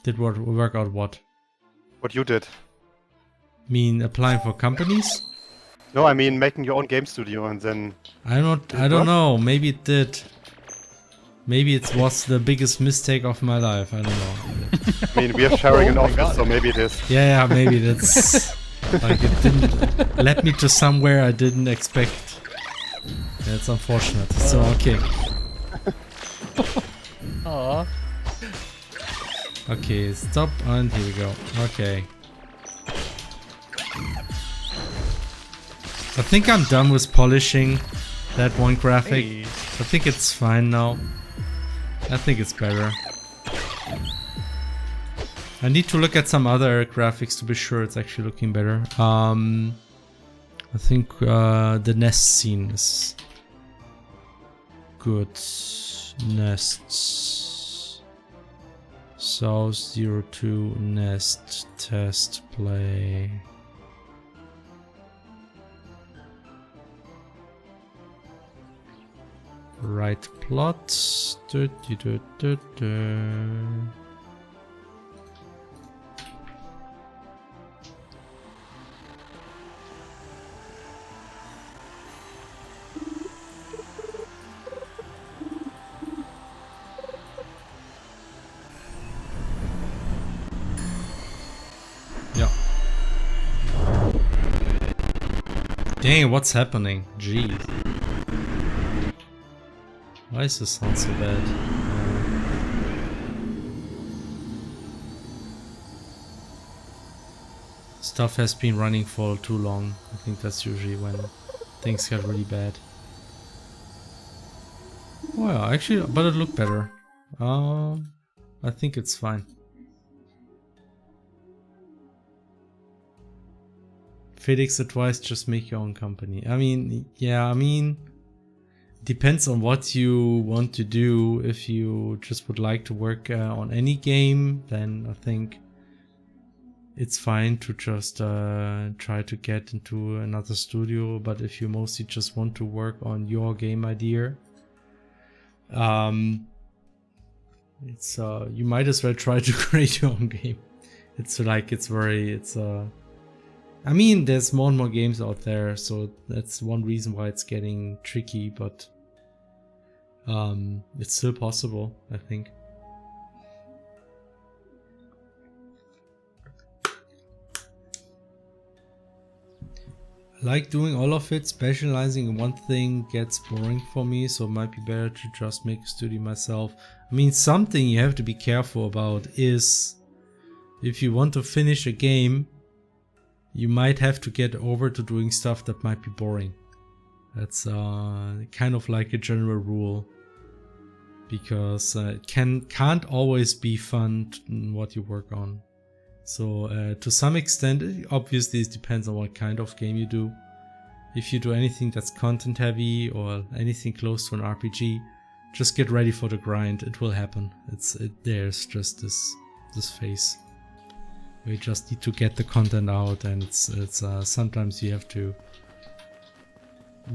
Did work out what? What you did? Mean applying for companies? No, I mean making your own game studio and then... I don't know. Maybe it did. Maybe it was the biggest mistake of my life. I don't know. I mean, we are sharing an office, so maybe it is. Yeah, maybe that's... like, it didn't... led me to somewhere I didn't expect. That's unfortunate. So, okay. Aww. Okay, stop, and here we go. Okay. I think I'm done with polishing that one graphic. Hey. I think it's fine now. I think it's better. I need to look at some other graphics to be sure it's actually looking better. I think the nest scene is good. Nests. South 02 nest test play. Right plot. Yeah. Dang, what's happening? Jeez. Why does this sound so bad? Stuff has been running for too long. I think that's usually when things get really bad. Well, actually, but it looked better. I think it's fine. Felix advised just make your own company. I mean, yeah, I mean... depends on what you want to do. If you just would like to work on any game, then I think it's fine to just try to get into another studio. But if you mostly just want to work on your game idea, it's you might as well try to create your own game. It's like I mean, there's more and more games out there, so that's one reason why it's getting tricky, but it's still possible, I think. I like doing all of it. Specializing in one thing gets boring for me, so it might be better to just make a studio myself. I mean, something you have to be careful about is if you want to finish a game, you might have to get over to doing stuff that might be boring. That's kind of like a general rule, because it can't always be fun what you work on. So to some extent, obviously it depends on what kind of game you do. If you do anything that's content heavy or anything close to an RPG, just get ready for the grind. It will happen. There's just this phase. We just need to get the content out, and it's sometimes you have to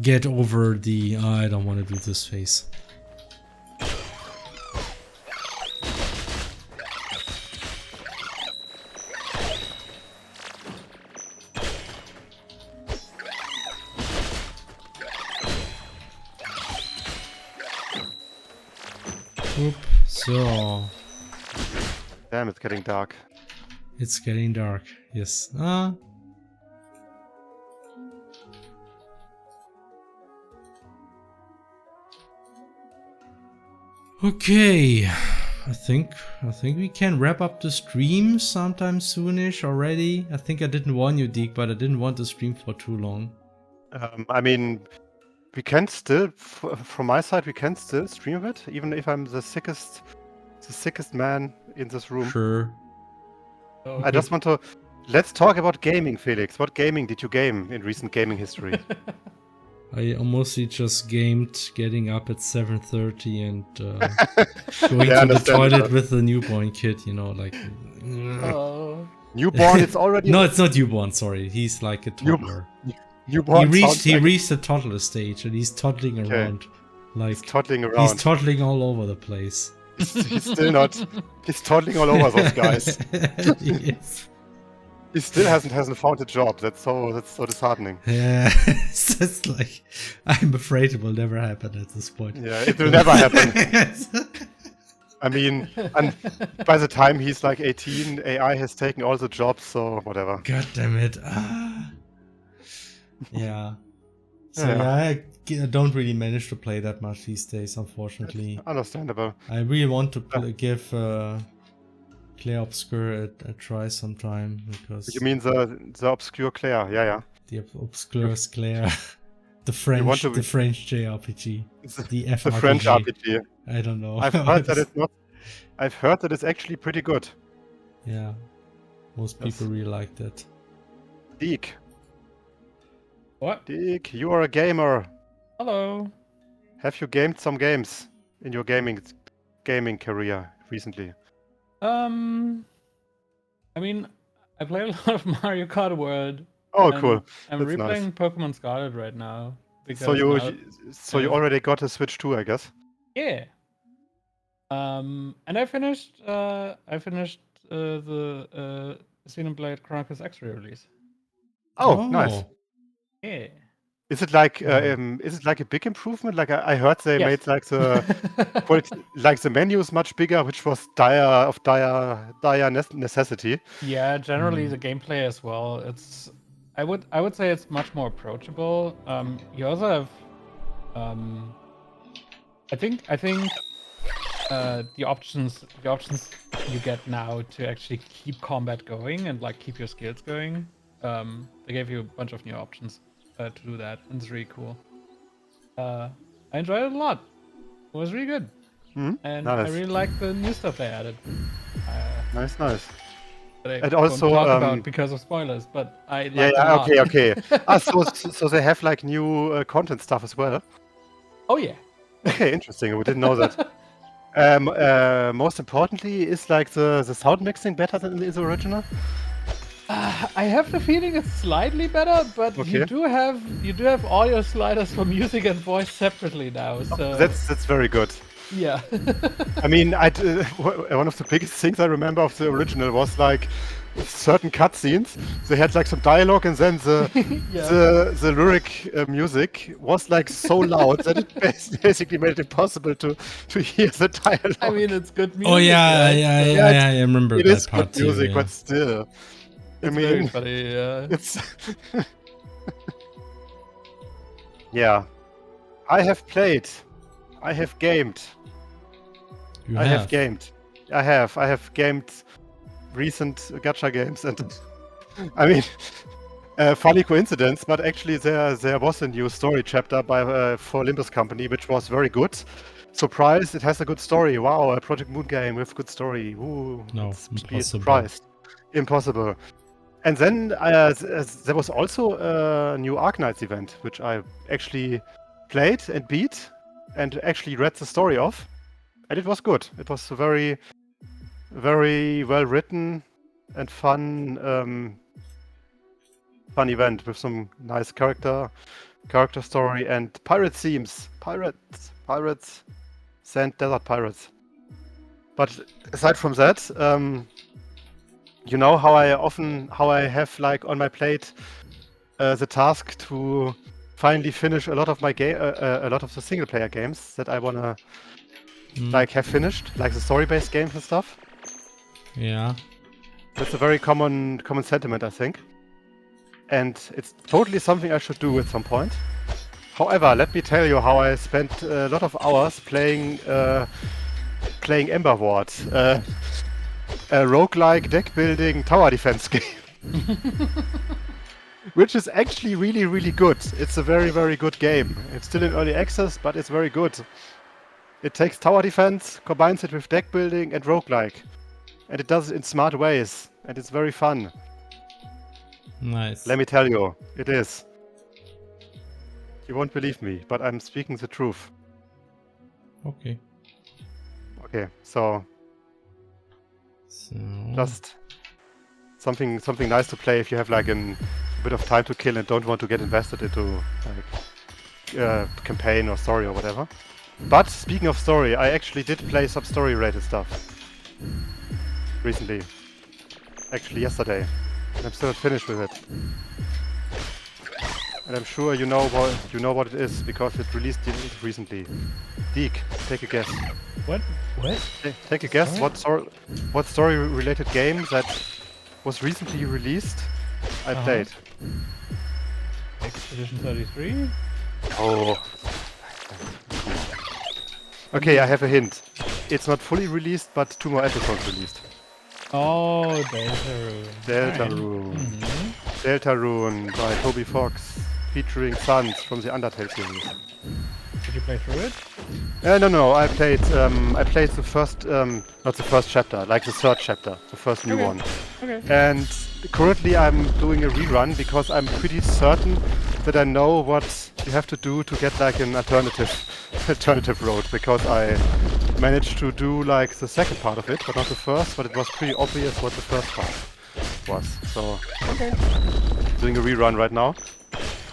get over the I don't want to do this phase. Oop, so Damn, it's getting dark. it's getting dark. Yes. Okay. I think we can wrap up the stream sometime soonish already. I think I didn't warn you, Deke, but I didn't want to stream for too long. I mean, we can still, from my side, we can still stream a bit, even if I'm the sickest man in this room. Sure. Okay. I just want to... Let's talk about gaming, Felix. What gaming did you game in recent gaming history? I mostly just gamed getting up at 7:30 and going Yeah, to the toilet that. with the newborn kid, you know, like... Oh. Newborn, it's already... No, it's not newborn, sorry. He's like a toddler. Newborn He reached the toddler stage and he's toddling around. Like He's toddling around. He's toddling all over the place. He's still not. He's toddling all over those guys. Yes. He still hasn't found a job. That's so disheartening. Yeah, it's just like I'm afraid it will never happen at this point. Yeah, it will never happen. Yes. I mean, and by the time he's like 18, AI has taken all the jobs, so whatever. God damn it. Ah. Yeah. So Yeah. I don't really manage to play that much these days, unfortunately. Understandable. I really want to give Claire Obscure a try sometime because You mean the obscure Claire? Yeah. the Obscure Claire, the want to French JRPG, the FRPG. The French RPG. I don't know. I've heard that it's not. I've heard that it's actually pretty good. Yeah, most people really like that. Deke. What? Deke, you are a gamer. Hello. Have you gamed some games in your gaming career recently? I mean, I play a lot of Mario Kart World. Oh, and cool. I'm That's nice. replaying Pokemon Scarlet right now. So you already got a Switch too, I guess. Yeah. And I finished the Xenoblade Chronicles X release. Oh, nice. Yeah. Is it like a big improvement? Like I heard they Yes. made like the menu is much bigger, which was dire necessity. Yeah, generally the gameplay as well. I would say it's much more approachable. You also have I think the options you get now to actually keep combat going and like keep your skills going. They gave you a bunch of new options to do that, and it's really cool. I enjoyed it a lot. It was really good, and Nice. I really like the new stuff they added. Nice. That I And won't also, talk about because of spoilers, but I like Yeah, them a lot. okay. So they have like new content stuff as well. Oh yeah. Okay, interesting. We didn't know that. Most importantly, is like the sound mixing better than the original? I have the feeling it's slightly better, but you Okay. do have audio sliders for music and voice separately now. So That's very good. yeah. I mean, one of the biggest things I remember of the original was like certain cutscenes. They had like some dialogue, and then Yeah. the lyric music was like so loud that it basically made it impossible to hear the dialogue. I mean, it's good music. Oh yeah, right? yeah, I remember It that is part good music, too. but still, It's I very mean, funny. Yeah. it's yeah. I have played. I have gamed. I have gamed. I have gamed recent gacha games, and I mean, funny coincidence, but actually there was a new story chapter for Olympus Company, which was very good. Surprise! It has a good story. Wow, a Project Moon game with good story. Ooh, No, it's to be impossible. surprised. Impossible. And then there was also a new Arknights event, which I actually played and beat, and actually read the story of, and it was good. It was a very, very well written and fun event with some nice character story and pirate themes. Pirates, sand desert pirates. But aside from that, you know how I have like on my plate the task to finally finish a lot of my a lot of the single player games that I wanna like have finished, like the story-based games and stuff. Yeah. That's a very common sentiment, I think, and it's totally something I should do at some point. However, let me tell you how I spent a lot of hours playing Ember Ward, a roguelike deck building tower defense game. Which is actually really, really good. It's a very, very good game. It's still in early access, but it's very good. It takes tower defense, combines it with deck building and roguelike. And it does it in smart ways. And it's very fun. Nice. Let me tell you, it is. You won't believe me, but I'm speaking the truth. Okay. Okay, so just something nice to play if you have like a bit of time to kill and don't want to get invested into like campaign or story or whatever. But speaking of story, I actually did play some story-related stuff recently. Actually, yesterday. And I'm still finished with it. And I'm sure you know what it is because it released recently. Deke, take a guess. What? Take a guess. Sorry? What story-related game that was recently released I played? Expedition 33? Oh. Okay, I have a hint. It's not fully released, but 2 more episodes released. Oh, Deltarune. Deltarune. Deltarune by Toby Fox, featuring Sans from the Undertale series. Did you play through it? No. I played the first, not the first chapter, like the third chapter, the first new one. Okay. And currently I'm doing a rerun because I'm pretty certain that I know what you have to do to get like an alternative road, because I managed to do like the second part of it, but not the first, but it was pretty obvious what the first part was. So doing a rerun right now.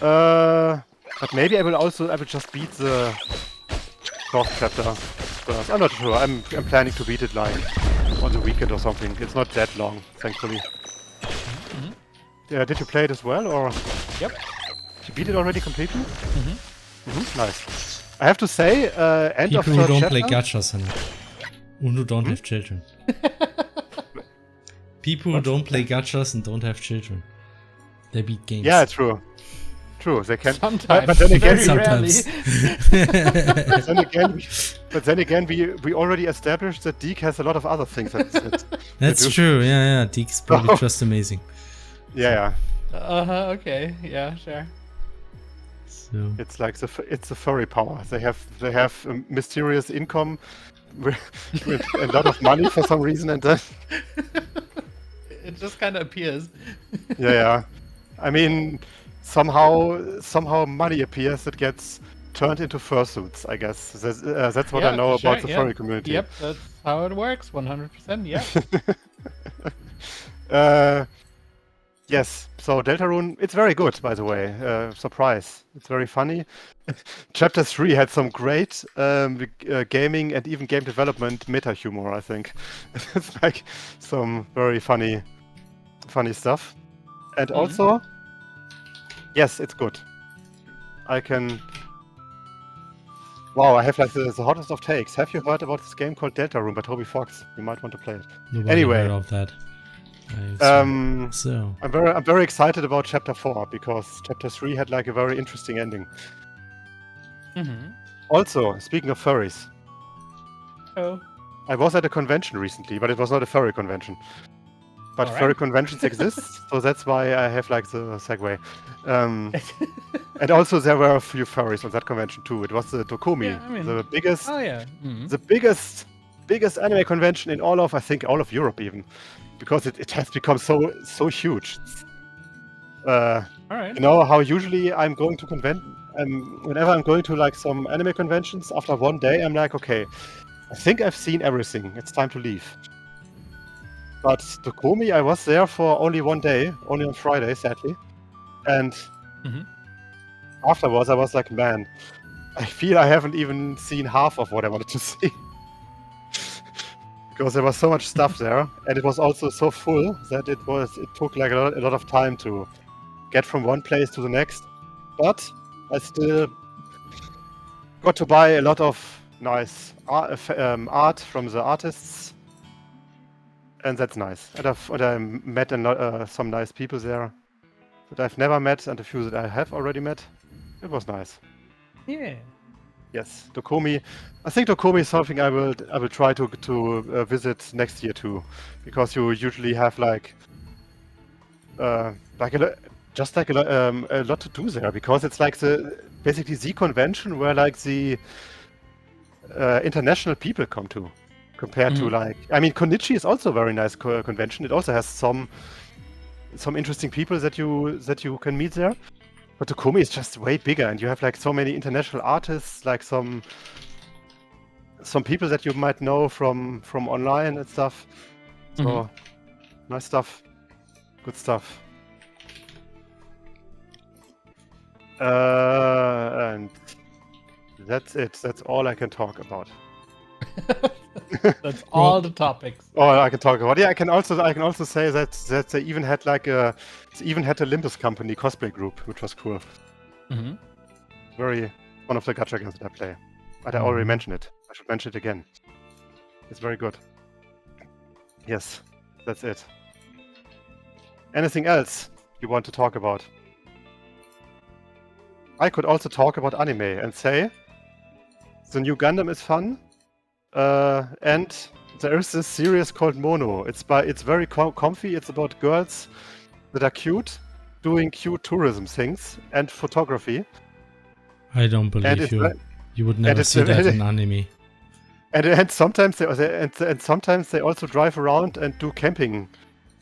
But maybe I will just beat the fourth chapter first. I'm not sure. I'm planning to beat it like on the weekend or something. It's not that long, thankfully. Yeah, did you play it as well, or? Yep. You beat it already completely? Nice. I have to say, end People of third who don't chapter. play gachas and who don't have children. People who don't play gachas and don't have children. They beat games. Yeah, true. True, they can. Sometimes. But then again, Very sometimes. but then again, we already established that Deke has a lot of other things. That's do. true. Yeah. Deke's probably just amazing. Yeah. Okay. Yeah, sure. So It's like it's the furry power. They have a mysterious income with a lot of money for some reason, and then It just kind of appears. yeah. I mean, somehow money appears that gets turned into fursuits. I guess that's what I know about the furry community. Yep, that's how it works. 100%. Yeah. Yes. So Deltarune, it's very good, by the way. Surprise! It's very funny. Chapter 3 had some great gaming and even game development meta humor. I think it's like some very funny stuff. And also, yes, it's good. I can. Wow, I have like the hottest of takes. Have you heard about this game called Deltarune by Toby Fox? You might want to play it. nobody Anyway. heard of that. So I'm very excited about Chapter 4 because Chapter 3 had like a very interesting ending. Also, speaking of furries, Oh. I was at a convention recently, but it was not a furry convention. But Alright. furry conventions exist, so that's why I have like the segue. And also there were a few furries on that convention too. It was the Dokumi, Yeah, I mean- the biggest, Oh yeah. the biggest anime convention in all of Europe even, because it has become so huge. All right. You know how usually I'm going to whenever I'm going to like some anime conventions, after one day I'm like, okay, I think I've seen everything. It's time to leave. But Dokumi, I was there for only one day, only on Friday, sadly. And afterwards I was like, man, I feel I haven't even seen half of what I wanted to see. Because there was so much stuff there, and it was also so full that it took like a lot of time to get from one place to the next. But I still got to buy a lot of nice art from the artists, and that's nice. And I met some nice people there that I've never met, and a few that I have already met. It was nice. Yeah. Yes, Dokumi. I think Dokumi is something I will try to visit next year too, because you usually have like a lot to do there, because it's like basically the convention where like the international people come to, compared to like, I mean, Konichi is also a very nice convention. It also has some interesting people that you can meet there. But Dokumi is just way bigger, and you have like so many international artists, like some people that you might know from online and stuff. So nice stuff, good stuff. And That's it. That's all I can talk about. That's all the topics. All I can talk about. Yeah, I can also say that they even had a Olympus company cosplay group, which was cool. Mm-hmm. One of the gacha games that I play. But I already mentioned it. I should mention it again. It's very good. Yes, that's it. Anything else you want to talk about? I could also talk about anime and say the new Gundam is fun, and there is this series called Mono. It's very comfy. It's about girls that are cute, doing cute tourism things and photography. I don't believe you. You would never see that in anime. And sometimes they also drive around and do camping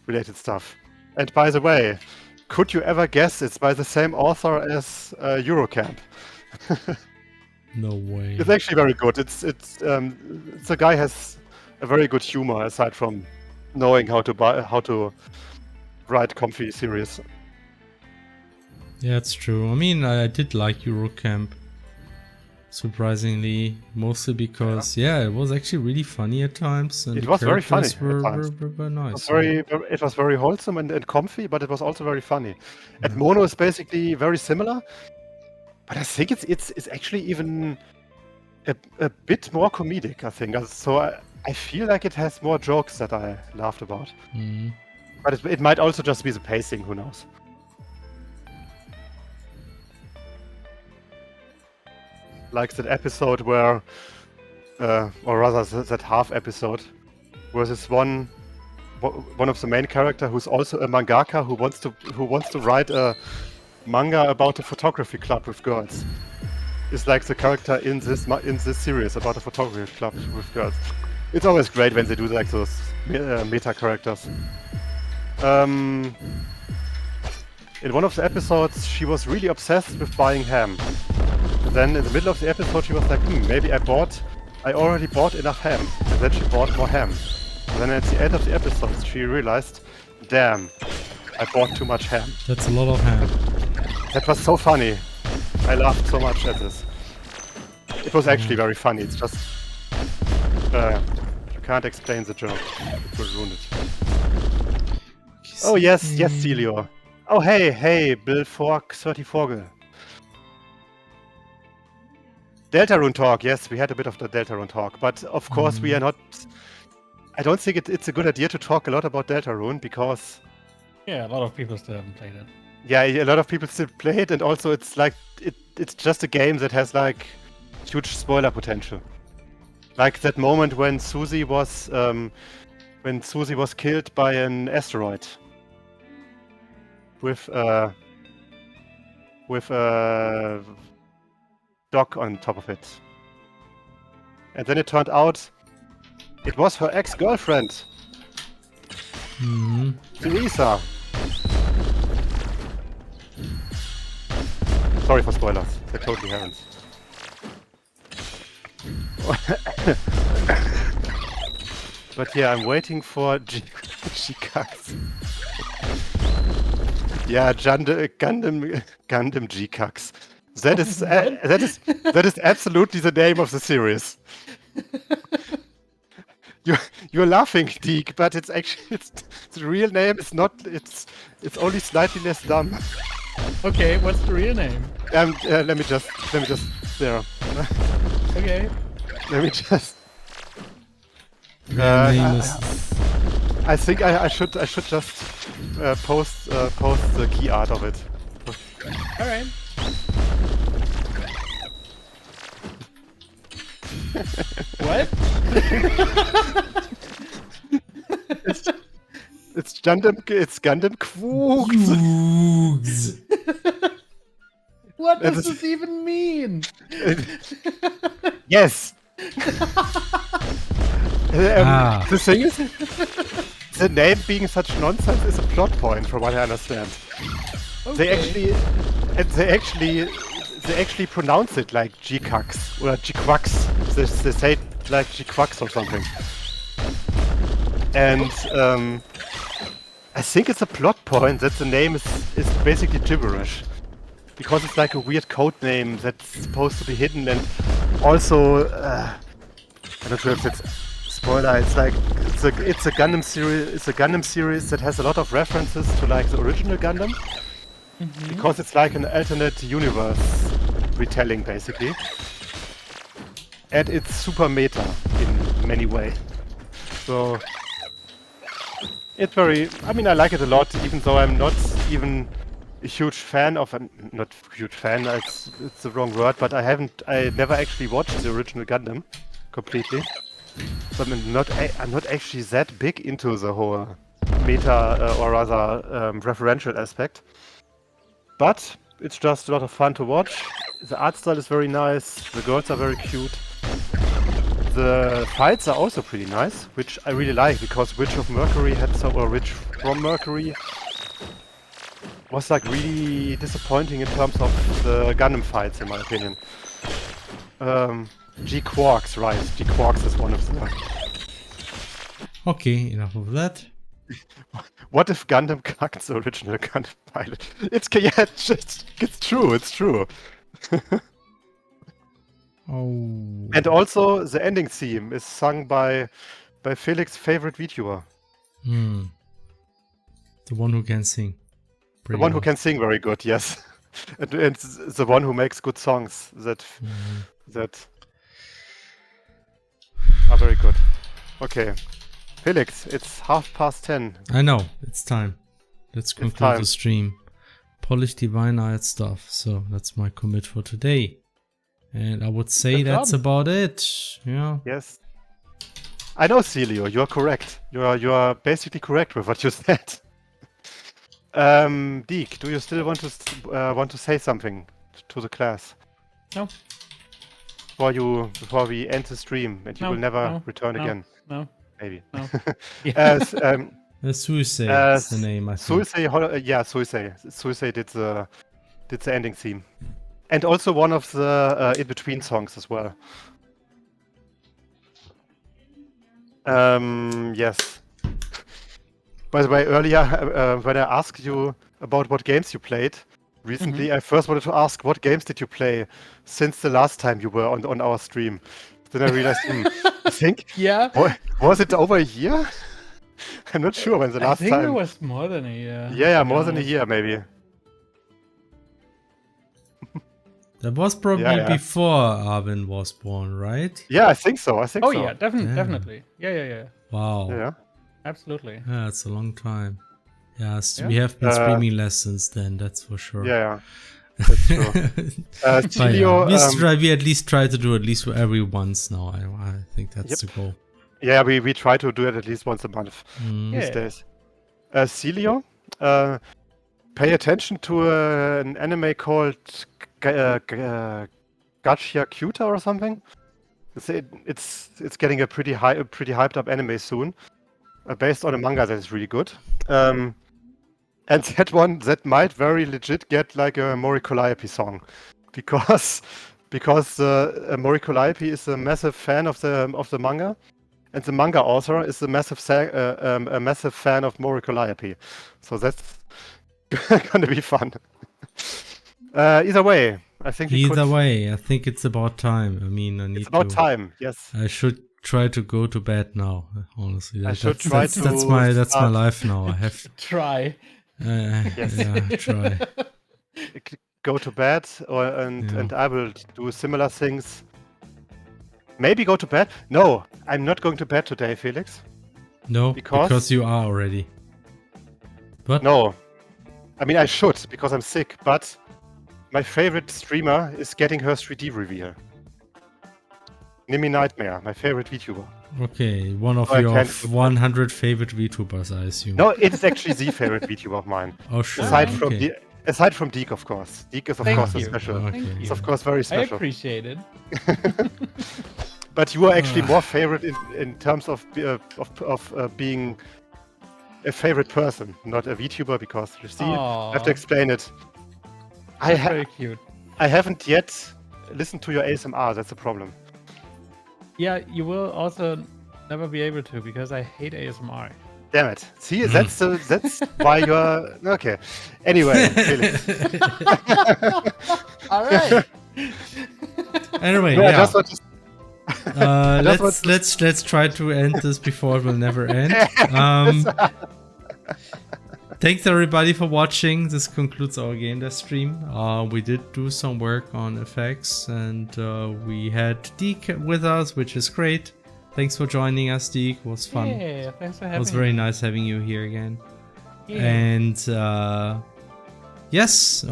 related stuff. And by the way, could you ever guess it's by the same author as Eurocamp? No way. It's actually very good. The guy has a very good humor aside from knowing how to write comfy series. Yeah, it's true. I mean, I did like Eurocamp. Surprisingly, mostly because it was actually really funny at times, and it was very funny. Were nice. It was very wholesome and comfy, but it was also very funny. And Mono is basically very similar, but I think it's actually even a bit more comedic. I think so. I feel like it has more jokes that I laughed about, but it might also just be the pacing. Who knows? Like that episode where, or rather that half episode, where this one of the main character who's also a mangaka who wants to write a manga about a photography club with girls, is like the character in this series about a photography club with girls. It's always great when they do like those meta characters. In one of the episodes, she was really obsessed with buying ham. And then in the middle of the episode, she was like, maybe I already bought enough ham. And then she bought more ham. And then at the end of the episode, she realized, damn, I bought too much ham. That's a lot of ham. That was so funny. I laughed so much at this. It was actually very funny. It's just, you can't explain the joke. It will ruin it. Oh yes, Celio. Oh hey, Bill Fork 34. Deltarune talk, yes, we had a bit of the Deltarune talk, but of course we are not. I don't think it's a good idea to talk a lot about Deltarune because. Yeah, a lot of people still haven't played it. Yeah, a lot of people still play it, and also it's like it's just a game that has like huge spoiler potential. Like that moment when Susie was killed by an asteroid with a dog on top of it. And then it turned out it was her ex-girlfriend. Teresa. Sorry for spoilers. They totally haven't. But yeah, I'm waiting for G-Cax. Yeah, Gundam G-Cax. That is absolutely the name of the series. You're laughing, Deke, but it's actually the real name is not. It's only slightly less dumb. Okay, what's the real name? Let me just there. Okay. Let me just. Name is... I think I should just post the key art of it. All right. What? It's Gundam Quooks. What does this even mean? Yes. The thing is, the name being such nonsense is a plot point, from what I understand. Okay. They actually pronounce it like G-Cax or G-Quax. They say it like G-Quax or something. And I think it's a plot point that the name is basically gibberish. because it's like a weird code name that's supposed to be hidden, and also I'm not sure if it's spoiler. It's like it's a Gundam series. It's a Gundam series that has a lot of references to like the original Gundam, because it's like an alternate universe retelling basically, and it's super meta in many ways. So it's very. I mean, I like it a lot, even though I'm not even a huge fan of. Not huge fan. It's the wrong word, but I never actually watched the original Gundam completely. So I'm not actually that big into the whole meta or rather referential aspect. But it's just a lot of fun to watch. The art style is very nice. The girls are very cute. The fights are also pretty nice, which I really like, because Witch from Mercury was like really disappointing in terms of the Gundam fights, in my opinion. G-Quarks, right? G-Quarks is one of them. Okay, enough of that. What if Gundam cucked the original Gundam pilot? It's true. It's true. Oh. And also, the ending theme is sung by Felix's favorite VTuber. The one who can sing. The one who can sing very good, yes. and the one who makes good songs that are very good. Okay. Felix, it's 10:30. I know, it's time. Let's conclude the stream. Polish divine art stuff. So that's my commit for today. And I would say that's about it. Yeah. Yes. I know, Celio, you're correct. You are basically correct with what you said. Deke, do you still want to say something to the class? No. Before we end the stream, and you will never return again. No. Maybe. No. Suisei is the name, I think. Suisei did the ending theme. And also one of the in-between songs as well. Yes. By the way, earlier, when I asked you about what games you played recently, I first wanted to ask, what games did you play since the last time you were on our stream? Then I realized, I think, was it over a year? I'm not sure when the last time. I think it was more than a year. Yeah, more than a year, maybe. That was probably before Arvin was born, right? Yeah, I think so. Oh yeah, definitely. Yeah. Wow. Yeah. Absolutely. Yeah, it's a long time. Yes, we have been streaming lessons then, that's for sure. Yeah. That's true. We at least try to do at least every once now. I think that's the goal. Yeah, we try to do it at least once a month these days. Celio, pay attention to an anime called Gacha Cuta or something. It's getting a pretty hyped up anime soon, based on a manga that is really good. And that one that might very legit get like a Mori Calliope song, because Mori Calliope is a massive fan of the manga, and the manga author is a massive fan of Mori Calliope. So that's gonna be fun. Either way, I think I think it's about time. I mean, it's about time. Yes. I should try to go to bed now. Honestly, that's my life now. I have to try. Try. Go to bed, and I will do similar things. Maybe go to bed. No, I'm not going to bed today, Felix. No, because you are already. What? No, I mean I should, because I'm sick. But my favorite streamer is getting her 3D reveal. Nimi Nightmare, my favorite VTuber. Okay, one of your 100 favorite VTubers, I assume. No, it is actually the favorite VTuber of mine. Oh, sure. Aside from Deke, of course. Deke is, of course, special. Okay. It's, of course, very special. I appreciate it. But you are actually more favorite in terms of being a favorite person, not a VTuber, because you see, I have to explain it. Very cute. I haven't yet listened to your ASMR, that's the problem. Yeah, you will also never be able to, because I hate ASMR. Damn it. See, that's why you're okay. Anyway, Felix. All right. Anyway, No, I yeah. just want to Let's try to end this before it will never end. Thanks everybody for watching. This concludes our Gamedev stream. We did do some work on effects, and we had Deke with us, which is great. Thanks for joining us, Deke. It was fun. Yeah, thanks for having me. It was very nice having you here again. Yeah. And yes,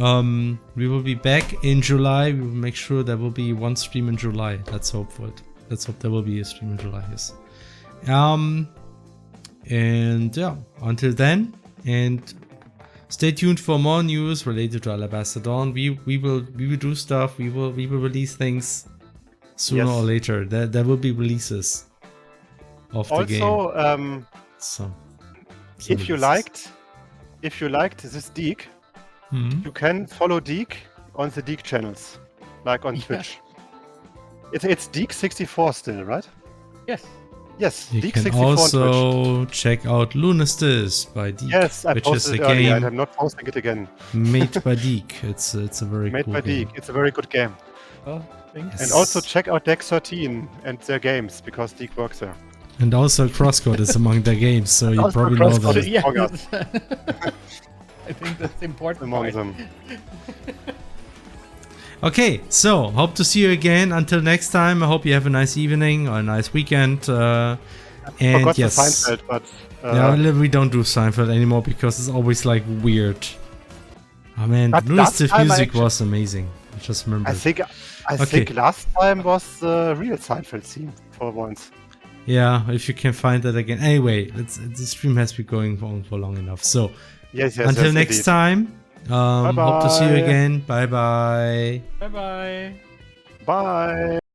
we will be back in July. We will make sure there will be one stream in July. Let's hope for it. Let's hope there will be a stream in July. Yes. And yeah, until then, and stay tuned for more news related to Alabaster Dawn. We will do stuff. We will release things sooner or later. There will be releases of the game. Also, Some if you liked this Deke, you can follow Deke on the Deke channels, like on Twitch. It's Deke64 still, right? Yes. Yes, You Deke64 can on Twitch. also check out Lunistis by Deke, Yes, I which is posted a it earlier, and game I'm not posting it again. made by Deke. It's a very Made cool by game. Deke. It's a very good game. Oh, thanks. And also check out Deck 13 and their games, because Deke works there. And also Crosscode is among their games, so you Also probably know Crosscode that. is- Yeah. among us. I think that's the important Among part. them. Okay, so hope to see you again. Until next time, I hope you have a nice evening or a nice weekend. And Forgot yes, the Seinfeld, but yeah, we don't do Seinfeld anymore because it's always like weird. Oh man, But last Lunistic time I music actually- was amazing. I just remember. I think Okay. think last time was the real Seinfeld theme for once. Yeah, if you can find that again. Anyway, the stream has been going on for long enough. So Yes, until yes, next indeed. time, hope to see you Bye-bye. again. Bye bye. Bye bye. Bye.